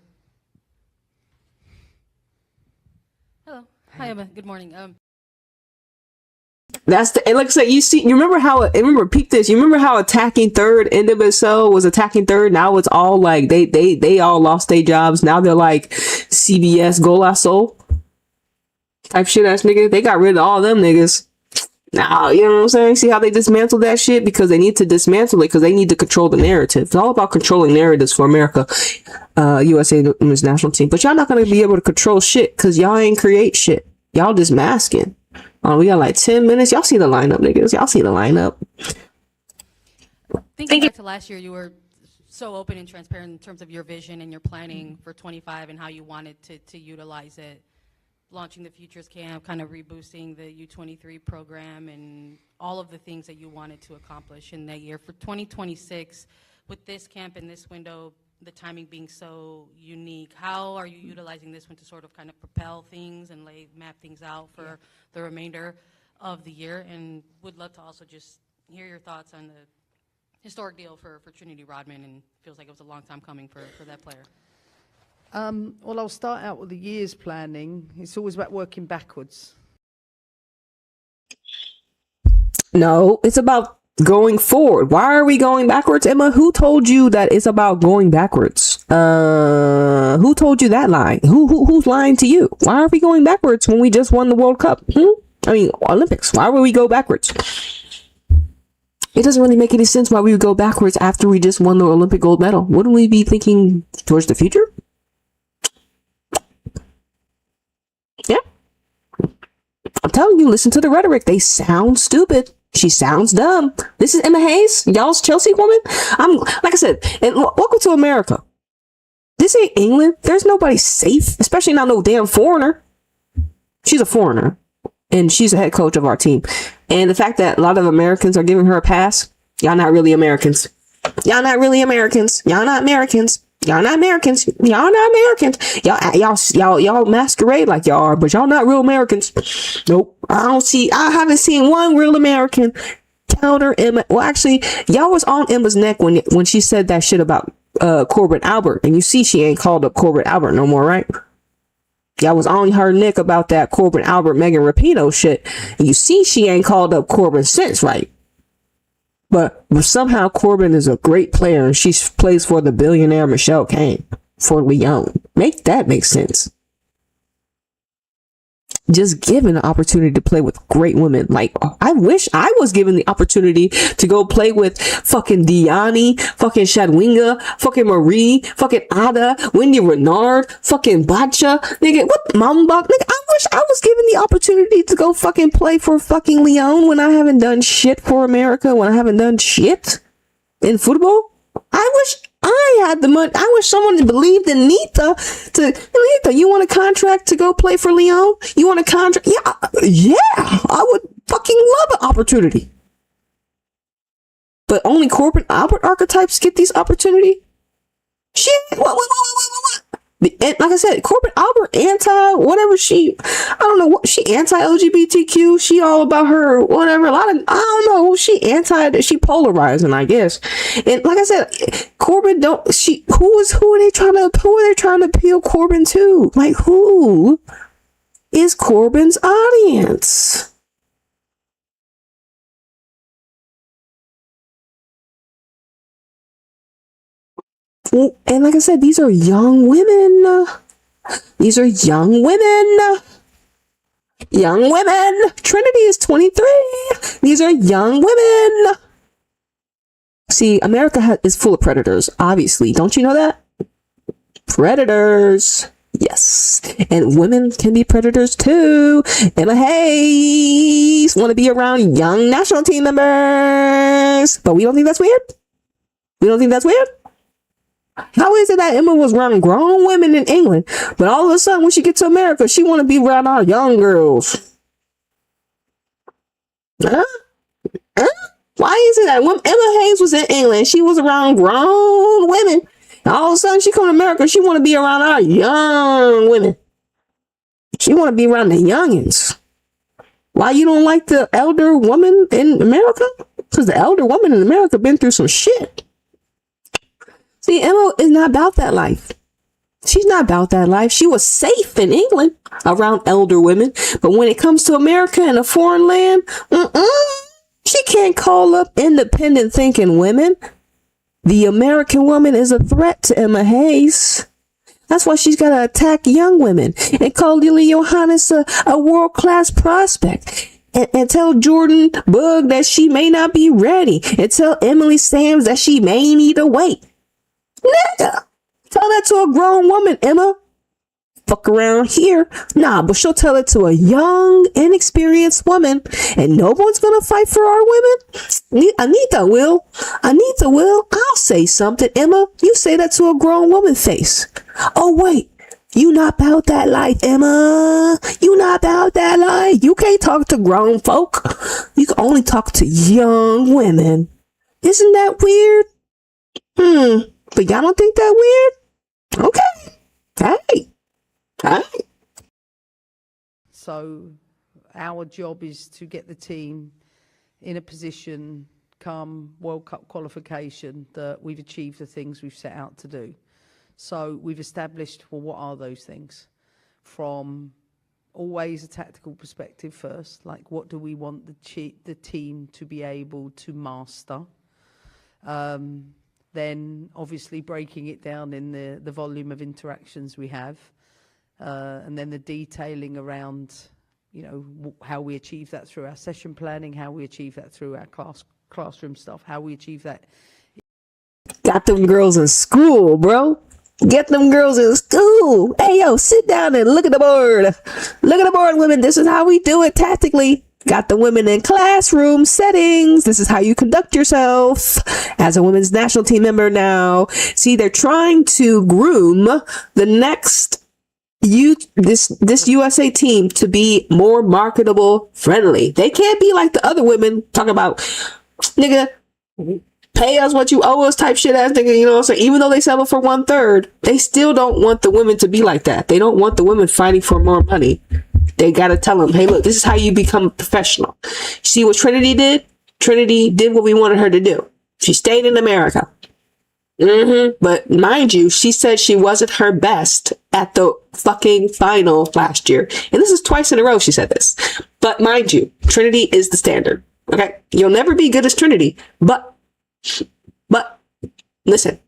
Hello. Hi, Emma. Good morning. That's and like I said, you remember peep this. You remember how attacking third NWSL was attacking third? Now it's all like they all lost their jobs. Now they're like CBS Golasso type shit ass nigga. They got rid of all them niggas. Now, you know what I'm saying? See how they dismantled that shit? Because they need to dismantle it because they need to control the narrative. It's all about controlling narratives for America, USA Women's National Team. But y'all not going to be able to control shit because y'all ain't create shit. Y'all just masking. We got like 10 minutes. Y'all see the lineup, niggas. Y'all see the lineup. Thinking back to last year, you were so open and transparent in terms of your vision and your planning for 25 and how you wanted to utilize it. Launching the Futures Camp, kind of reboosting the U23 program and all of the things that you wanted to accomplish in that year. For 2026, with this camp and this window, the timing being so unique, how are you utilizing this one to sort of kind of propel things and map things out for the remainder of the year? And would love to also just hear your thoughts on the historic deal for Trinity Rodman, and feels like it was a long time coming for that player. Well, I'll start out with the year's planning. It's always about working backwards. No, it's about going forward. Why are we going backwards, Emma? Who told you that it's about going backwards? Who told you that lie? Who's lying to you? Why are we going backwards when we just won the World Cup? I mean, Olympics. Why would we go backwards? It doesn't really make any sense why we would go backwards after we just won the Olympic gold medal. Wouldn't we be thinking towards the future? Yeah. I'm telling you, listen to the rhetoric. They sound stupid. She sounds dumb. This is Emma Hayes, y'all's Chelsea woman. I'm like I said, and welcome to America. This ain't England. There's nobody safe, especially not no damn foreigner. She's a foreigner, and she's the head coach of our team. And the fact that a lot of Americans are giving her a pass, y'all not really Americans. Y'all not really Americans. Y'all not Americans. Y'all not Americans. Y'all not Americans. Y'all masquerade like y'all are, but y'all not real Americans. Nope. I haven't seen one real American counter Emma. Well, actually, y'all was on Emma's neck when she said that shit about Corbin Albert. And you see she ain't called up Corbin Albert no more, right? Y'all was on her neck about that Corbin Albert, Megan Rapinoe shit. And you see she ain't called up Corbin since, right? But somehow Corbin is a great player and she plays for the billionaire Michelle Kane for Lyon. Make that make sense. Just given the opportunity to play with great women. Like, I wish I was given the opportunity to go play with fucking Diani, fucking Shadwinga, fucking Marie, fucking Ada, Wendy Renard, fucking Bacha, nigga, what Mambach, nigga, I wish I was given the opportunity to go fucking play for fucking Lyon when I haven't done shit for America, when I haven't done shit in football. I wish I had the money. I wish someone believed in Nita Nita, you want a contract to go play for Lyon? You want a contract? Yeah, I would fucking love an opportunity. But only Corbin Albert archetypes get these opportunities? Shit, what? Like I said, Corbin Albert whatever I don't know what, she anti-LGBTQ, she all about her, whatever, I don't know, she polarizing, I guess. And like I said, Corbin who are they trying to appeal Corbin to? Like, who is Corbin's audience? And like I said, these are young women. These are young women. Young women. Trinity is 23. These are young women. See, America is full of predators, obviously. Don't you know that? Predators. Yes. And women can be predators too. Emma Hayes want to be around young national team members. But we don't think that's weird? We don't think that's weird? How is it that Emma was around grown women in England, but all of a sudden when she gets to America, she want to be around our young girls? Huh? Why is it that when Emma Hayes was in England, she was around grown women, and all of a sudden she come to America, she want to be around our young women? She want to be around the youngins. Why you don't like the elder woman in America? Because the elder woman in America been through some shit. See, Emma is not about that life. She's not about that life. She was safe in England around elder women. But when it comes to America and a foreign land, she can't call up independent thinking women. The American woman is a threat to Emma Hayes. That's why she's got to attack young women and call Lily Johannes a world-class prospect. And tell Jordan Bug that she may not be ready. And tell Emily Sams that she may need to wait. Nigga, tell that to a grown woman, Emma. Fuck around here. Nah, but she'll tell it to a young, inexperienced woman, and no one's gonna fight for our women. Anita will. I'll say something, Emma. You say that to a grown woman face. Oh, wait. You not about that life, Emma. You not about that life. You can't talk to grown folk. You can only talk to young women. Isn't that weird? But y'all don't think that weird? Okay. Hey. So our job is to get the team in a position come World Cup qualification that we've achieved the things we've set out to do. So we've established, well, what are those things? From always a tactical perspective first, like what do we want the team to be able to master? Then obviously breaking it down in the volume of interactions we have, and then the detailing around, you know, how we achieve that through our session planning, how we achieve that through our classroom stuff, how we achieve that. Got them girls in school, bro. Get them girls in school. Hey, yo, sit down and look at the board. Look at the board, women. This is how we do it tactically. Got the women in classroom settings. This is how you conduct yourself as a women's national team member now. See, they're trying to groom the next this USA team to be more marketable friendly. They can't be like the other women talking about, nigga, pay us what you owe us type shit ass nigga, you know what I'm saying? Even though they settle for 1/3, they still don't want the women to be like that. They don't want the women fighting for more money. They gotta tell them, hey, look, this is how you become a professional. See what Trinity did? Trinity did what we wanted her to do. She stayed in America. But mind you, she said she wasn't her best at the fucking final last year. And this is twice in a row she said this. But mind you, Trinity is the standard. Okay? You'll never be good as Trinity, but listen,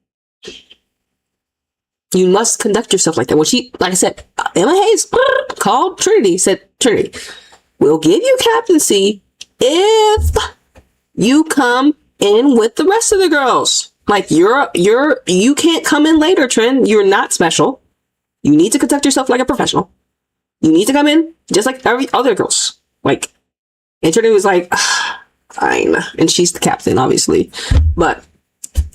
you must conduct yourself like that. When she, like I said, Emma Hayes called Trinity, said, Trinity, we'll give you captaincy if you come in with the rest of the girls. Like you can't come in later, Trin. You're not special. You need to conduct yourself like a professional. You need to come in just like every other girls. Like, and Trinity was like, fine. And she's the captain, obviously. But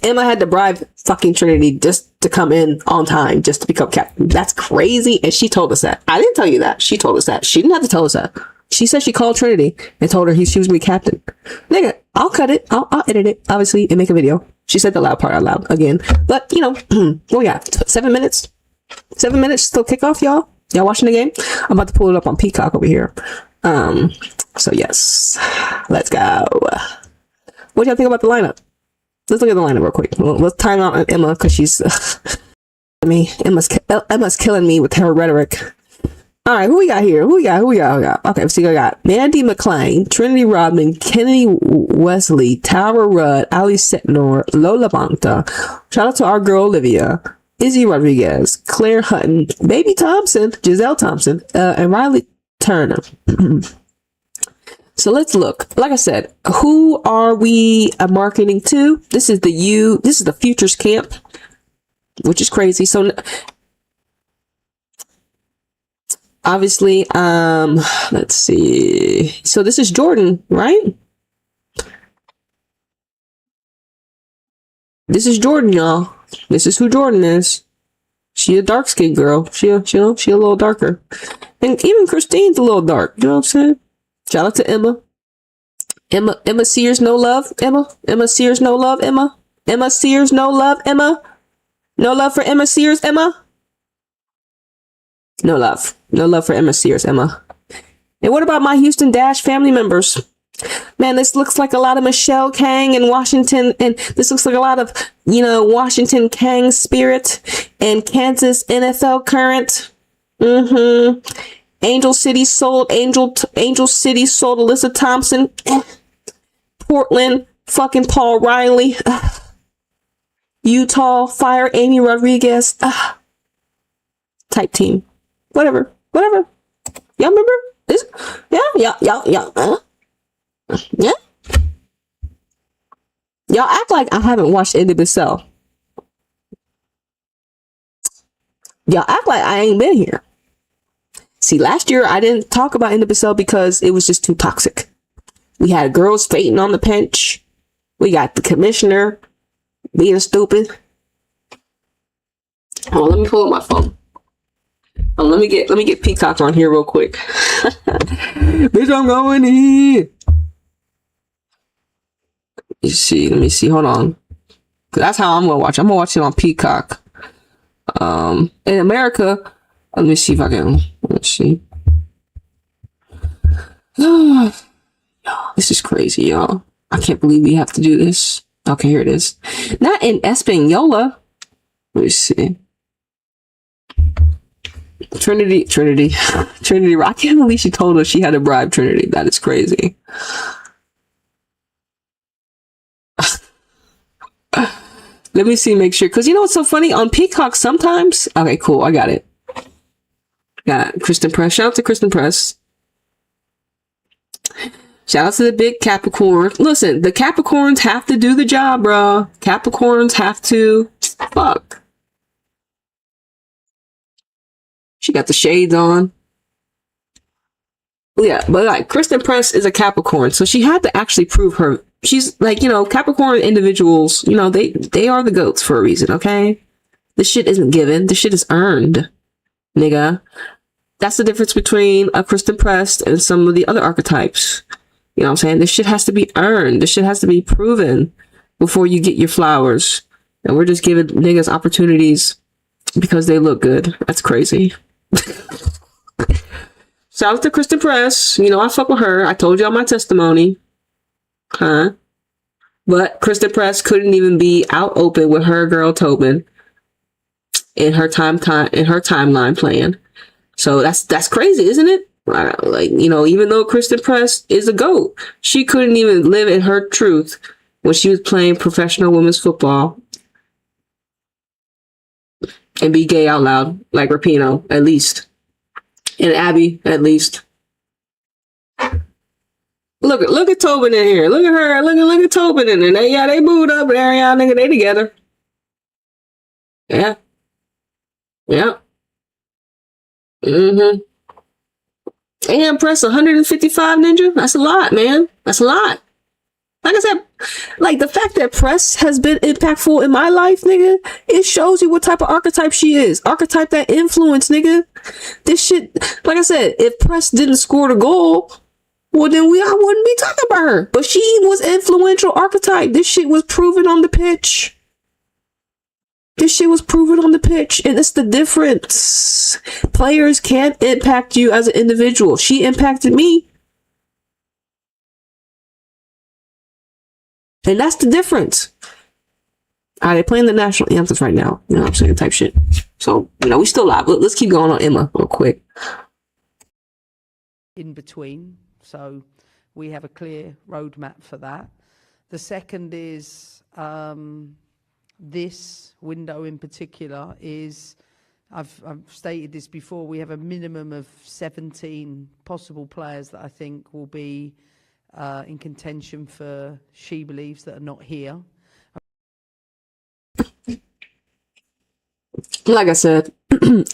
Emma had to bribe fucking Trinity just to come in on time, just to become captain. That's crazy. And she told us that. I didn't tell you that. She told us that. She didn't have to tell us that. She said she called Trinity and told her she was going to be captain. Nigga, I'll cut it. I'll edit it, obviously, and make a video. She said the loud part out loud again. But, you know, what we got? 7 minutes? 7 minutes till kickoff, y'all? Y'all watching the game? I'm about to pull it up on Peacock over here. So, yes. Let's go. What do y'all think about the lineup? Let's look at the lineup real quick. Let's time out on Emma because she's... Emma's killing me with her rhetoric. All right, who we got here? Who we got? Okay, so we got Mandy McLean, Trinity Rodman, Kennedy Wesley, Tara Rudd, Ali Setnor, Lola Bonta. Shout out to our girl Olivia, Izzy Rodriguez, Claire Hutton, Baby Thompson, Giselle Thompson, and Riley Turner. So let's look. Like I said, who are we marketing to? This is the Futures Camp, which is crazy. So obviously, let's see. So this is Jordan, right? This is Jordan, y'all. This is who Jordan is. She a dark skinned girl. She a little darker. And even Christine's a little dark. You know what I'm saying? Shout out to Emma. Emma Sears, no love. Emma Sears, no love. Emma Sears, no love. No love for Emma Sears, Emma. No love. No love for Emma Sears, Emma. And what about my Houston Dash family members? Man, this looks like a lot of Michelle Kang in Washington, and this looks like a lot of, Washington Kang spirit and Kansas NFL current. Angel City sold Alyssa Thompson. Portland, fucking Paul Riley. Utah, fire Amy Rodriguez. Type team. Whatever. Y'all remember this? Yeah. Yeah. Y'all act like I haven't watched NWSL. Y'all act like I ain't been here. See, last year I didn't talk about NWSL because it was just too toxic. We had girls fainting on the bench. We got the commissioner being stupid. Oh, let me pull up my phone. Oh, let me get Peacock on here real quick. Bitch, I'm going in. Let me see. Hold on. That's how I'm gonna watch. I'm gonna watch it on Peacock. In America, let me see if I can. Let's see. This is crazy, y'all. I can't believe we have to do this. Okay, here it is. Not in Española. Let me see. Trinity. I can't believe she told us she had to bribe Trinity. That is crazy. Let me see, make sure. Because you know what's so funny? On Peacock sometimes... Okay, cool. I got it. Got Kristen Press. Shout out to Kristen Press. Shout out to the big Capricorn. Listen, the Capricorns have to do the job, bro. Capricorns have to... Fuck. She got the shades on. Yeah, but like Kristen Press is a Capricorn, so she had to actually prove her. She's like, you know, Capricorn individuals, you know, they are the goats for a reason, okay? This shit isn't given. This shit is earned, nigga. That's the difference between a Kristen Press and some of the other archetypes. You know what I'm saying? This shit has to be earned. This shit has to be proven before you get your flowers. And we're just giving niggas opportunities because they look good. That's crazy. Shout out to Kristen Press. You know, I fuck with her. I told y'all my testimony. Huh? But Kristen Press couldn't even be out open with her girl Tobin in her timeline plan. So that's crazy, isn't it? Like, you know, even though Kristen Press is a GOAT, she couldn't even live in her truth when she was playing professional women's football and be gay out loud, like Rapinoe, at least. And Abby, at least. Look at Tobin in here. Look at her. Look at Tobin in there. They booed up there, y'all nigga. They together. Yeah. Mm-hmm. And press 155 ninja. That's a lot, man. That's a lot. Like I said, like the fact that Press has been impactful in my life, nigga, it shows you what type of archetype she is. Archetype that influence, nigga. This shit, like I said, if Press didn't score the goal, well then I wouldn't be talking about her. But she was influential archetype. This shit was proven on the pitch. And it's the difference. Players can't impact you as an individual. She impacted me. And that's the difference. They're playing the national anthems right now. You know what I'm saying? Type shit. So, you know, we still live. Let's keep going on Emma real quick. In between. So we have a clear roadmap for that. The second is this window in particular is, I've stated this before, we have a minimum of 17 possible players that I think will be in contention for She Believes that are not here. Like I said,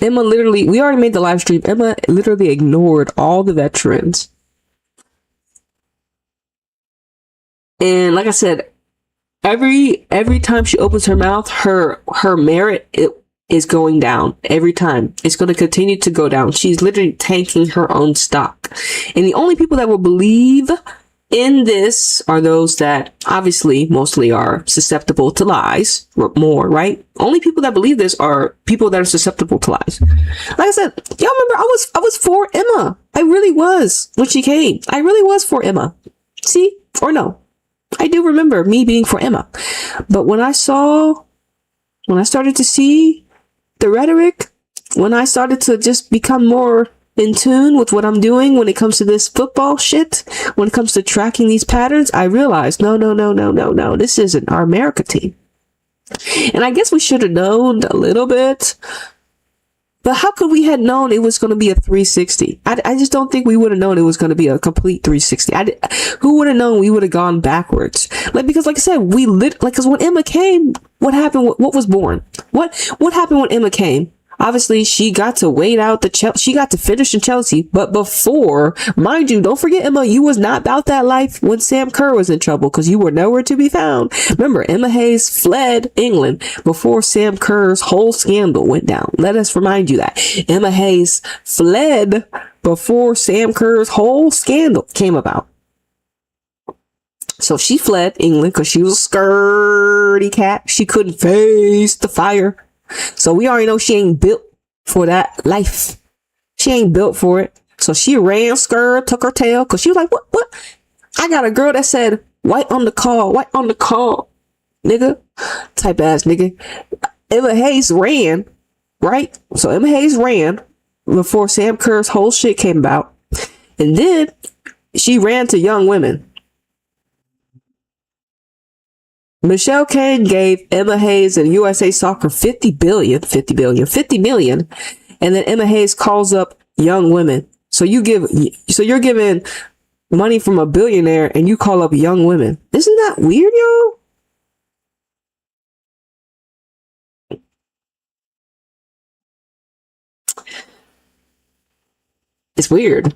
Emma literally, we already made the live stream. Emma literally ignored all the veterans. And like I said, every time she opens her mouth, her merit is going down. Every time. It's going to continue to go down. She's literally tanking her own stock. And the only people that will believe in this are those that obviously mostly are susceptible to lies more, right? Only people that believe this are people that are susceptible to lies. Like I said, y'all remember I was for Emma. I really was when she came. I really was for Emma. See? Or no. I do remember me being for Emma. But when I started to see the rhetoric, when I started to just become more in tune with what I'm doing when it comes to this football shit, when it comes to tracking these patterns, I realized, no, this isn't our America team. And I guess we should have known a little bit, but how could we have known it was going to be a 360? I just don't think we would have known it was going to be a complete 360. Who would have known we would have gone backwards? Because like I said, because when Emma came, what happened? What was born? What happened when Emma came? Obviously, she got to wait out she got to finish in Chelsea. But before, mind you, don't forget, Emma, you was not about that life when Sam Kerr was in trouble because you were nowhere to be found. Remember, Emma Hayes fled England before Sam Kerr's whole scandal went down. Let us remind you that. Emma Hayes fled before Sam Kerr's whole scandal came about. So she fled England because she was a scaredy cat. She couldn't face the fire. So we already know she ain't built for that life. She ain't built for it. So she ran, took her tail, because she was like, what? I got a girl that said, white on the call, nigga. Type ass nigga. Emma Hayes ran, right? So Emma Hayes ran, before Sam Kerr's whole shit came about. And then she ran to young women. Michelle Kane gave Emma Hayes and USA Soccer 50 million. And then Emma Hayes calls up young women. So you're giving money from a billionaire and you call up young women. Isn't that weird, yo? It's weird.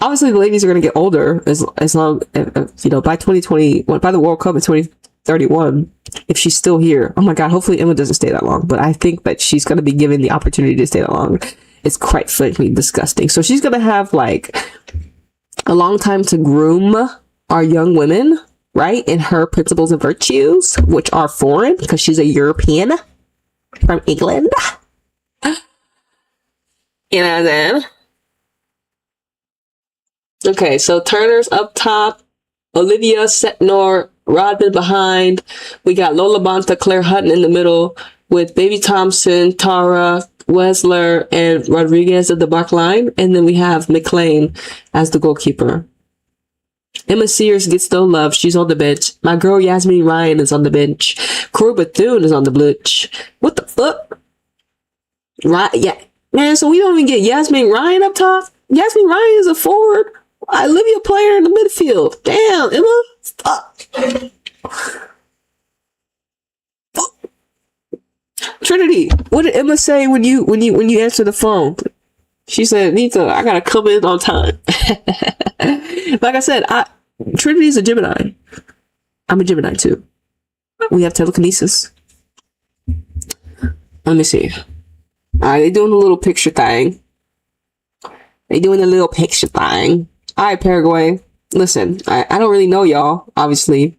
Obviously, the ladies are going to get older as long, by 2020, by the World Cup in 2031, if she's still here. Oh my God, hopefully Emma doesn't stay that long. But I think that she's going to be given the opportunity to stay that long. It's quite frankly disgusting. So she's going to have like a long time to groom our young women, right? In her principles and virtues, which are foreign because she's a European from England. Then. Okay, so Turner's up top, Olivia Setnor, Rodman behind. We got Lola Bonta, Claire Hutton in the middle with Baby Thompson, Tara, Wesler, and Rodriguez at the back line. And then we have McLean as the goalkeeper. Emma Sears gets no love. She's on the bench. My girl Yasmin Ryan is on the bench. Corey Bethune is on the bench. What the fuck? Right? Yeah. Man, so we don't even get Yasmin Ryan up top? Yasmin Ryan is a forward. Olivia player in the midfield. Damn, Emma. Fuck. Trinity, what did Emma say when you answered the phone? She said, Nita, I gotta come in on time. Like I said, Trinity's a Gemini. I'm a Gemini too. We have telekinesis. Let me see. Alright, they doing a little picture thing. Alright, Paraguay. Listen, I don't really know y'all, obviously.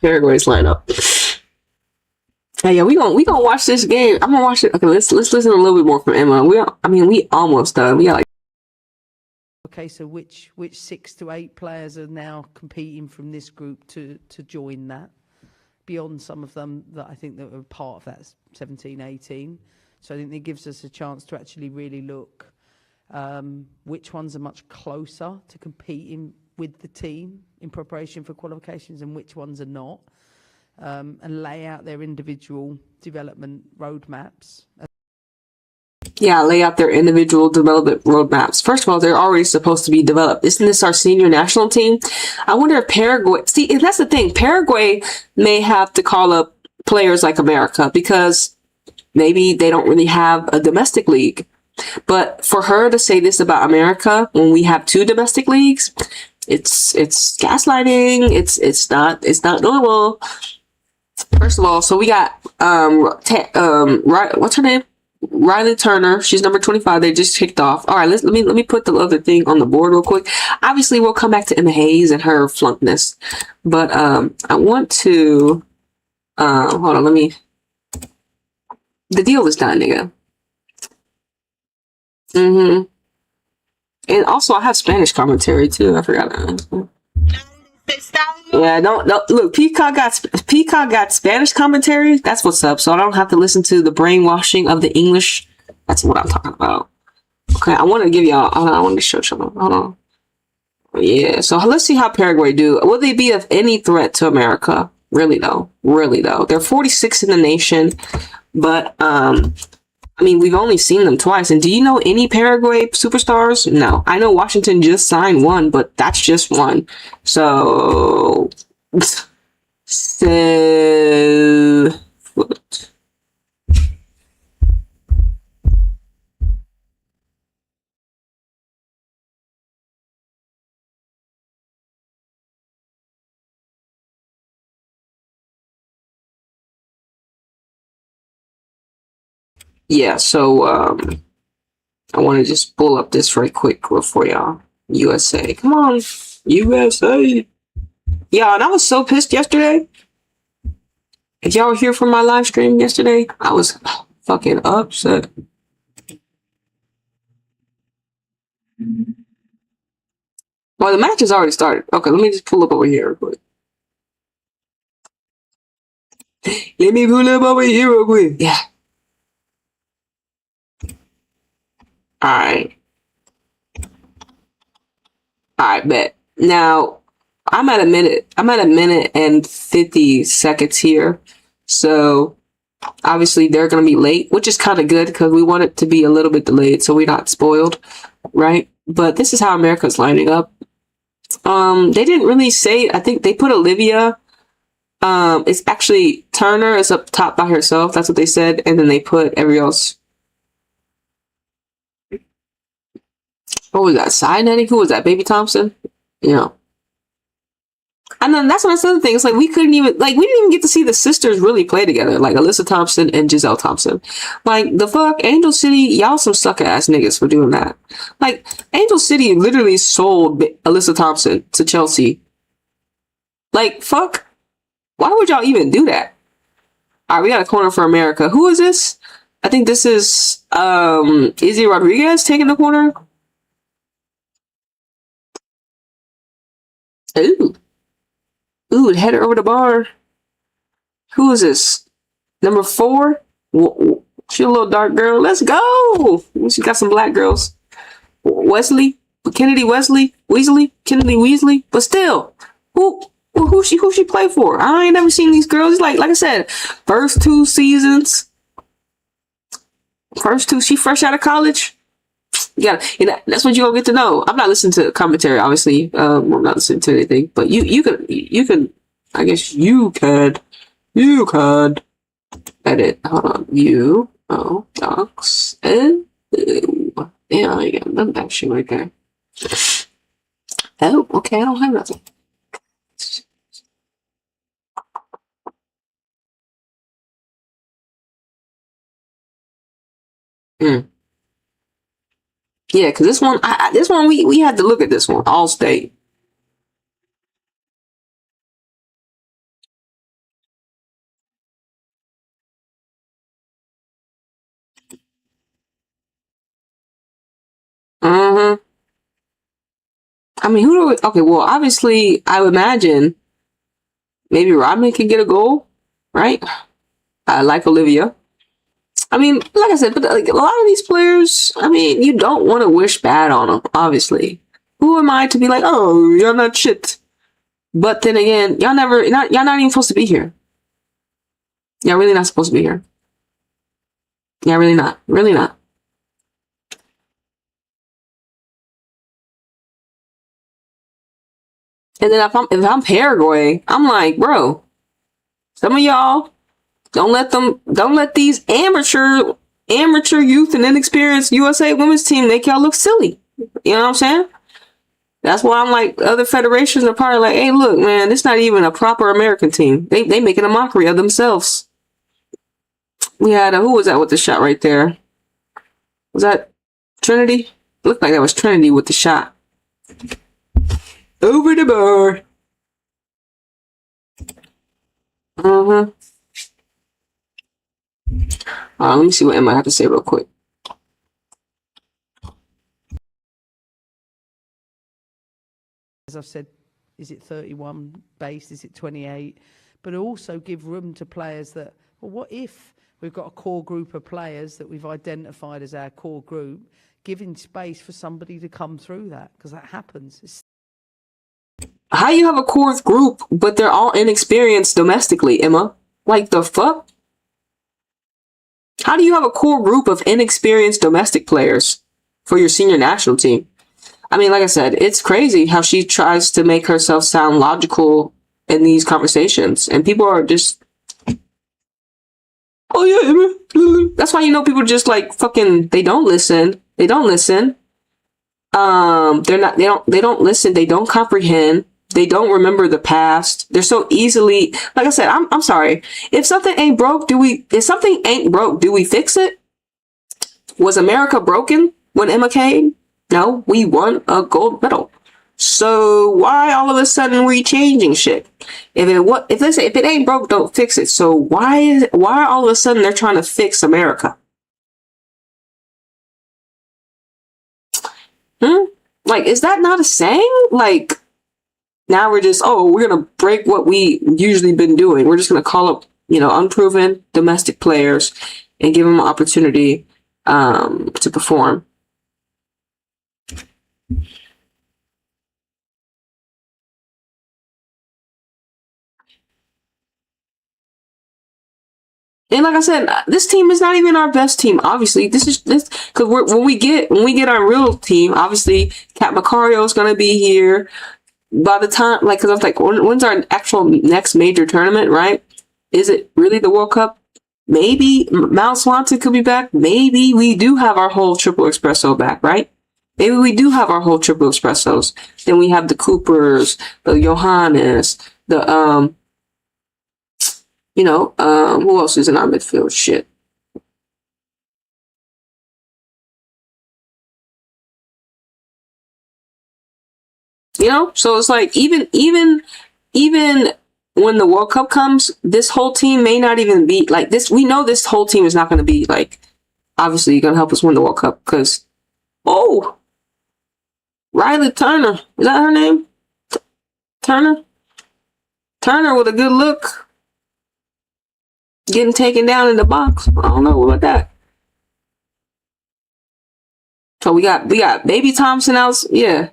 Paraguay's lineup. Hey, yeah, we gonna watch this game. I'm gonna watch it. Okay, let's listen a little bit more from Emma. We almost done. We got like. Okay, so which 6 to 8 players are now competing from this group to join that? Beyond some of them that I think that were part of that 17, 18. So I think it gives us a chance to actually really look which ones are much closer to competing with the team in preparation for qualifications and which ones are not, and lay out their individual development roadmaps. Yeah, lay out their individual development roadmaps. First of all, they're already supposed to be developed. Isn't this our senior national team? I wonder if Paraguay... See, and that's the thing. Paraguay may have to call up players like America because maybe they don't really have a domestic league. But for her to say this about America when we have 2 domestic leagues, it's gaslighting. It's not normal. First of all, so we got what's her name? Riley Turner. She's number 25. They just kicked off. All right, let me put the other thing on the board real quick. Obviously, we'll come back to Emma Hayes and her flunkness, but I want to hold on. The deal is done, nigga. And also, I have Spanish commentary too. I forgot that. Yeah, don't look. Peacock got Spanish commentary. That's what's up. So I don't have to listen to the brainwashing of the English. That's what I'm talking about. Okay, I want to give y'all. I want to show something. Hold on. Yeah. So let's see how Paraguay do. Will they be of any threat to America? Really though. They're 46 in the nation, but I mean, we've only seen them twice. And do you know any Paraguay superstars? No. I know Washington just signed one, but that's just one. So yeah, so I want to just pull up this right quick for y'all. USA. Come on. USA. Yeah, and I was so pissed yesterday. If y'all were here for my live stream yesterday, I was fucking upset. Well, the match has already started. Okay, let me just pull up over here real quick. Let me pull up over here real quick. Yeah. Alright. Alright, bet. Now, I'm at a minute and 50 seconds here. So, obviously, they're going to be late, which is kind of good because we want it to be a little bit delayed so we're not spoiled, right? But this is how America's lining up. They didn't really say, I think they put Olivia. It's actually Turner is up top by herself. That's what they said. And then they put everybody else. What was that? Side netting? Who was that? Baby Thompson? Yeah. And then that's another thing. It's like we didn't even get to see the sisters really play together, like Alyssa Thompson and Giselle Thompson. Like the fuck, Angel City, y'all some sucker ass niggas for doing that. Like Angel City literally sold Alyssa Thompson to Chelsea. Like fuck, why would y'all even do that? All right, we got a corner for America. Who is this? I think this is Izzy Rodriguez taking the corner. Ooh, header over the bar. Who is this? Number 4? She a little dark girl. Let's go. She got some black girls. Kennedy Weasley. But still, who she play for? I ain't never seen these girls. Like I said, first 2 seasons. She fresh out of college. Yeah, that's what you're gonna get to know. I'm not listening to commentary, obviously. I'm not listening to anything, but you can. I guess you could edit. Hold on, docs and yeah, I got none of that shit right there. Oh, okay, I don't have nothing. Yeah, because this one we had to look at this one. All state. I mean, okay, well, obviously, I would imagine maybe Rodman can get a goal, right? I like Olivia. I mean, like I said, but like, a lot of these players, I mean, you don't want to wish bad on them, obviously. Who am I to be like, oh, you're not shit? But then again, y'all not even supposed to be here. Y'all really not supposed to be here. Yeah, really not. Really not. And then if I'm Paraguay, I'm like, bro, some of y'all don't let these amateur youth and inexperienced USA women's team make y'all look silly. You know what I'm saying? That's why I'm like, other federations are probably like, hey, look, man, this not even a proper American team. They making a mockery of themselves. We had who was that with the shot right there? Was that Trinity? Looked like that was Trinity with the shot. Over the bar. Let me see what Emma had to say real quick. As I've said, is it 31 based? Is it 28? But also give room to players that, well, what if we've got a core group of players that we've identified as our core group, giving space for somebody to come through that, because that happens. How you have a core group, but they're all inexperienced domestically, Emma? Like the fuck? How do you have a core group of inexperienced domestic players for your senior national team? I mean, like I said, it's crazy how she tries to make herself sound logical in these conversations. And people are just, oh yeah, Emma. That's why, people just like fucking, they don't listen. They don't listen. They don't listen. They don't comprehend. They don't remember the past. They're so easily, like I said, I'm sorry. If something ain't broke, do we fix it? Was America broken when Emma came? No, we won a gold medal. So why all of a sudden we changing shit? If it ain't broke, don't fix it. So why all of a sudden they're trying to fix America? Like, is that not a saying? Like, now we're just, we're going to break what we usually been doing. We're just going to call up, unproven domestic players and give them an opportunity to perform. And like I said, this team is not even our best team. Obviously, this because when we get our real team, obviously, Cat Macario is gonna be here by the time. Like, because I was like, when's our actual next major tournament? Right? Is it really the World Cup? Maybe Mount Swanson could be back. Maybe we do have our whole triple espresso back. Right? Maybe we do have our whole triple espressos. Then we have the Coopers, the Johannes, the who else is in our midfield? Shit. So it's like even when the World Cup comes, this whole team may not even be like this. We know this whole team is not going to be like obviously going to help us win the World Cup because Riley Turner, is that her name? Turner with a good look. Getting taken down in the box. I don't know about that. So we got Baby Thompson out. Yeah.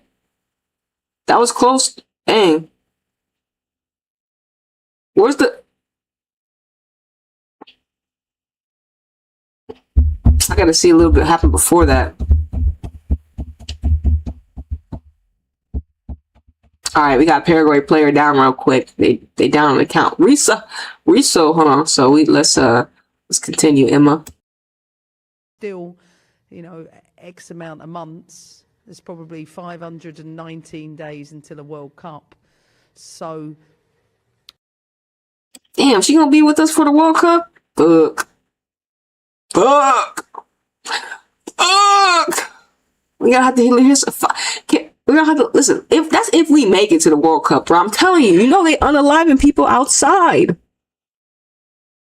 That was close. Dang. Where's the... I gotta see a little bit happen before that. All right, we got Paraguay player down real quick. They down on the count. Riso, hold on. So let's continue, Emma. Still, X amount of months. There's probably 519 days until a World Cup. So, damn, she gonna be with us for the World Cup? Fuck. We gotta have to hear. We're gonna have to listen. If we make it to the World Cup, bro, I'm telling you, they unaliving people outside.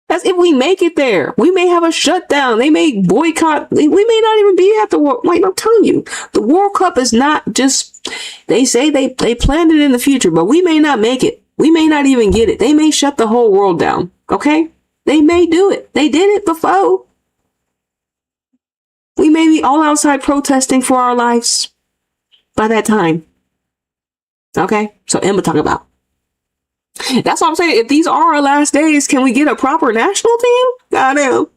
That's if we make it there. We may have a shutdown. They may boycott. We may not even be at the World. Wait, I'm telling you, the World Cup is not just. They say they planned it in the future, but we may not make it. We may not even get it. They may shut the whole world down. Okay, they may do it. They did it before. We may be all outside protesting for our lives by that time. Okay, so Emma talking about. That's what I'm saying. If these are our last days, can we get a proper national team? Goddamn.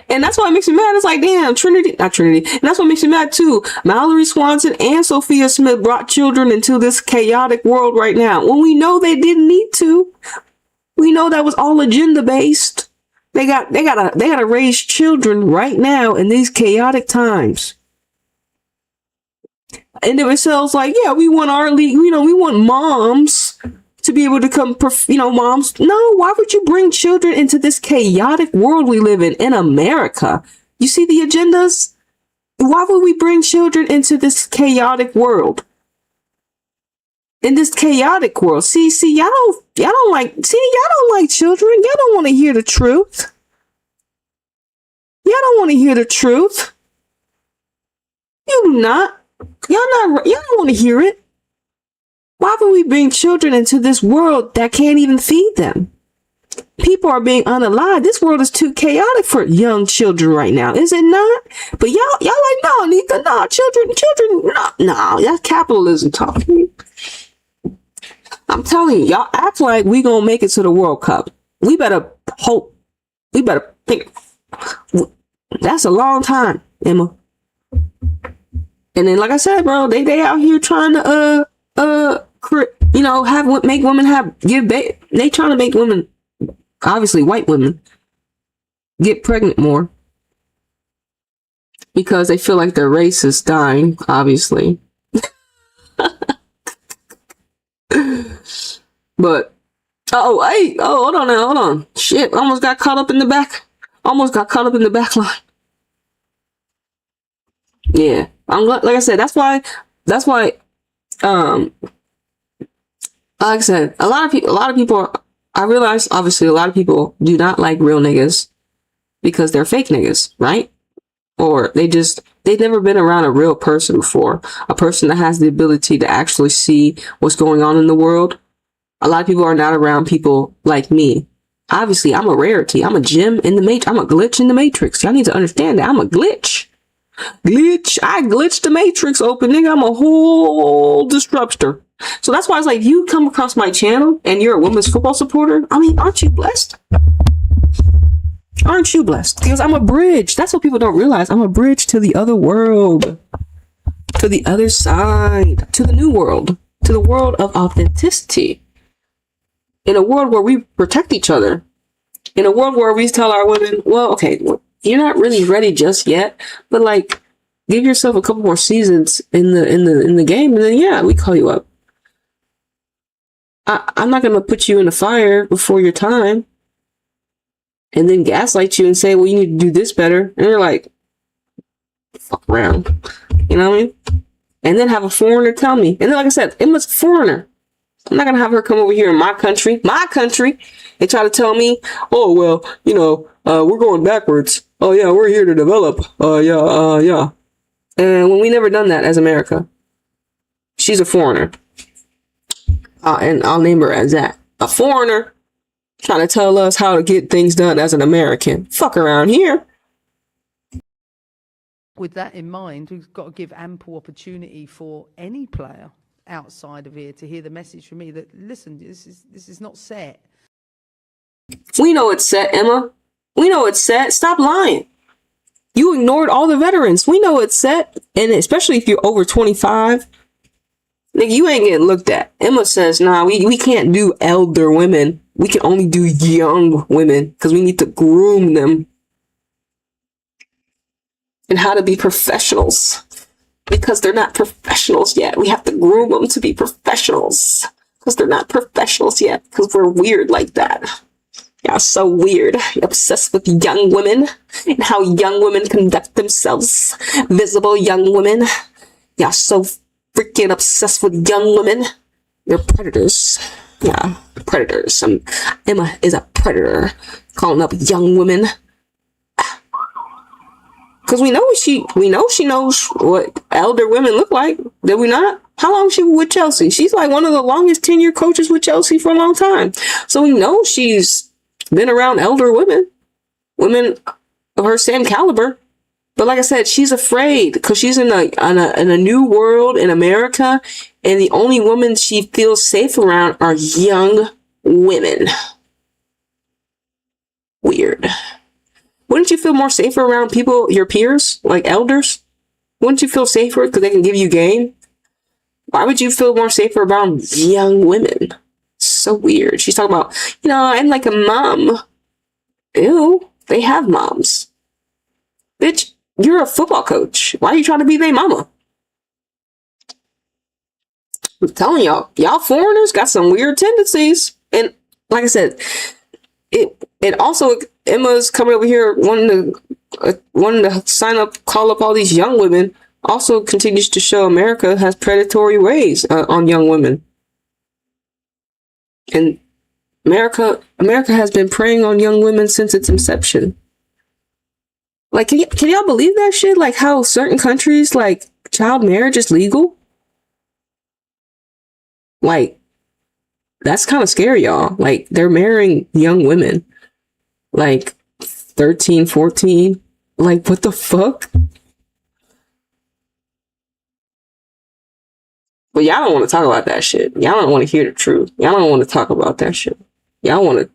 And that's why it makes me mad. It's like, damn, not Trinity. And that's what makes me mad too. Mallory Swanson and Sophia Smith brought children into this chaotic world right now. When we know they didn't need to. We know that was all agenda based. They gotta raise children right now in these chaotic times. NWSL's like, yeah, we want our league, we want moms to be able to come, moms. No, why would you bring children into this chaotic world we live in America? You see the agendas? Why would we bring children into this chaotic world? In this chaotic world. See, y'all don't like children. Y'all don't want to hear the truth. Y'all don't want to hear the truth. You do not. Y'all don't want to hear it. Why would we bring children into this world that can't even feed them? People are being unalived. This world is too chaotic for young children right now, is it not? But y'all like, no, Nika, no, children, no, that's capitalism talking. I'm telling you, y'all act like we gonna make it to the World Cup. We better hope. We better think. That's a long time, Emma. And then, like I said, bro, they out here trying to make women they trying to make women, obviously white women, get pregnant more because they feel like their race is dying. Obviously, but hold on, shit, almost got caught up in the back line. Yeah. Like I said, that's why, like I said, a lot of people, I realize, obviously, a lot of people do not like real niggas because they're fake niggas, right? Or they just They've never been around a real person before. A person that has the ability to actually see what's going on in the world. A lot of people are not around people like me. Obviously, I'm a rarity. I'm a gem in the matrix. I'm a glitch in the matrix. Y'all need to understand that. I'm a glitch. I glitched the matrix open, nigga. I'm a whole disruptor. So that's why it's like, if you come across my channel and you're a women's football supporter, I mean, aren't you blessed? Aren't you blessed? Because I'm a bridge. That's what people don't realize. I'm a bridge to the other world, to the other side, to the new world, to the world of authenticity. In a world where we protect each other, in a world where we tell our women, well, okay, you're not really ready just yet, but like, give yourself a couple more seasons in the game, and then yeah, we call you up. I'm not gonna put you in the fire before your time, and then gaslight you and say, well, you need to do this better, and you're like, fuck around, you know what I mean? And then have a foreigner tell me, and then like I said, Emma's a foreigner. I'm not gonna have her come over here in my country, and try to tell me, oh, well, you know, we're going backwards. Oh yeah, we're here to develop. Yeah. And when we never done that as America, she's a foreigner. And I'll name her as that. A foreigner trying to tell us how to get things done as an American. Fuck around here. With that in mind, we've got to give ample opportunity for any player outside of here to hear the message from me that, listen, this is not set. We know it's set, Emma. We know it's set. Stop lying. You ignored all the veterans. We know it's set. And especially if you're over 25, nigga, you ain't getting looked at. Emma says, nah, we can't do elder women. We can only do young women because we need to groom them and how to be professionals. Because they're not professionals yet. We have to groom them to be professionals. Because they're not professionals yet. Because we're weird like that. Y'all so weird. You're obsessed with young women. And how young women conduct themselves. Visible young women. Y'all so freaking obsessed with young women. You're predators. Yeah, predators. Emma is a predator. Calling up young women. Because we know she knows what elder women look like. Did we not? How long she with Chelsea? She's like one of the longest tenured coaches with Chelsea for a long time. So we know she's been around elder women of her same caliber. But like I said, she's afraid because she's in a new world in America, and the only women she feels safe around are young women. Weird. Wouldn't you feel more safer around people, your peers, like elders? Wouldn't you feel safer because they can give you game? Why would you feel more safer around young women? So weird. She's talking about, I'm like a mom. Ew, they have moms. Bitch, you're a football coach. Why are you trying to be their mama? I'm telling y'all foreigners got some weird tendencies. And like I said, it also, Emma's coming over here wanting to sign up, call up all these young women. Also continues to show America has predatory ways on young women. And America has been preying on young women since its inception. Like, can y'all believe that shit? Like how certain countries, like, child marriage is legal? Like, that's kind of scary, y'all. Like, they're marrying young women. Like, 13, 14. Like, what the fuck? But y'all don't want to talk about that shit. Y'all don't want to hear the truth. Y'all don't want to talk about that shit. Y'all want to say,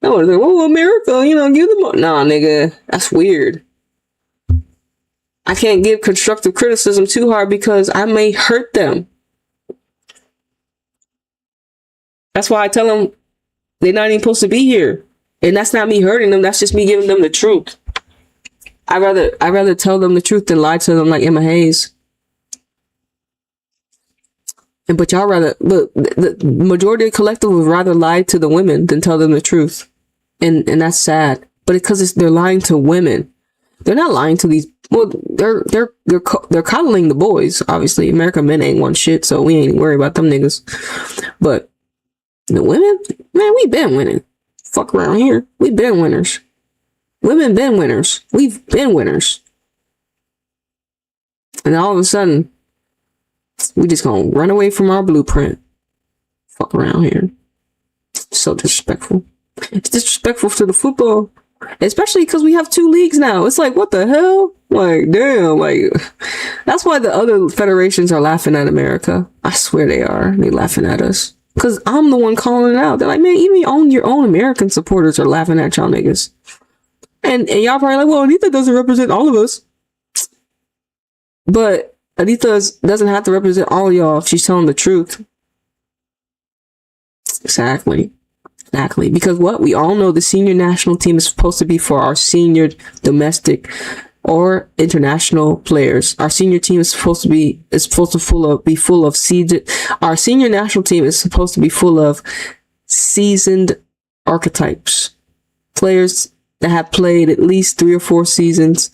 oh, America, give them up. Nah, nigga, that's weird. I can't give constructive criticism too hard because I may hurt them. That's why I tell them they're not even supposed to be here. And that's not me hurting them. That's just me giving them the truth. I'd rather tell them the truth than lie to them like Emma Hayes. But the majority of the collective would rather lie to the women than tell them the truth. And that's sad. But because they're lying to women. They're not lying to these. Well, they're coddling the boys. Obviously, American men ain't one shit, so we ain't worried about them niggas. But the women, man, we been winning. Fuck around here. We been winners. Women been winners. We've been winners. And all of a sudden, we just gonna run away from our blueprint. Fuck around here. So disrespectful. It's disrespectful to the football. Especially because we have 2 leagues now. It's like, what the hell? Like, damn. Like, that's why the other federations are laughing at America. I swear they are. They laughing at us. Because I'm the one calling it out. They're like, man, even your own American supporters are laughing at y'all niggas. And y'all probably like, well, Anita doesn't represent all of us. But Anita doesn't have to represent all of y'all if she's telling the truth. Exactly. Because what? We all know the senior national team is supposed to be for our senior domestic or international players. Our senior team is supposed to be full of seasoned. Our senior national team is supposed to be full of seasoned archetypes. Players that have played at least 3 or 4 seasons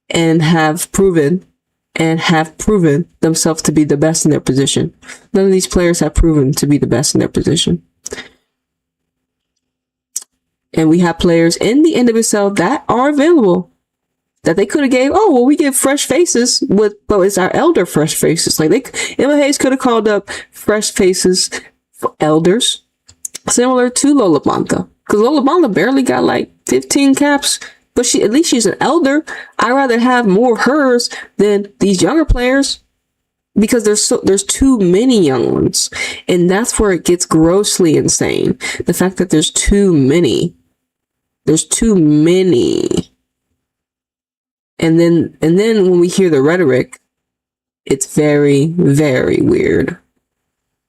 and have proven themselves to be the best in their position. None of these players have proven to be the best in their position. And we have players in the NWSL that are available that they could have gave. Oh, well, we give fresh faces but it's our elder fresh faces. Like Emma Hayes could have called up fresh faces for elders, similar to Lola Bonta. Because Lola Bonta barely got like 15 caps, but at least she's an elder. I'd rather have more of hers than these younger players because there's too many young ones. And that's where it gets grossly insane. The fact that there's too many. There's too many. And then when we hear the rhetoric, it's very, very weird.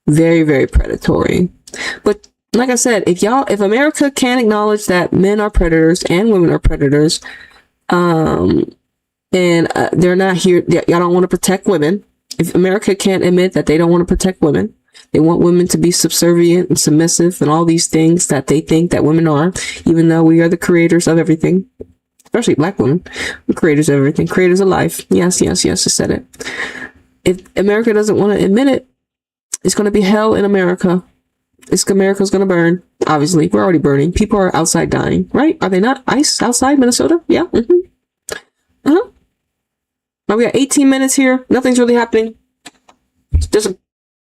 Very, very predatory. But like I said, if America can't acknowledge that men are predators and women are predators, and they're not here, y'all don't want to protect women. If America can't admit that they don't want to protect women, they want women to be subservient and submissive and all these things that they think that women are, even though we are the creators of everything, especially black women, the creators of everything, creators of life. Yes, I said it. If America doesn't want to admit it, it's going to be hell in America. America's going to burn. Obviously, we're already burning. People are outside dying, right? Are they not? Ice outside Minnesota? Yeah. Now we got 18 minutes here. Nothing's really happening. It's just,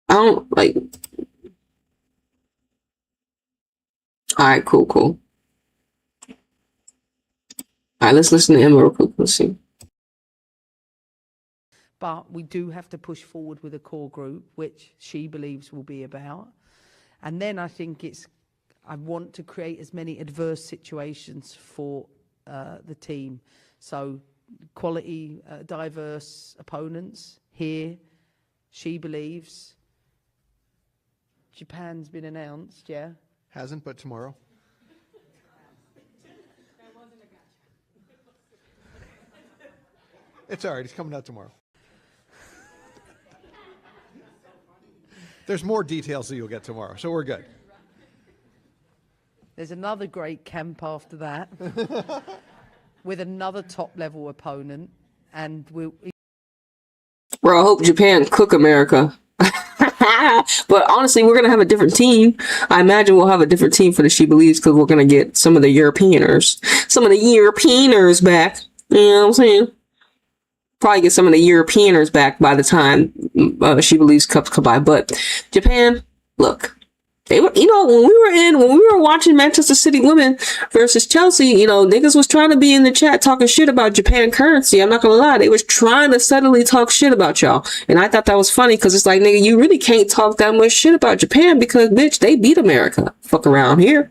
I don't like. All right, cool. All right, let's listen to Emma real quick. Let's see. But we do have to push forward with a core group, which she believes will be about. And then I think I want to create as many adverse situations for the team. So quality, diverse opponents here, she believes. Japan's been announced, yeah? Hasn't, but tomorrow. It's all right. He's coming out tomorrow. There's more details that you'll get tomorrow, so we're good. There's another great camp after that with another top-level opponent, and Bro, I hope Japan cook America. But honestly, we're going to have a different team. I imagine we'll have a different team for the She Believes because we're going to get some of the Europeaners back. You know what I'm saying? Probably get some of the Europeaners back by the time She Believes Cups come by. But Japan, look, they were, when we were watching Manchester City women versus Chelsea, niggas was trying to be in the chat talking shit about Japan currency. I'm not gonna lie, they was trying to subtly talk shit about y'all, and I thought that was funny because it's like, nigga, you really can't talk that much shit about Japan because bitch, they beat America. Fuck around here.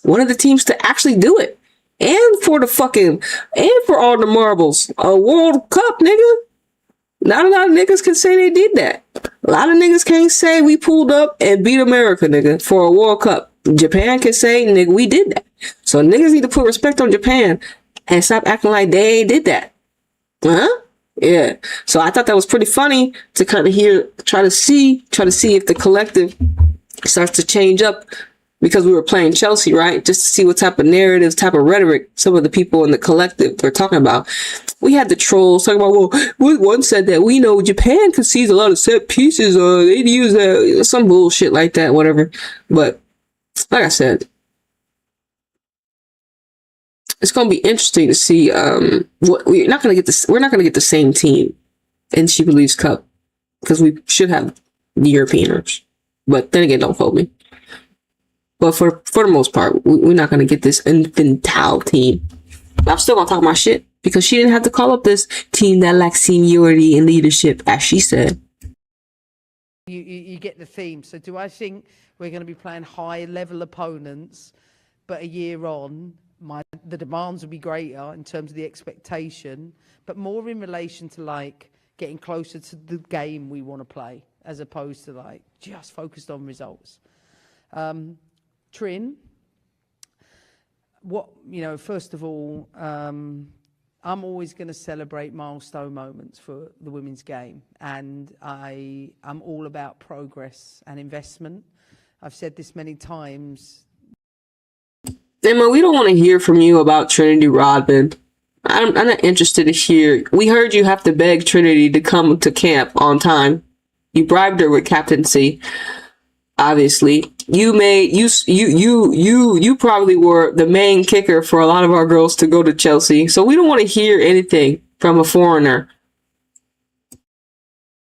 One of the teams to actually do it, and for all the marbles, a World Cup, nigga. Not a lot of niggas can say they did that. A lot of niggas can't say we pulled up and beat America, nigga, for a World Cup. Japan can say, nigga, we did that. So niggas need to put respect on Japan and stop acting like they did that. Huh? Yeah. So I thought that was pretty funny to kind of try to see if the collective starts to change up because we were playing Chelsea, right? Just to see what type of narratives, type of rhetoric some of the people in the collective were talking about. We had the trolls talking about, well, one said that we know Japan concedes a lot of set pieces. They'd use that, some bullshit like that, whatever. But like I said, it's going to be interesting to see what we're not going to get this. We're not going to get the same team in She Believes Cup because we should have the Europeaners. But then again, don't quote me. But for the most part, we're not going to get this infantile team. I'm still going to talk my shit because she didn't have to call up this team that lacks seniority and leadership, as she said. You get the theme. So do I think we're going to be playing high-level opponents, but a year on, the demands will be greater in terms of the expectation, but more in relation to like getting closer to the game we want to play, as opposed to like just focused on results. Trin, first of all, I'm always going to celebrate milestone moments for the women's game, and I'm all about progress and investment. I've said this many times. Emma, we don't want to hear from you about Trinity Rodman. I'm not interested to hear. We heard you have to beg Trinity to come to camp on time. You bribed her with captaincy. Obviously, you probably were the main kicker for a lot of our girls to go to Chelsea. So we don't want to hear anything from a foreigner.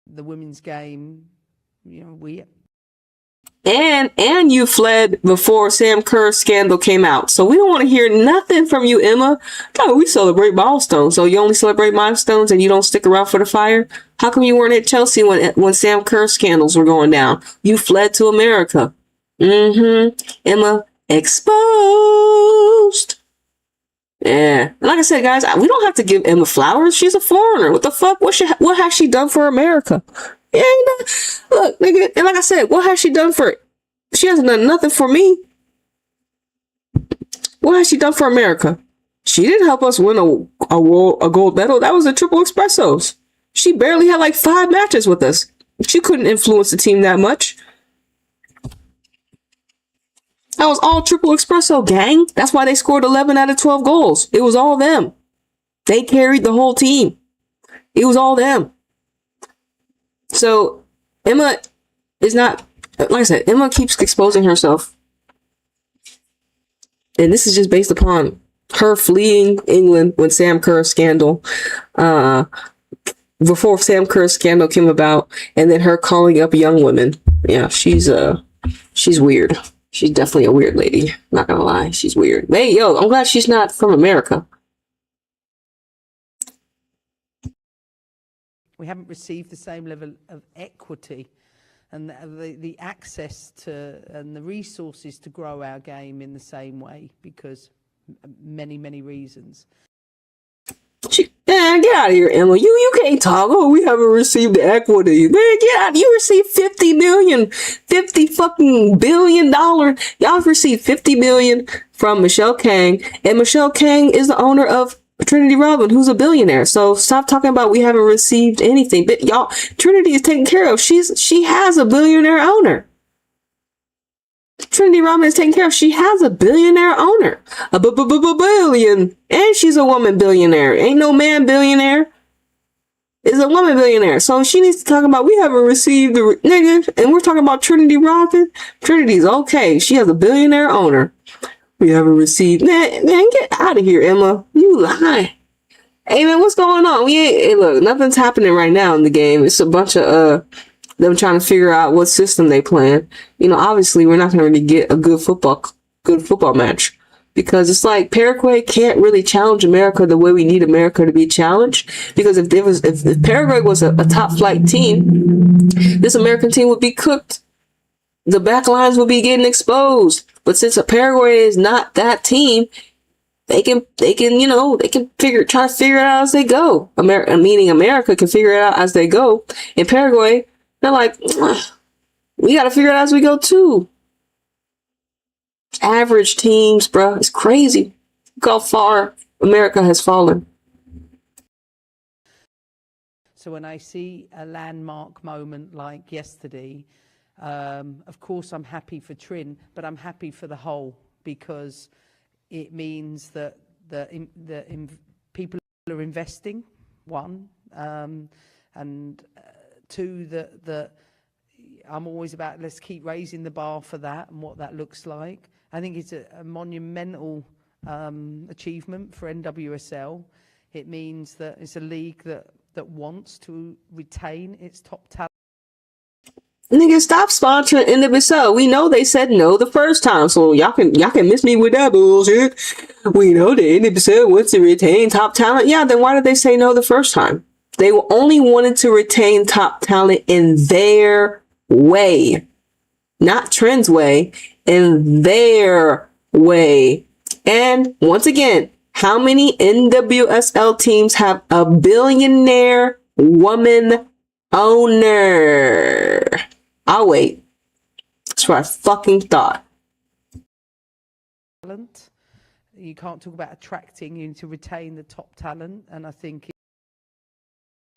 The women's game, And you fled before Sam Kerr's scandal came out. So we don't want to hear nothing from you, Emma. No, we celebrate milestones. So you only celebrate milestones and you don't stick around for the fire? How come you weren't at Chelsea when Sam Kerr scandals were going down? You fled to America. Emma, exposed. Yeah. Like I said, guys, we don't have to give Emma flowers. She's a foreigner. What the fuck? What has she done for America? Yeah, look, nigga, and like I said, what has she done for it? She hasn't done nothing for me. What has she done for America? She didn't help us win a gold medal. That was the triple espressos. She barely had like 5 matches with us. She couldn't influence the team that much. That was all triple espresso, gang. That's why they scored 11 out of 12 goals. It was all them. They carried the whole team. It was all them. So Emma is not, like I said, Emma keeps exposing herself. And this is just based upon her fleeing England when Sam Kerr's scandal, before Sam Kerr's scandal came about, and then her calling up young women. Yeah, she's weird. She's definitely a weird lady. Not gonna lie, she's weird. Hey, yo, I'm glad she's not from America. we haven't received the same level of equity and the access to and the resources to grow our game in the same way because many reasons. Man, get out of here, Emma. You can't talk. Oh, we haven't received the equity. Man, get out. You received $50 fucking billion. Y'all received $50 million from Michelle Kang, and Michelle Kang is the owner of Trinity Rodman, who's a billionaire. So stop talking about we haven't received anything. But y'all, Trinity is taken care of. She has a billionaire owner. Trinity Rodman is taken care of. She has a billionaire owner. A billion. And she's a woman billionaire. Ain't no man billionaire. Is a woman billionaire. So she needs to talk about we haven't received the nigga. And we're talking about Trinity Rodman. Trinity's okay. She has a billionaire owner. We haven't received. Man, get out of here, Emma. You lie. Hey, man, what's going on? Hey, look, nothing's happening right now in the game. It's a bunch of, them trying to figure out what system they playing. You know, obviously we're not going to really get a good football match because it's like Paraguay can't really challenge America the way we need America to be challenged. Because if Paraguay was a top flight team, this American team would be cooked. The back lines would be getting exposed. But since Paraguay is not that team, they can try to figure it out as they go. Meaning America can figure it out as they go. In Paraguay, they're like, we got to figure it out as we go too. Average teams, bro. It's crazy. Look how far America has fallen. So when I see a landmark moment like yesterday, of course I'm happy for Trin, but I'm happy for the whole because it means that people are investing, one, and two, that I'm always about let's keep raising the bar for that and what that looks like. I think it's a monumental achievement for NWSL. It means that it's a league that wants to retain its top talent. Nigga, stop sponsoring NWSL. We know they said no the first time, so y'all can miss me with that bullshit. We know the NWSL wants to retain top talent. Yeah, then why did they say no the first time? They only wanted to retain top talent in their way, not Trend's way, in their way. And once again, how many NWSL teams have a billionaire woman owner? I'll wait. That's what I fucking thought. Talent. You can't talk about attracting, you need to retain the top talent, and I think.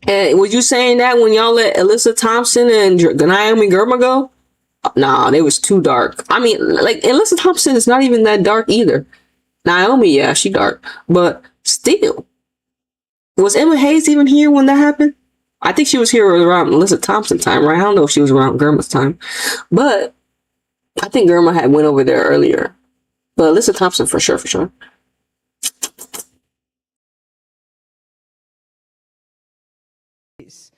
And was you saying that when y'all let Alyssa Thompson and Naomi Girma go? Nah, they was too dark. I mean, like, Alyssa Thompson is not even that dark either. Naomi, yeah, she dark. But still. Was Emma Hayes even here when that happened? I think she was here around Alyssa Thompson time, right? I don't know if she was around Girma's time. But I think Girma had went over there earlier. But Alyssa Thompson for sure, for sure. It's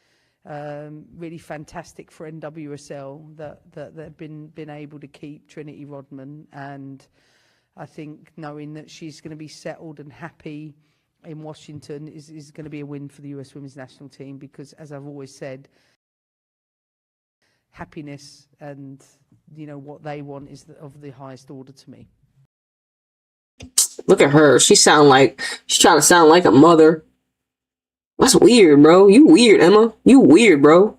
really fantastic for NWSL that they've been able to keep Trinity Rodman, and I think knowing that she's going to be settled and happy in Washington is going to be a win for the US Women's National Team, because, as I've always said, happiness and, you know, what they want is of the highest order to me. Look at her. She's trying to sound like a mother. That's weird, bro. You weird, Emma. You weird, bro.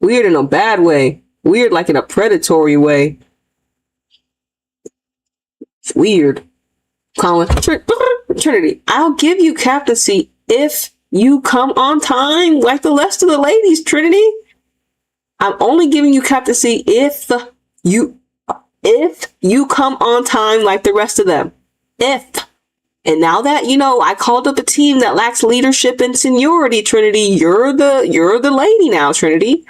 Weird in a bad way. Weird like in a predatory way. It's weird. Colin. Trinity, I'll give you captaincy if you come on time like the rest of the ladies, Trinity. I'm only giving you captaincy if you come on time like the rest of them. If. And now that, you know, I called up a team that lacks leadership and seniority, Trinity, you're the lady now, Trinity.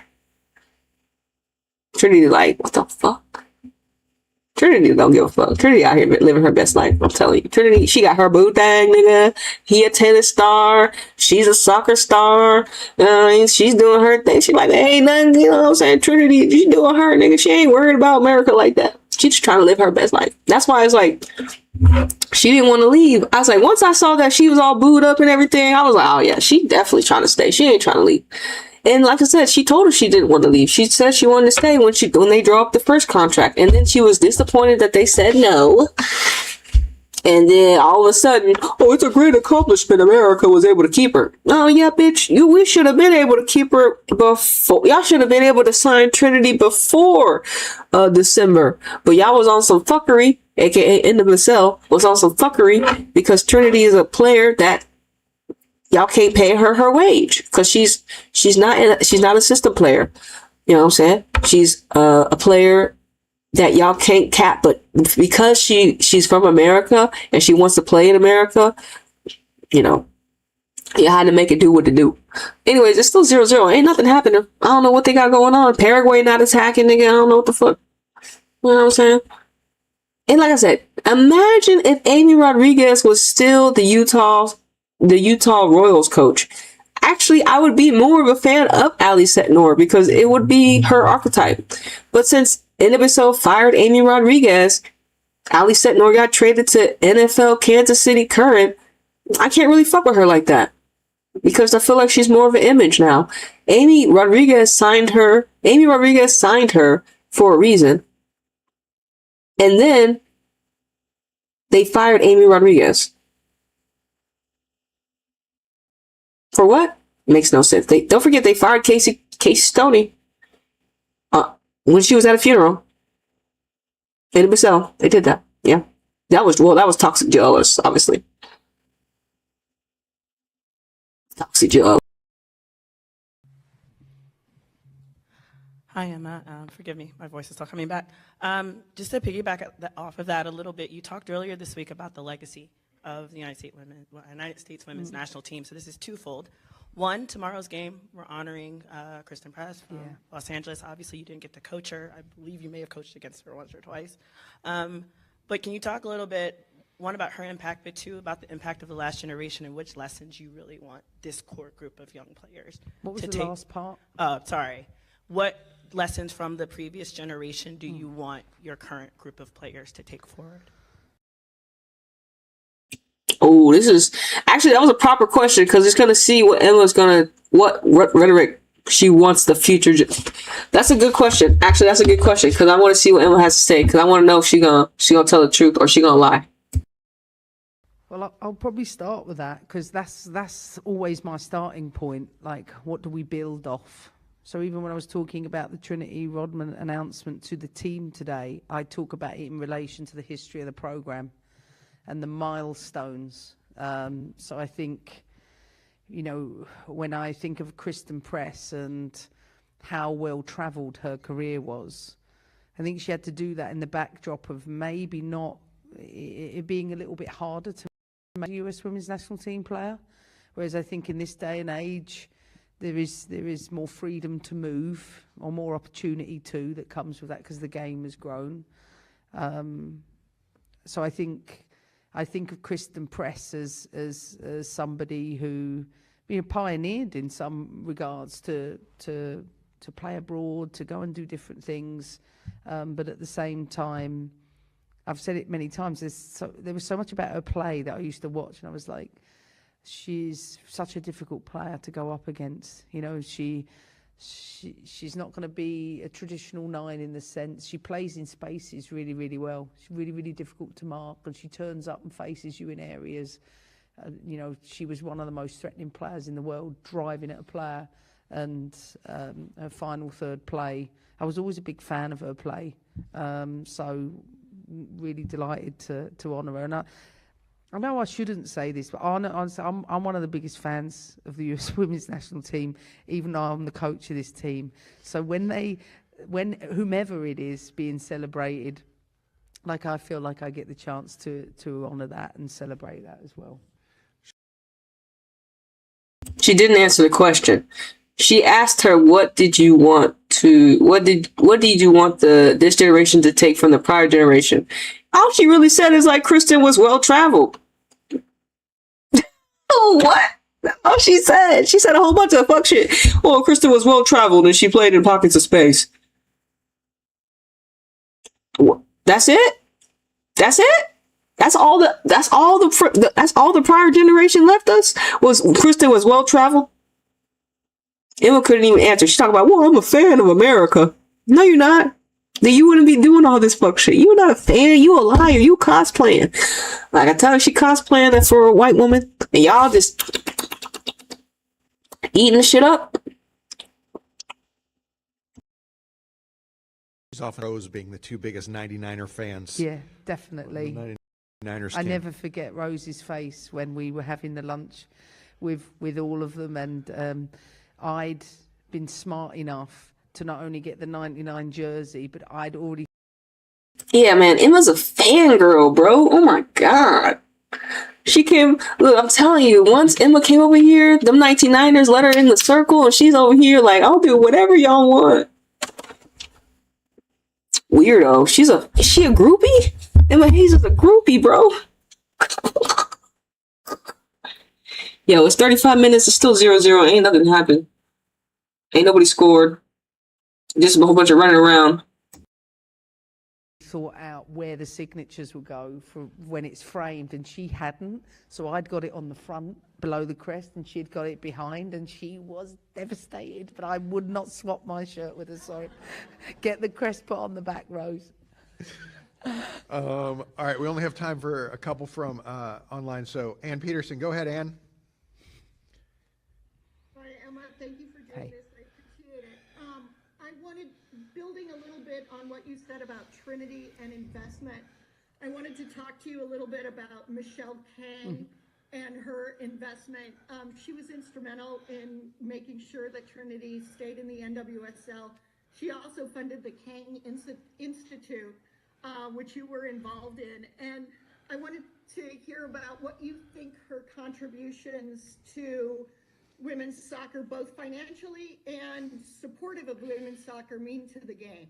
Trinity like, what the fuck? Trinity don't give a fuck. Trinity out here living her best life, I'm telling you. Trinity, she got her boo thing, nigga. He a tennis star. She's a soccer star. She's doing her thing. She like, hey, nothing, you know what I'm saying? Trinity, she doing her, nigga. She ain't worried about America like that. She's just trying to live her best life. That's why it's like, she didn't want to leave. I was like, once I saw that she was all booed up and everything, I was like, oh yeah, she definitely trying to stay. She ain't trying to leave. And like I said, she told her she didn't want to leave. She said she wanted to stay when they drew up the first contract. And then she was disappointed that they said no. And then all of a sudden, oh, it's a great accomplishment. America was able to keep her. Oh yeah, bitch. We should have been able to keep her before. Y'all should have been able to sign Trinity before December. But y'all was on some fuckery, aka NWSL was on some fuckery, because Trinity is a player that y'all can't pay her wage because she's not a system player. You know what I'm saying? She's a player that y'all can't cap, but because she's from America and she wants to play in America, you know, you had to make it do what it do. Anyways, it's still 0-0. Ain't nothing happening. I don't know what they got going on. Paraguay not attacking, nigga. I don't know what the fuck. You know what I'm saying? And like I said, imagine if Amy Rodriguez was still the Utah Royals coach. Actually, I would be more of a fan of Ali Setnor because it would be her archetype. But since NWSL fired Amy Rodriguez, Ali Setnor got traded to NFL Kansas City Current. I can't really fuck with her like that because I feel like she's more of an image now. Amy Rodriguez signed her for a reason. And then they fired Amy Rodriguez. For what? Makes no sense. Don't forget they fired Casey Stoney when she was at a funeral. NWSL, they did that. Yeah, that was toxic jealous, obviously. Toxic jealous. Hi, Emma. Forgive me, my voice is still coming back. Just to piggyback off of that a little bit, you talked earlier this week about the legacy of the United States Women's National Team. So this is twofold. One, tomorrow's game, we're honoring Kristen Press from Los Angeles. Obviously, you didn't get to coach her. I believe you may have coached against her once or twice. But can you talk a little bit one about her impact, but two about the impact of the last generation and which lessons you really want this core group of young players What was to the take. last part? Sorry. What lessons from the previous generation do you want your current group of players to take forward? Oh, this is actually, that was a proper question because it's gonna see what Emma's gonna what rhetoric she wants the future. That's a good question. Actually, that's a good question because I want to see what Emma has to say because I want to know if she gonna tell the truth or she gonna lie. Well, I'll probably start with that because that's always my starting point. Like, what do we build off? So even when I was talking about the Trinity Rodman announcement to the team today, I talk about it in relation to the history of the program and the milestones. So I think, you know, when I think of Kristen Press and how well travelled her career was, I think she had to do that in the backdrop of maybe not it being a little bit harder to make a US women's national team player. Whereas I think in this day and age, there is more freedom to move or more opportunity too that comes with that because the game has grown. So I think of Kristen Press as somebody who, you know, pioneered in some regards to play abroad, to go and do different things, but at the same time, I've said it many times. There was so much about her play that I used to watch, and I was like, she's such a difficult player to go up against. You know, she's not going to be a traditional 9 in the sense she plays in spaces really, really well. She's really, really difficult to mark, and she turns up and faces you in areas. You know, she was one of the most threatening players in the world, driving at a player, and her final third play. I was always a big fan of her play, so really delighted to honour her. And I know I shouldn't say this, but I'm one of the biggest fans of the US Women's National Team, even though I'm the coach of this team. So when whomever it is being celebrated, like, I feel like I get the chance to honour that and celebrate that as well. She didn't answer the question. She asked her, what did you want this generation to take from the prior generation? All she really said is like Kristen was well traveled. Oh, what? All she said a whole bunch of fuck shit. Oh, Kristen was well traveled and she played in pockets of space. That's it? That's it? That's all the prior generation left us was Kristen was well traveled. Emma couldn't even answer. She talked about, well, I'm a fan of America. No, you're not. Then you wouldn't be doing all this fuck shit. You're not a fan. You a liar. You cosplaying. Like, I tell her, she cosplaying that for a white woman, and y'all just eating the shit up. She's often Rose being the two biggest 99er fans. Yeah, definitely. 99ers I team. never forget Rose's face when we were having the lunch with all of them, and I'd been smart enough to not only get the 99 jersey, but I'd already... Yeah, man, Emma's a fangirl, bro. Oh my god. She came... Look, I'm telling you, once Emma came over here, them 1999ers let her in the circle, and she's over here like, I'll do whatever y'all want. Weirdo. Is she a groupie? Emma Hayes is a groupie, bro. Yo, it's 35 minutes. It's still 0-0. Ain't nothing happened. Ain't nobody scored. Just a whole bunch of running around. Thought out where the signatures would go for when it's framed, and she hadn't. So I'd got it on the front below the crest, and she'd got it behind, and she was devastated. But I would not swap my shirt with her. So get the crest put on the back, Rose. All right, we only have time for a couple from online. So Ann Peterson, go ahead, Ann. Hi, Emma. Thank you for doing this. I appreciate it. I wanted, building a little bit on what you said about Trinity and investment, I wanted to talk to you a little bit about Michelle Kang and her investment. She was instrumental in making sure that Trinity stayed in the NWSL. She also funded the Kang Institute, which you were involved in. And I wanted to hear about what you think her contributions to women's soccer, both financially and supportive of women's soccer, mean to the game.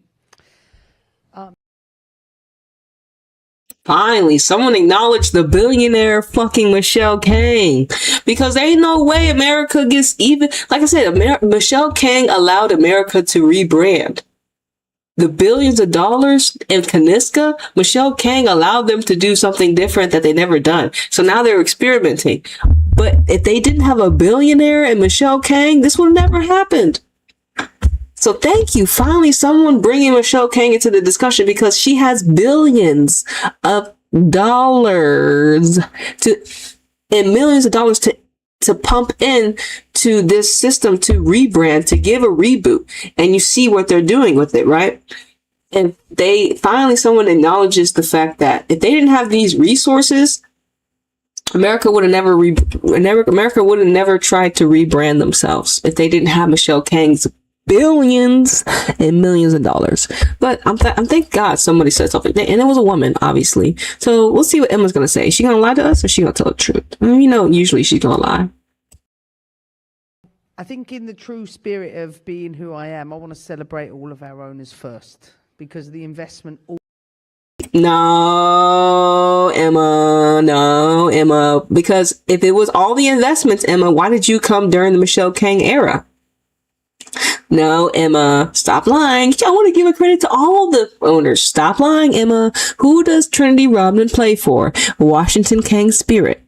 Finally, someone acknowledged the billionaire fucking Michelle Kang, because there ain't no way America gets even. Like I said, Michelle Kang allowed America to rebrand. The billions of dollars in Kaniska, Michelle Kang allowed them to do something different that they never done. So now they're experimenting. But if they didn't have a billionaire and Michelle Kang, this would have never happened. So thank you. Finally, someone bringing Michelle Kang into the discussion, because she has billions of dollars and millions of dollars to pump in to this system, to rebrand, to give a reboot. And you see what they're doing with it, right? And someone acknowledges the fact that if they didn't have these resources, America would have never tried to rebrand themselves if they didn't have Michelle Kang's billions and millions of dollars. But I'm thank God somebody said something, and it was a woman, obviously. So we'll see what Emma's gonna say. Is she gonna lie to us, or is she gonna tell the truth? Usually she's gonna lie. I think in the true spirit of being who I am, I want to celebrate all of our owners first, because the investment. No, Emma, because if it was all the investments, Emma, why did you come during the Michelle Kang era? No, Emma, stop lying. I want to give a credit to all the owners. Stop lying, Emma. Who does Trinity Rodman play for? Washington Kang Spirit.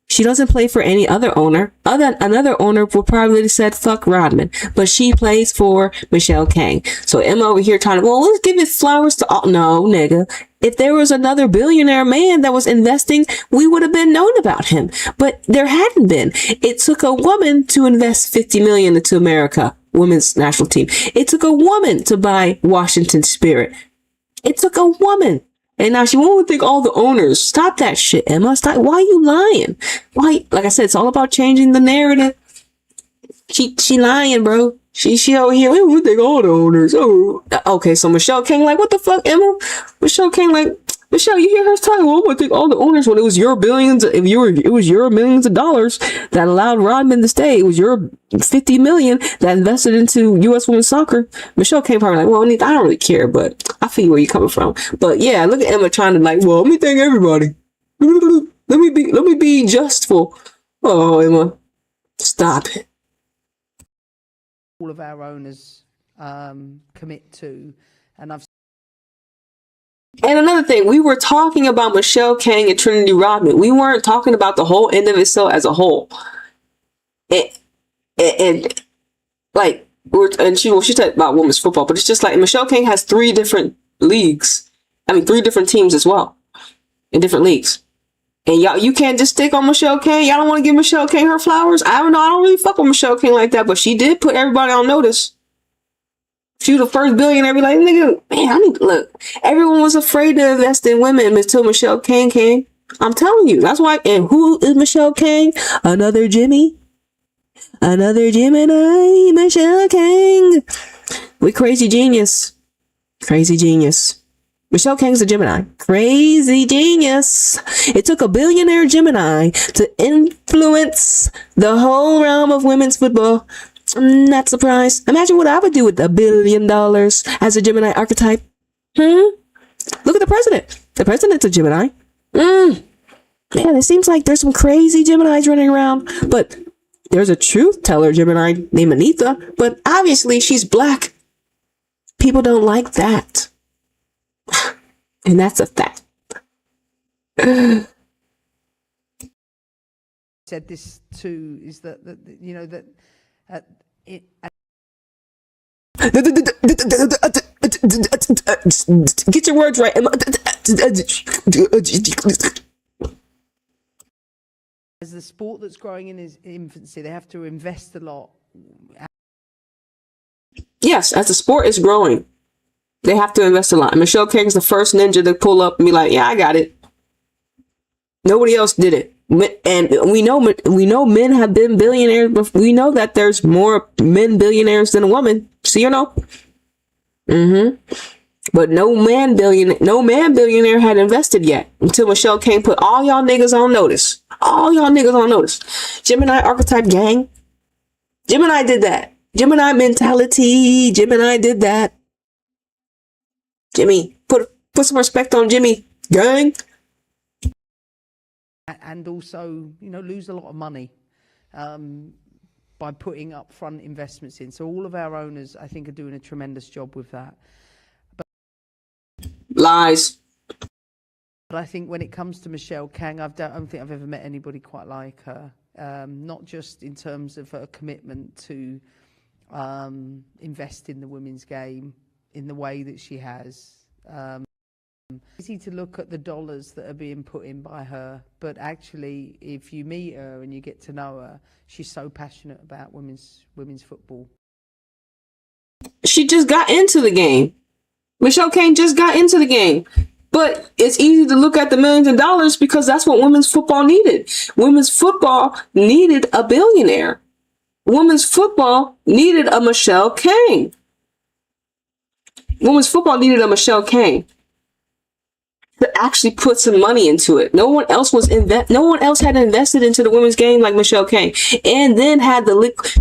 She doesn't play for any other owner. Another owner would probably said fuck Rodman, but she plays for Michelle Kang. So Emma over here trying to, well, let's give it flowers to all. No, nigga. If there was another billionaire man that was investing, we would have been known about him. But there hadn't been. It took a woman to invest $50 million into America, women's national team. It took a woman to buy Washington Spirit. It took a woman. And now she won't think all the owners. Stop that shit, Emma. Stop. Why are you lying? Why? Like I said, it's all about changing the narrative. She lying, bro. She over here. We would think all the owners. Oh, okay. So Michelle Kang like, what the fuck, Emma? Michelle Kang like, Michelle, you hear her talking? Well, I think all the owners, when it was your billions, it was your millions of dollars that allowed Rodman to stay. It was your 50 million that invested into U.S. women's soccer. Michelle Kang probably like, well, I don't really care, but I feel where you're coming from. But yeah, look at Emma trying to like, well, let me thank everybody. Let me be justful. Oh, Emma, stop it. All of our owners commit to, and I've. And another thing, we were talking about Michelle Kang and Trinity Rodman. We weren't talking about the whole NWSL as a whole. And she talked about women's football, but it's just like Michelle Kang has 3 different leagues. 3 different teams as well in different leagues. And y'all, you can't just stick on Michelle Kang. Y'all don't want to give Michelle Kang her flowers. I don't know. I don't really fuck with Michelle Kang like that, but she did put everybody on notice. She was the first billionaire. Be like, nigga, man, I need to look. Everyone was afraid to invest in women until Michelle Kang came. I'm telling you, that's why. And who is Michelle Kang? Another Jimmy, another Gemini, Michelle Kang. We crazy genius. Michelle Kang's a Gemini. Crazy genius. It took a billionaire Gemini to influence the whole realm of women's football. I'm not surprised. Imagine what I would do with $1 billion as a Gemini archetype. Look at the president. The president's a Gemini. Man, it seems like there's some crazy Geminis running around, but there's a truth teller Gemini named Anita, but obviously she's black. People don't like that. And that's a fact. Said this too, is that you know that get your words right. as the sport that's growing in its infancy, they have to invest a lot. Yes, as the sport is growing, they have to invest a lot. And Michelle Kang's the first ninja to pull up and be like, yeah, I got it. Nobody else did it. And we know men have been billionaires, but we know that there's more men billionaires than a woman. See or no? But no man billionaire had invested yet until Michelle Kang put all y'all niggas on notice. Gemini archetype gang. Gemini did that. Gemini mentality. Gemini did that. Jimmy, put some respect on Jimmy gang. and also, lose a lot of money by putting upfront investments in. So all of our owners, I think, are doing a tremendous job with that. Lies. But I think when it comes to Michelle Kang, I don't think I've ever met anybody quite like her. Not just in terms of her commitment to invest in the women's game in the way that she has. Easy to look at the dollars that are being put in by her, but actually, if you meet her and you get to know her, she's so passionate about women's football. She just got into the game. Michelle Kane just got into the game. But it's easy to look at the millions of dollars because that's what women's football needed. Women's football needed a billionaire. Women's football needed a Michelle Kane. Women's football needed a Michelle Kane to actually put some money into it. No one else had invested into the women's game like Michelle Kane. And then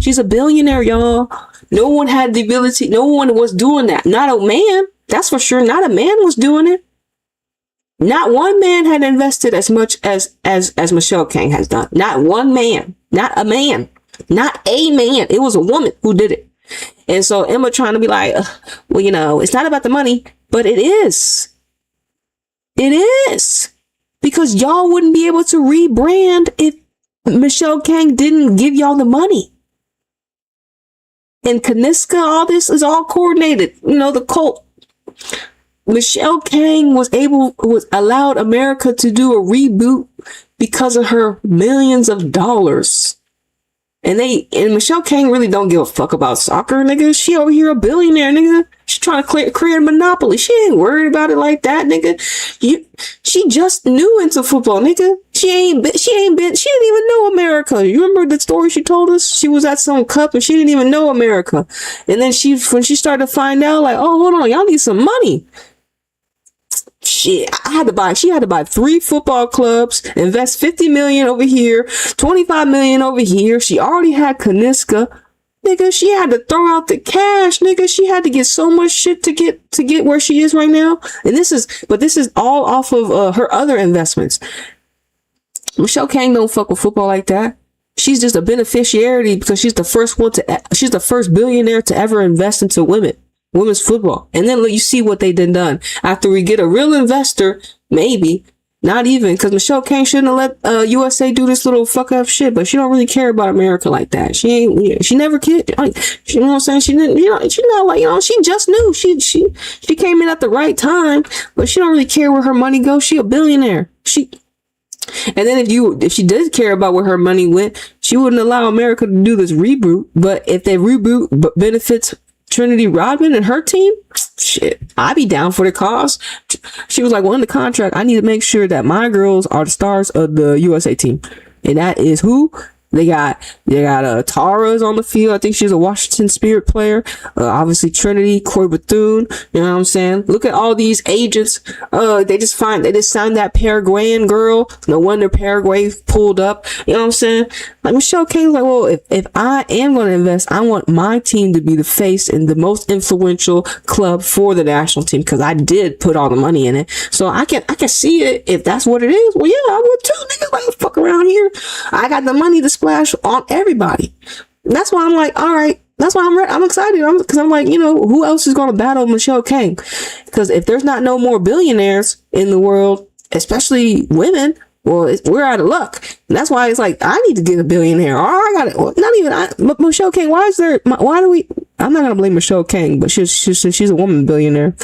she's a billionaire, y'all. No one had the ability. No one was doing that. Not a man. That's for sure. Not a man was doing it. Not one man had invested as much as Michelle Kane has done. Not one man. Not a man. Not a man. It was a woman who did it. And so Emma trying to be like, well, it's not about the money, but it is. It is. Because y'all wouldn't be able to rebrand if Michelle Kane didn't give y'all the money. And Kaniska, all this is all coordinated. The cult. Michelle Kane was allowed America to do a reboot because of her millions of dollars. And Michelle Kane really don't give a fuck about soccer, nigga. She over here a billionaire, nigga. She trying to create a monopoly. She ain't worried about it like that, nigga. She just new into football, nigga. She didn't even know America. You remember the story she told us? She was at some cup and she didn't even know America. And then when she started to find out, like, oh, hold on, y'all need some money. Shit, she had to buy 3 football clubs, invest $50 million over here, $25 million over here. She already had Kaniska. Nigga, she had to throw out the cash, nigga. She had to get so much shit to get where she is right now. And this is all off of her other investments. Michelle Kane don't fuck with football like that. She's just a beneficiary because she's the first billionaire to ever invest into women's football. And then you see what they done after we get a real investor, maybe not even, because Michelle Kane shouldn't have let USA do this little fuck up shit, but she don't really care about America like that. She never cared. You know what I'm saying? She didn't, she not like, she just knew she came in at the right time, but she don't really care where her money goes. She a billionaire. And then if she did care about where her money went, she wouldn't allow America to do this reboot. But if they reboot benefits Trinity Rodman and her team, shit, I'd be down for the cause. She was like, well, in the contract, I need to make sure that my girls are the stars of the USA team. And that is who? They got Tara's on the field. I think she's a Washington Spirit player. Obviously Trinity, Corey Bethune. You know what I'm saying? Look at all these agents. They just signed that Paraguayan girl. No wonder Paraguay pulled up. You know what I'm saying? Like Michelle Kane's like, well, if I am going to invest, I want my team to be the face and the most influential club for the national team because I did put all the money in it. So I can see it if that's what it is. Well, yeah, I would too. Niggas like fuck around here. I got the money to splash on everybody. That's why I'm like, all right. That's why I'm excited. Because I'm like, who else is going to battle Michelle Kane? Because if there's not no more billionaires in the world, especially women, well, we're out of luck. And that's why it's like, I need to get a billionaire. Or I got it. Well, not even Michelle Kane. Why do we? I'm not going to blame Michelle Kane, but she's a woman billionaire.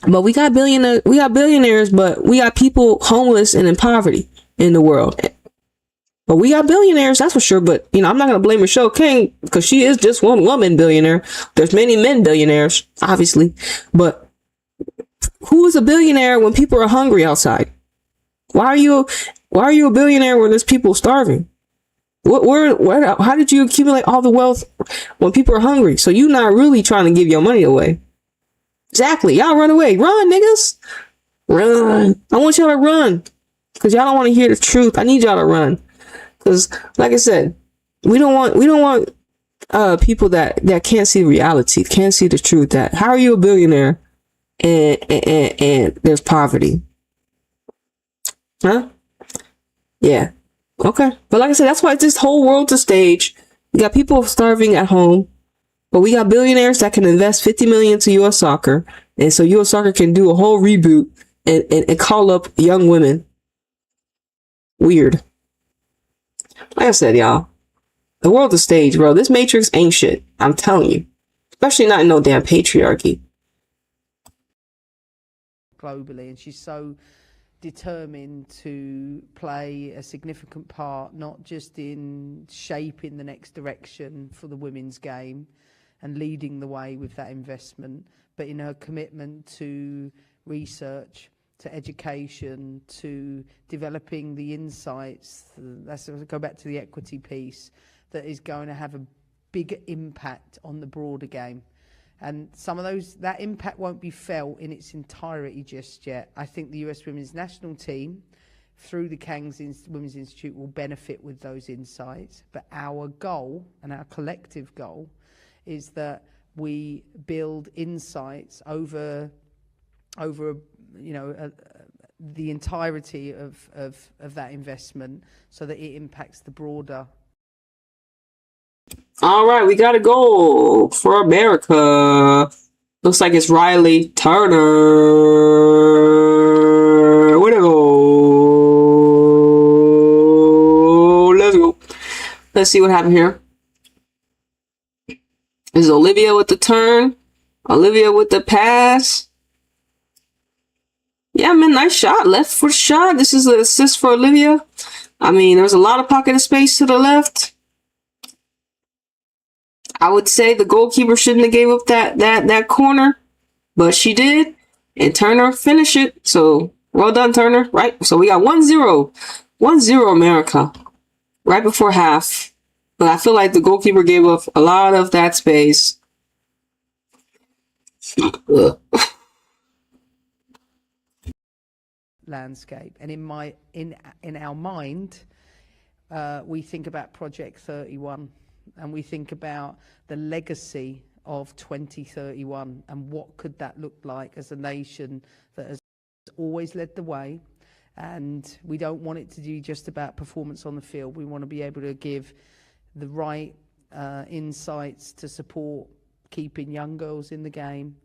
But we got billionaires, but we got people homeless and in poverty in the world. But we got billionaires, that's for sure. But, I'm not going to blame Michelle Kane because she is just one woman billionaire. There's many men billionaires, obviously. But who is a billionaire when people are hungry outside? Why are you a billionaire when there's people starving? How did you accumulate all the wealth when people are hungry? So you're not really trying to give your money away. Exactly. Y'all run away. Run, niggas. Run. I want y'all to run because y'all don't want to hear the truth. I need y'all to run. Because, like I said, we don't want people that can't see reality, can't see the truth. That how are you a billionaire and there's poverty? Huh? Yeah. Okay. But like I said, that's why this whole world's a stage. We got people starving at home, but we got billionaires that can invest 50 million to U.S. soccer. And so U.S. soccer can do a whole reboot and call up young women. Weird. Like I said, y'all, the world's a stage, bro. This Matrix ain't shit. I'm telling you. Especially not in no damn patriarchy. Globally, and she's so determined to play a significant part, not just in shaping the next direction for the women's game and leading the way with that investment, but in her commitment to research, to education, to developing the insights. That's go back to the equity piece that is going to have a bigger impact on the broader game. And some of that impact won't be felt in its entirety just yet. I think the US Women's National Team, through the Kangs Women's Institute, will benefit with those insights. But our goal, and our collective goal, is that we build insights over the entirety of that investment, so that it impacts the broader. All right, we got a goal for America. Looks like it's Riley Turner. Way to go. Let's go. Let's see what happened here. This is Olivia with the turn. Olivia with the pass. Yeah, man, nice shot. Left foot shot. This is an assist for Olivia. I mean, there was a lot of pocket of space to the left. I would say the goalkeeper shouldn't have gave up that corner, but she did, and Turner finished it. So well done, Turner. Right. So we got 1-0, 1-0 America, right before half. But I feel like the goalkeeper gave up a lot of that space. Landscape, and in our mind, we think about Project 31. And we think about the legacy of 2031 and what could that look like as a nation that has always led the way. And we don't want it to be just about performance on the field. We want to be able to give the right insights to support keeping young girls in the game,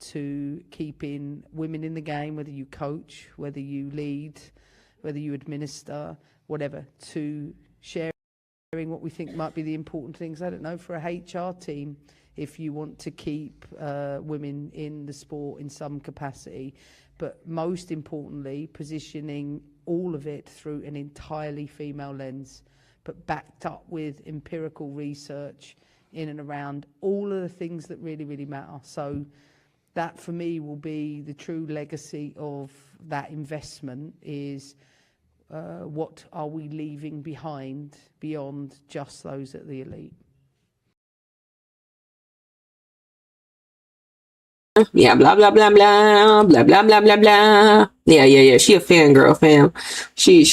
to keeping women in the game, whether you coach, whether you lead, whether you administer, whatever, to share what we think might be the important things. I don't know, for a HR team, if you want to keep women in the sport in some capacity, but most importantly, positioning all of it through an entirely female lens, but backed up with empirical research in and around all of the things that really, really matter. So that for me will be the true legacy of that investment, is what are we leaving behind beyond just those at the elite? Yeah, blah blah blah blah blah blah blah blah blah. Yeah. She a fangirl, fam. She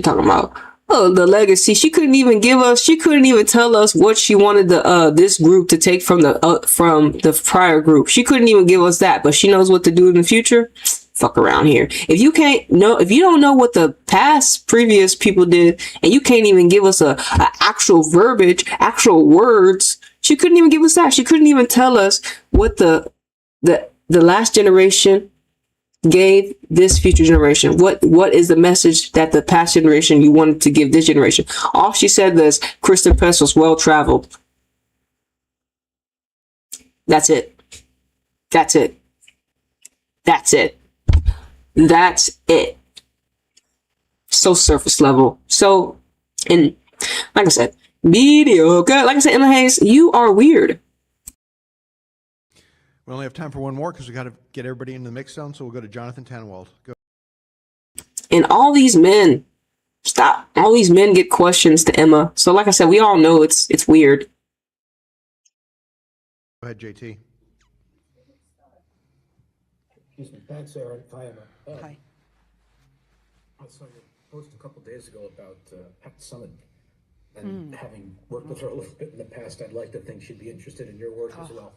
talking about the legacy. She couldn't even tell us what she wanted this group to take from the prior group. She couldn't even give us that, but she knows what to do in the future. Fuck around here. If you don't know what the previous people did, and you can't even give us a actual verbiage, actual words, she couldn't even give us that. She couldn't even tell us what the last generation gave this future generation. What is the message that the past generation you wanted to give this generation? All she said was Kristen Press was well traveled. That's it. That's it. That's it. That's it. So surface level. So, and like I said, mediocre. Like I said, Emma Hayes, you are weird. We only have time for one more because we got to get everybody in the mix zone. So we'll go to Jonathan Tannenwald. Go. And all these men, stop. All these men get questions to Emma. So like I said, we all know it's weird. Go ahead, JT. Excuse me. Thanks, Aaron. Hi, Emma. Hi. I saw your post a couple days ago about Pat Summit, and having worked with her a little bit in the past, I'd like to think she'd be interested in your work as well.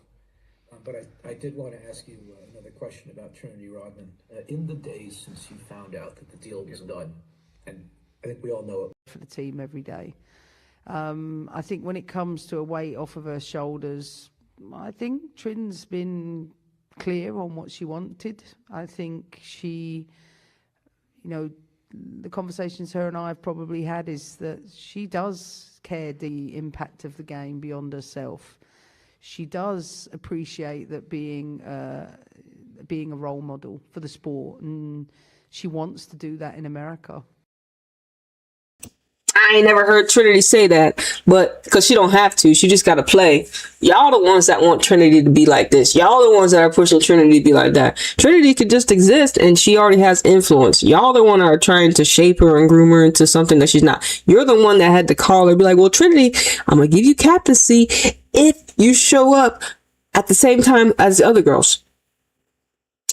But I did want to ask you another question about Trinity Rodman. In the days since you found out that the deal was done, and I think we all know it. For the team every day. I think when it comes to a weight off of her shoulders, I think Trin's been clear on what she wanted. I think she, you know, the conversations her and I have probably had is that she does care the impact of the game beyond herself. She does appreciate that being a role model for the sport, and she wants to do that in America. I ain't never heard Trinity say that, but because she don't have to, she just got to play. Y'all the ones that want Trinity to be like this. Y'all the ones that are pushing Trinity to be like that. Trinity could just exist and she already has influence. Y'all the one that are trying to shape her and groom her into something that she's not. You're the one that had to call her, be like, well, Trinity, I'm going to give you captaincy if you show up at the same time as the other girls.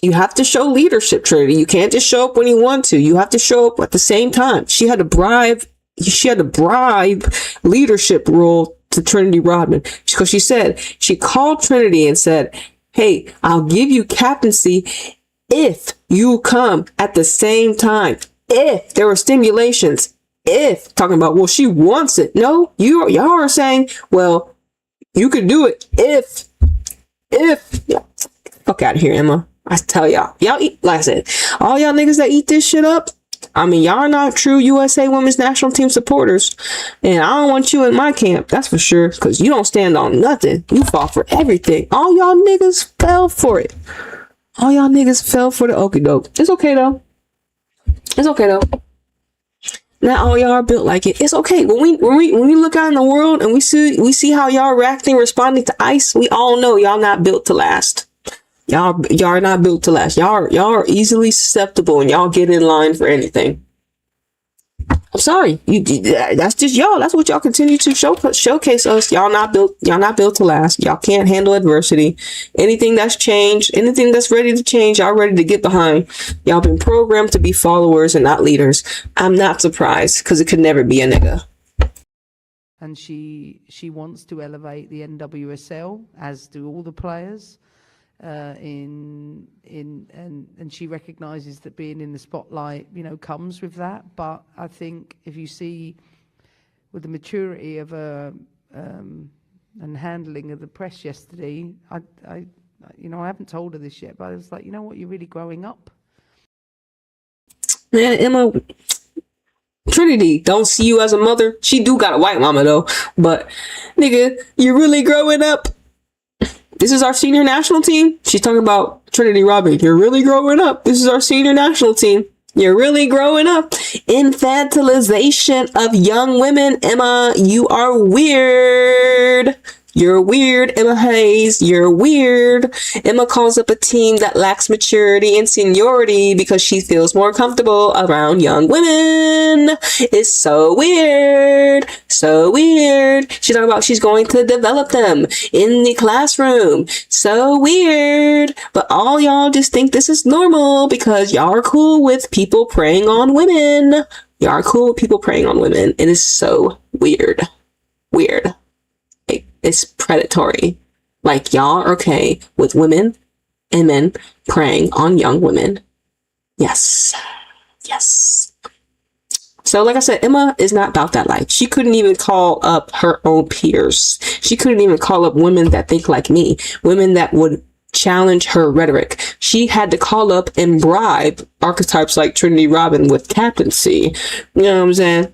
You have to show leadership, Trinity. You can't just show up when you want to. You have to show up at the same time. She had to bribe leadership role to Trinity Rodman, because she called Trinity and said, hey, I'll give you captaincy if you come at the same time, if there were stimulations, if talking about, well, she wants it. No, y'all are saying, well, you could do it if yeah. Fuck out of here, Emma. I tell y'all eat, like I said, all y'all niggas that eat this shit up, I mean, y'all are not true USA Women's National Team supporters. And I don't want you in my camp, that's for sure. Because you don't stand on nothing. You fall for everything. All y'all niggas fell for it. All y'all niggas fell for the okie doke. It's okay, though. It's okay, though. Not all y'all are built like it. It's okay. When we look out in the world and we see how y'all reacting, responding to ice, we all know y'all not built to last. Y'all are not built to last. Y'all are easily susceptible, and y'all get in line for anything. I'm sorry. That's just y'all. That's what y'all continue to showcase us. Y'all not built to last. Y'all can't handle adversity. Anything that's changed, anything that's ready to change, y'all ready to get behind. Y'all been programmed to be followers and not leaders. I'm not surprised, because it could never be a nigga. And she wants to elevate the NWSL, as do all the players. And she recognizes that being in the spotlight, comes with that. But I think if you see with the maturity of and handling of the press yesterday, I haven't told her this yet, but I was like, you know what, you're really growing up. Man, Emma, Trinity don't see you as a mother. She do got a white mama though, but nigga, you're really growing up. This is our senior national team. She's talking about Trinity Rodman. You're really growing up. This is our senior national team. You're really growing up. Infantilization of young women. Emma, you are weird. You're weird, Emma Hayes. You're weird. Emma calls up a team that lacks maturity and seniority because she feels more comfortable around young women. It's so weird. So weird. She's talking about she's going to develop them in the classroom. So weird. But all y'all just think this is normal because y'all are cool with people preying on women. Y'all are cool with people preying on women. It is so weird. Weird. It's predatory. Like, y'all are okay with women and men preying on young women. Yes. Yes. So, like I said, Emma is not about that life. She couldn't even call up her own peers. She couldn't even call up women that think like me. Women that would challenge her rhetoric. She had to call up and bribe archetypes like Trinity Rodman with captaincy. You know what I'm saying?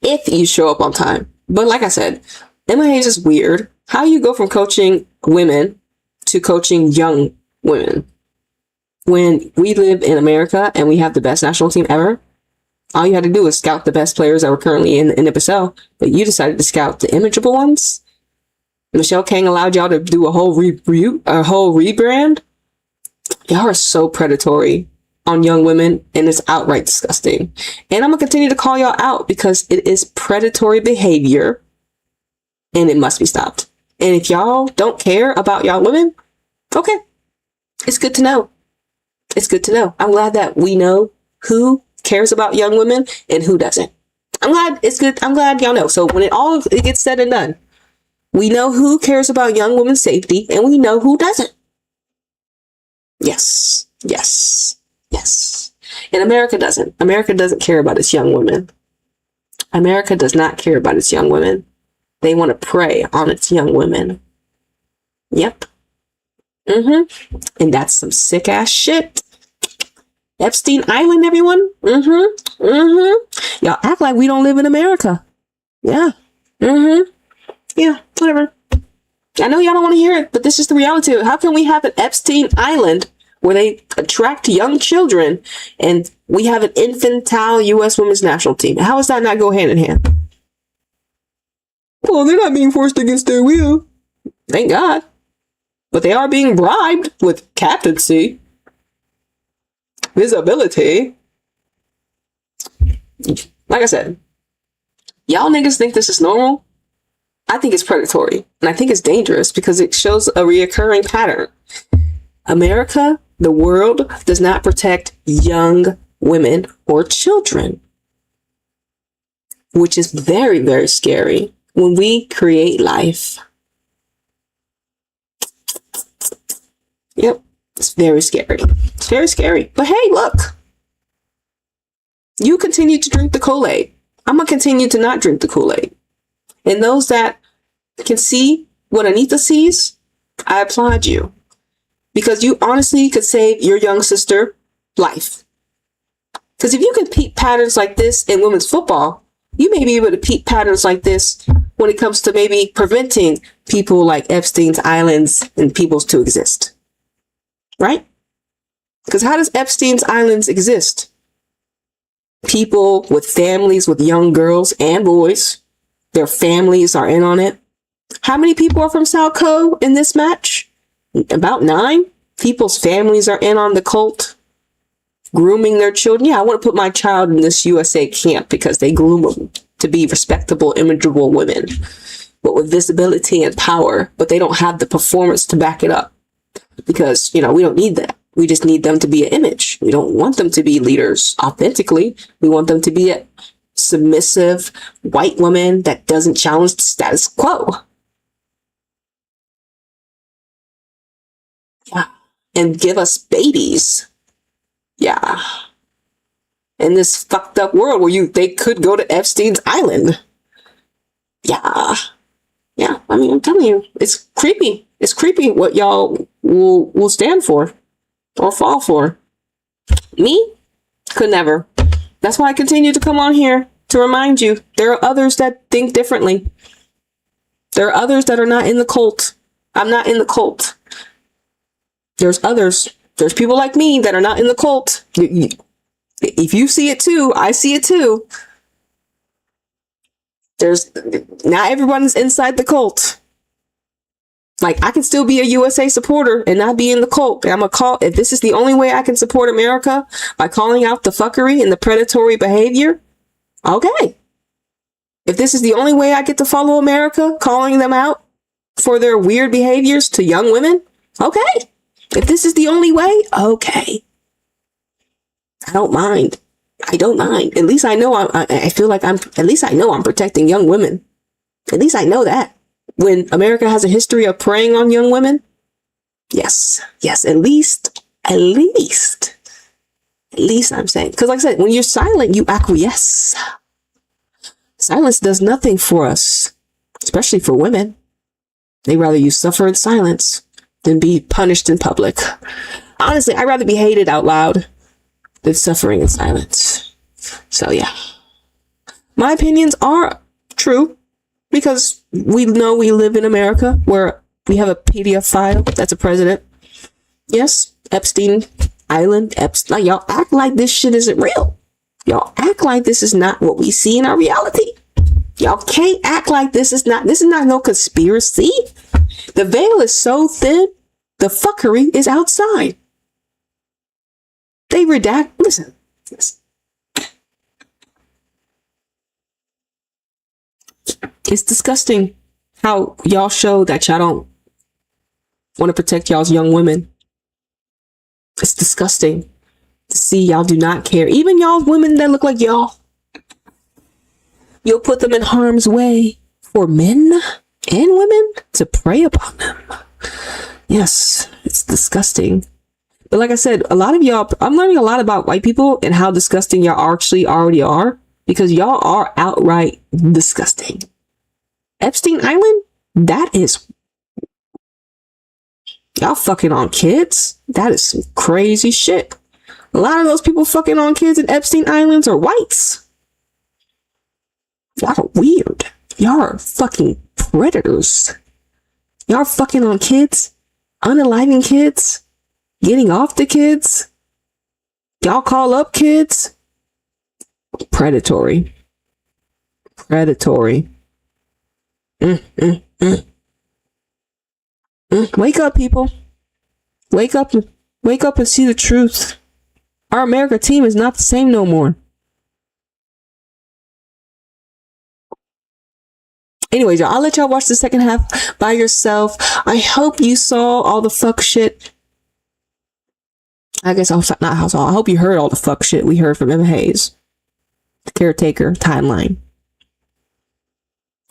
If you show up on time. But like I said, Emma Hayes is weird. How you go from coaching women to coaching young women when we live in America and we have the best national team ever? All you had to do is scout the best players that were currently in the NWSL, but you decided to scout the imageable ones. Michelle Kang allowed y'all to do a whole rebrand. Y'all are so predatory on young women, and it's outright disgusting. And I'm gonna continue to call y'all out because it is predatory behavior. And it must be stopped. And if y'all don't care about y'all women, okay. It's good to know. It's good to know. I'm glad that we know who cares about young women and who doesn't. I'm glad it's good. I'm glad y'all know. So when it gets said and done, we know who cares about young women's safety and we know who doesn't. Yes. Yes. Yes. And America doesn't. America doesn't care about its young women. America does not care about its young women. They want to prey on its young women. Yep. And that's some sick ass shit. Epstein Island, everyone. Y'all act like we don't live in America. Yeah. Yeah, whatever. I know y'all don't want to hear it, but this is the reality of it. How can we have an Epstein Island where they attract young children and we have an infantile U.S. women's national team? How does that not go hand in hand? Well, they're not being forced against their will. Thank God. But they are being bribed with captaincy, visibility. Like I said, y'all niggas think this is normal? I think it's predatory. And I think it's dangerous because it shows a reoccurring pattern. America, the world, does not protect young women or children. Which is very, very scary. When we create life. Yep. It's very scary. It's very scary. But hey, look. You continue to drink the Kool-Aid. I'm going to continue to not drink the Kool-Aid. And those that can see what Anita sees, I applaud you. Because you honestly could save your young sister life. Because if you can peep patterns like this in women's football, you may be able to peep patterns like this when it comes to maybe preventing people like Epstein's Islands and peoples to exist. Right? Because how does Epstein's Islands exist? People with families with young girls and boys, their families are in on it. How many people are from South Co in this match? About 9. People's families are in on the cult, grooming their children. Yeah, I want to put my child in this USA camp because they groom them to be respectable, imageable women, but with visibility and power, but they don't have the performance to back it up because, we don't need that. We just need them to be an image. We don't want them to be leaders authentically. We want them to be a submissive white woman that doesn't challenge the status quo. Yeah. And give us babies. Yeah. In this fucked up world where they could go to Epstein's Island. Yeah. Yeah. I mean, I'm telling you, it's creepy. It's creepy what y'all will stand for or fall for. Me? Could never. That's why I continue to come on here to remind you there are others that think differently. There are others that are not in the cult. I'm not in the cult. There's others. There's people like me that are not in the cult. If you see it too, I see it too. Not everyone's inside the cult. Like, I can still be a USA supporter and not be in the cult. And I'm going to call, if this is the only way I can support America by calling out the fuckery and the predatory behavior, okay. If this is the only way I get to follow America, calling them out for their weird behaviors to young women, okay. If this is the only way, okay. I don't mind. I don't mind. At least I know I feel like at least I know I'm protecting young women. At least I know that. When America has a history of preying on young women, yes, at least I'm saying. Because like I said, when you're silent, you acquiesce. Silence does nothing for us, especially for women. They'd rather you suffer in silence than be punished in public. Honestly, I'd rather be hated out loud than suffering in silence. So yeah, my opinions are true. Because we know we live in America where we have a pedophile that's a president. Yes, Epstein Island, Epstein. Y'all act like this shit isn't real. Y'all act like this is not what we see in our reality. Y'all can't act like this is not no conspiracy. The veil is so thin, the fuckery is outside. They redact, listen. It's disgusting how y'all show that y'all don't want to protect y'all's young women. It's disgusting to see y'all do not care. Even y'all's women that look like y'all. You'll put them in harm's way for men and women to prey upon them. Yes, it's disgusting. But like I said, a lot of y'all, I'm learning a lot about white people and how disgusting y'all actually already are, because y'all are outright disgusting. Epstein Island, that is, y'all fucking on kids. That is some crazy shit. A lot of those people fucking on kids in Epstein Islands are whites. Y'all are weird. Y'all are fucking predators. Y'all are fucking on kids, unaliving kids, getting off the kids. Y'all call up kids. Predatory. Predatory. Wake up, people. Wake up. Wake up and see the truth. Our America team is not the same no more. Anyways, y'all, I'll let y'all watch the second half by yourself. I hope you saw all the fuck shit. I guess I hope you heard all the fuck shit we heard from Emma Hayes. Caretaker timeline.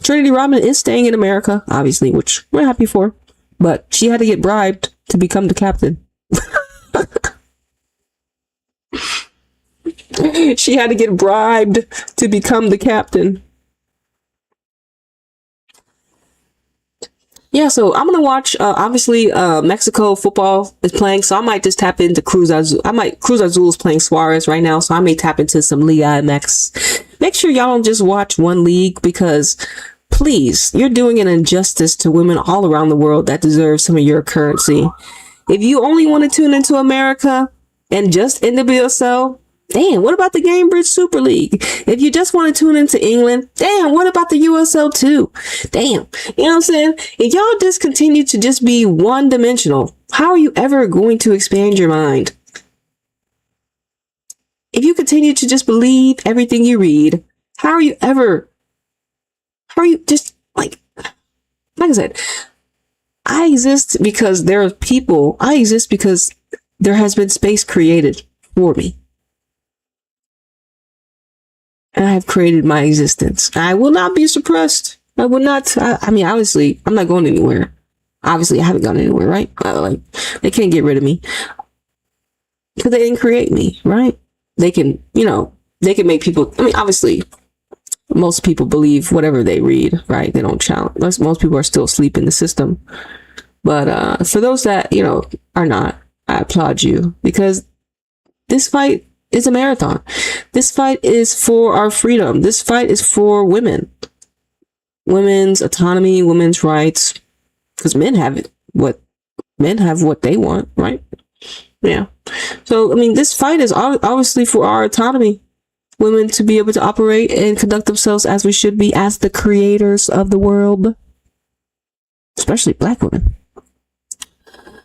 Trinity Rodman is staying in America, obviously, which we're happy for. But she had to get bribed to become the captain. She had to get bribed to become the captain. Yeah, so I'm gonna watch. Obviously, Mexico football is playing, so I might just tap into Cruz Azul. Cruz Azul is playing Suarez right now, so I may tap into some Liga MX. Make sure y'all don't just watch one league, because please, you're doing an injustice to women all around the world that deserve some of your currency. If you only want to tune into America and just NWSL, damn, what about the Gamebridge Super League? If you just want to tune into England, damn, what about the USL too? Damn, you know what I'm saying? If y'all just continue to just be one-dimensional, how are you ever going to expand your mind? If you continue to just believe everything you read, how are you just, like I said, I exist because there are people, I exist because there has been space created for me. And I have created my existence. I will not be suppressed. I will not. I mean, obviously, I'm not going anywhere. Obviously, I haven't gone anywhere, right? Like, they can't get rid of me because they didn't create me, right? They can, they can make people. I mean, obviously, most people believe whatever they read, right? They don't challenge. Most people are still asleep in the system. But for those that, are not, I applaud you, because this fight is a marathon. This fight is for our freedom. This fight is for women. Women's autonomy, women's rights. Because men have what they want, right? Yeah. So, I mean, this fight is obviously for our autonomy. Women to be able to operate and conduct themselves as we should be, as the creators of the world. Especially black women.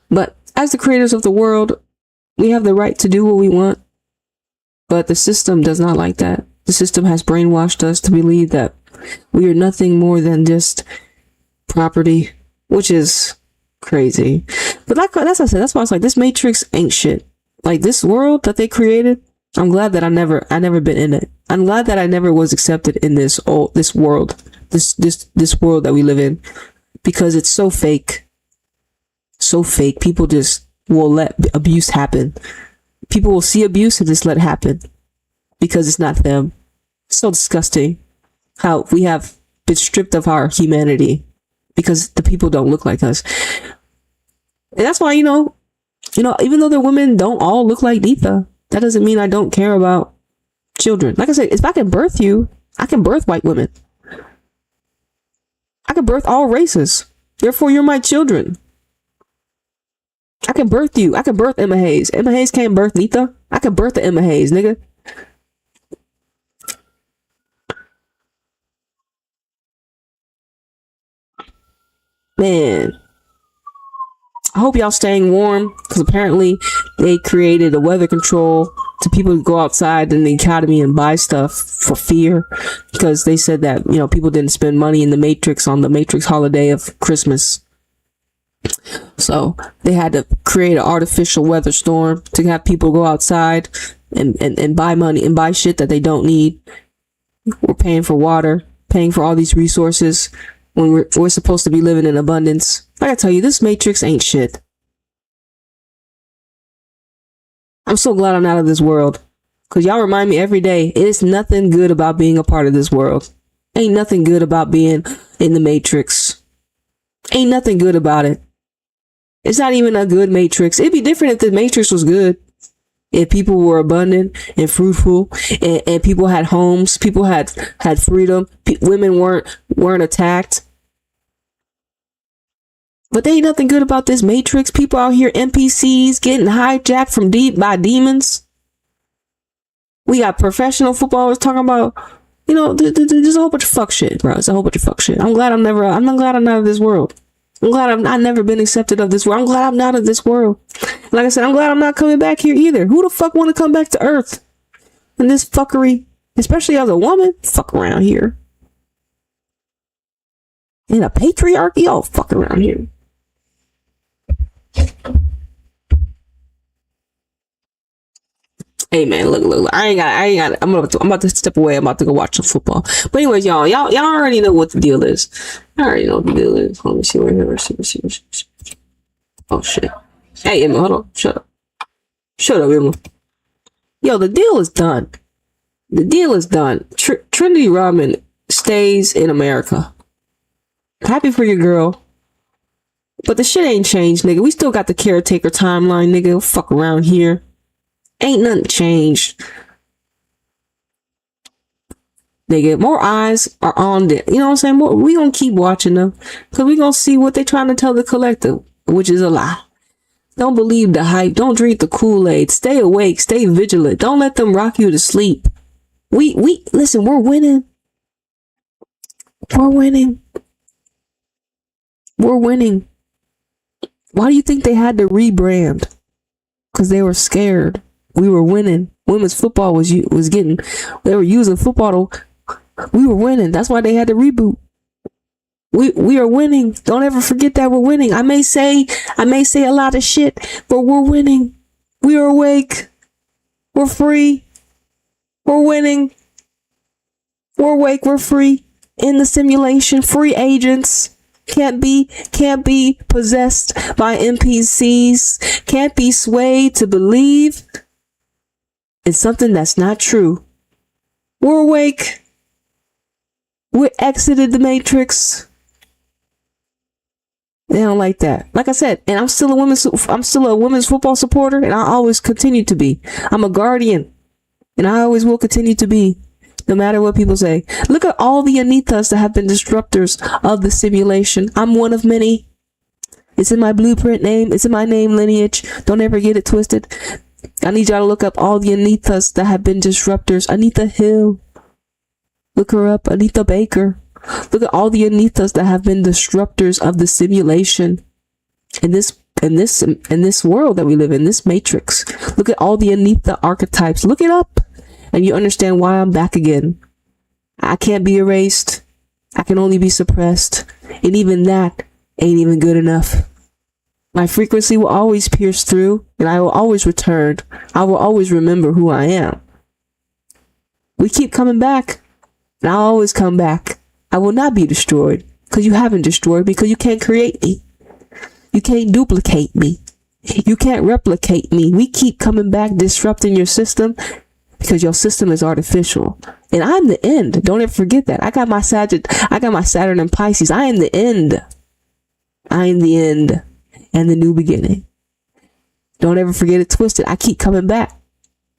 But as the creators of the world, we have the right to do what we want. But the system does not like that. The system has brainwashed us to believe that we are nothing more than just property, which is crazy. But that's what I said. That's why I was like, this Matrix ain't shit. Like, this world that they created, I'm glad that I never been in it. I'm glad that I never was accepted in this world, this world that we live in, because it's so fake. So fake. People just will let abuse happen. People will see abuse and just let it happen because it's not them. It's so disgusting how we have been stripped of our humanity because the people don't look like us. And that's why, even though the women don't all look like Neetha, that doesn't mean I don't care about children. Like I said, if I can birth you, I can birth white women. I can birth all races. Therefore, you're my children. I can birth you. I can birth Emma Hayes. Emma Hayes can't birth Neetha. I can birth the Emma Hayes, nigga. Man. I hope y'all staying warm, because apparently they created a weather control to people who go outside in the economy and buy stuff for fear, because they said that, people didn't spend money in the Matrix on the Matrix holiday of Christmas. So they had to create an artificial weather storm to have people go outside and buy money and buy shit that they don't need. We're paying for water, paying for all these resources when we're supposed to be living in abundance. Like I tell you, this Matrix ain't shit. I'm so glad I'm out of this world. Because y'all remind me every day, it's nothing good about being a part of this world. Ain't nothing good about being in the Matrix. Ain't nothing good about it. It's not even a good Matrix. It'd be different if the Matrix was good. If people were abundant and fruitful, and people had homes, people had freedom, women weren't attacked. But there ain't nothing good about this Matrix. People out here, NPCs, getting hijacked from by demons. We got professional footballers talking about, there's a whole bunch of fuck shit, bro. It's a whole bunch of fuck shit. I'm glad I'm not of this world. I'm glad I've never been accepted of this world. I'm glad I'm not of this world. Like I said, I'm glad I'm not coming back here either. Who the fuck want to come back to Earth? And this fuckery, especially as a woman, fuck around here. In a patriarchy, oh, fuck around here. Hey man, look. I ain't got. I'm about to step away. I'm about to go watch some football. But anyways, y'all already know what the deal is. I already know what the deal is. Let me see right here. See. Oh shit. Hey Emma, hold on. Shut up, Emma. Yo, the deal is done. Trinity Rodman stays in America. Happy for your girl. But the shit ain't changed, nigga. We still got the Caretaker timeline, nigga. Fuck around here. Ain't nothing changed. Nigga, more eyes are on it. You know what I'm saying? We gonna keep watching them. Because we gonna see what they trying to tell the collective. Which is a lie. Don't believe the hype. Don't drink the Kool-Aid. Stay awake. Stay vigilant. Don't let them rock you to sleep. Listen, we're winning. We're winning. Why do you think they had to rebrand? Because they were scared. We were winning. Women's football they were using football we were winning. That's why they had to reboot. We are winning. Don't ever forget that we're winning. I may say a lot of shit, but we're winning. We are awake. We're free. We're winning. We're awake. We're free. In the simulation, free agents. Can't be possessed by NPCs. Can't be swayed to believe in something that's not true. We're awake. We exited the Matrix. They don't like that. Like I said, and I'm still a women's football supporter, and I always continue to be. I'm a guardian, and I always will continue to be. No matter what people say. Look at all the Anitas that have been disruptors of the simulation. I'm one of many. It's in my blueprint name. It's in my name lineage. Don't ever get it twisted. I need y'all to look up all the Anitas that have been disruptors. Anita Hill. Look her up. Anita Baker. Look at all the Anitas that have been disruptors of the simulation. In this world that we live in, this matrix. Look at all the Anita archetypes. Look it up. And you understand why I'm back again. I can't be erased. I can only be suppressed. And even that ain't even good enough. My frequency will always pierce through, and I will always return. I will always remember who I am. We keep coming back, and I'll always come back. I will not be destroyed, because you haven't destroyed me, because you can't create me. You can't duplicate me. You can't replicate me. We keep coming back, disrupting your system, because your system is artificial. And I'm the end. Don't ever forget that. I got my Saturn and Pisces. I am the end. I am the end and the new beginning. Don't ever forget it twisted. I keep coming back.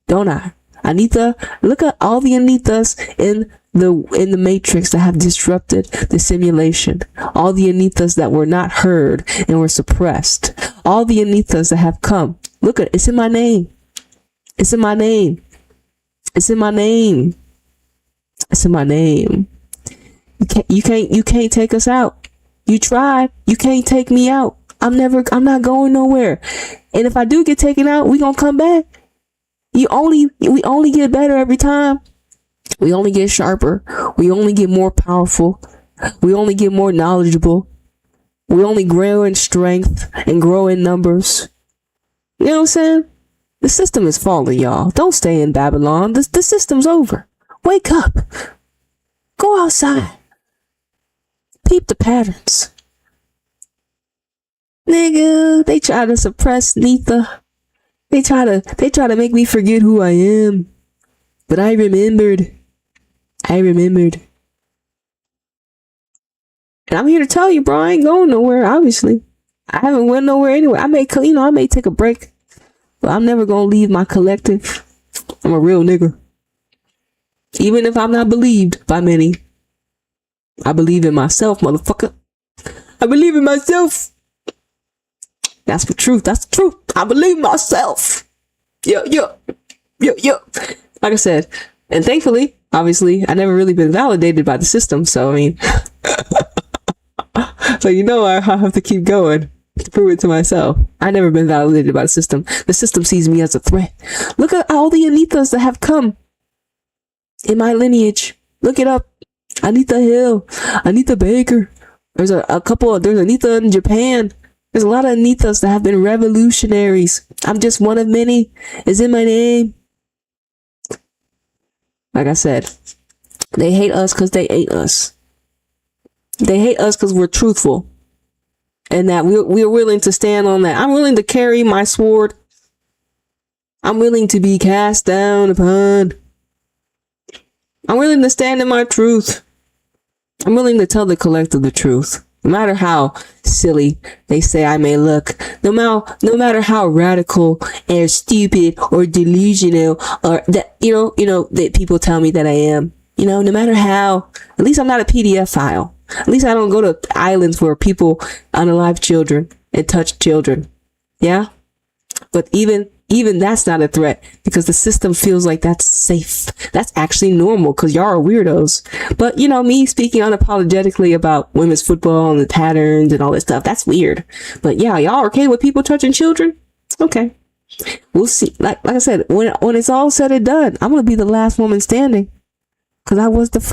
Don't I? Anita, look at all the Anitas in the matrix that have disrupted the simulation. All the Anitas that were not heard and were suppressed. All the Anitas that have come. Look at it. It's in my name. It's in my name. It's in my name. It's in my name. You can't take us out. You tried. You can't take me out. I'm not going nowhere. And if I do get taken out, we gonna come back. We only get better every time. We only get sharper. We only get more powerful. We only get more knowledgeable. We only grow in strength and grow in numbers. You know what I'm saying? The system is falling, y'all. Don't stay in Babylon. The system's over. Wake up. Go outside. Peep the patterns. Nigga, they try to suppress Nitha. They try to make me forget who I am. But I remembered. And I'm here to tell you, bro, I ain't going nowhere, obviously. I haven't went nowhere anyway. I may take a break, but I'm never gonna leave my collective. I'm a real nigga. Even if I'm not believed by many. I believe in myself, motherfucker. I believe in myself. That's the truth. I believe in myself. Yo. Like I said, and thankfully, obviously, I never really been validated by the system. So, I mean, so I have to keep going to prove it to myself. I never been validated by the system. The system sees me as a threat. Look at all the Anitas that have come in my lineage. Look it up. Anita Hill, Anita Baker. There's there's Anita in Japan. There's a lot of Anitas that have been revolutionaries. I'm just one of many. It's in my name. Like I said, they hate us because they ate us. They hate us because we're truthful. And that we're willing to stand on that. I'm willing to carry my sword. I'm willing to be cast down upon. I'm willing to stand in my truth. I'm willing to tell the collective the truth. No matter how silly they say I may look, no matter how radical or stupid or delusional or that that people tell me that I am. No matter how, at least I'm not a PDF file. At least I don't go to islands where people unalive children and touch children. Yeah? But even that's not a threat because the system feels like that's safe. That's actually normal because y'all are weirdos. But me speaking unapologetically about women's football and the patterns and all this stuff, that's weird. But yeah, y'all are okay with people touching children? Okay. We'll see. Like I said, when it's all said and done, I'm going to be the last woman standing because I was the first.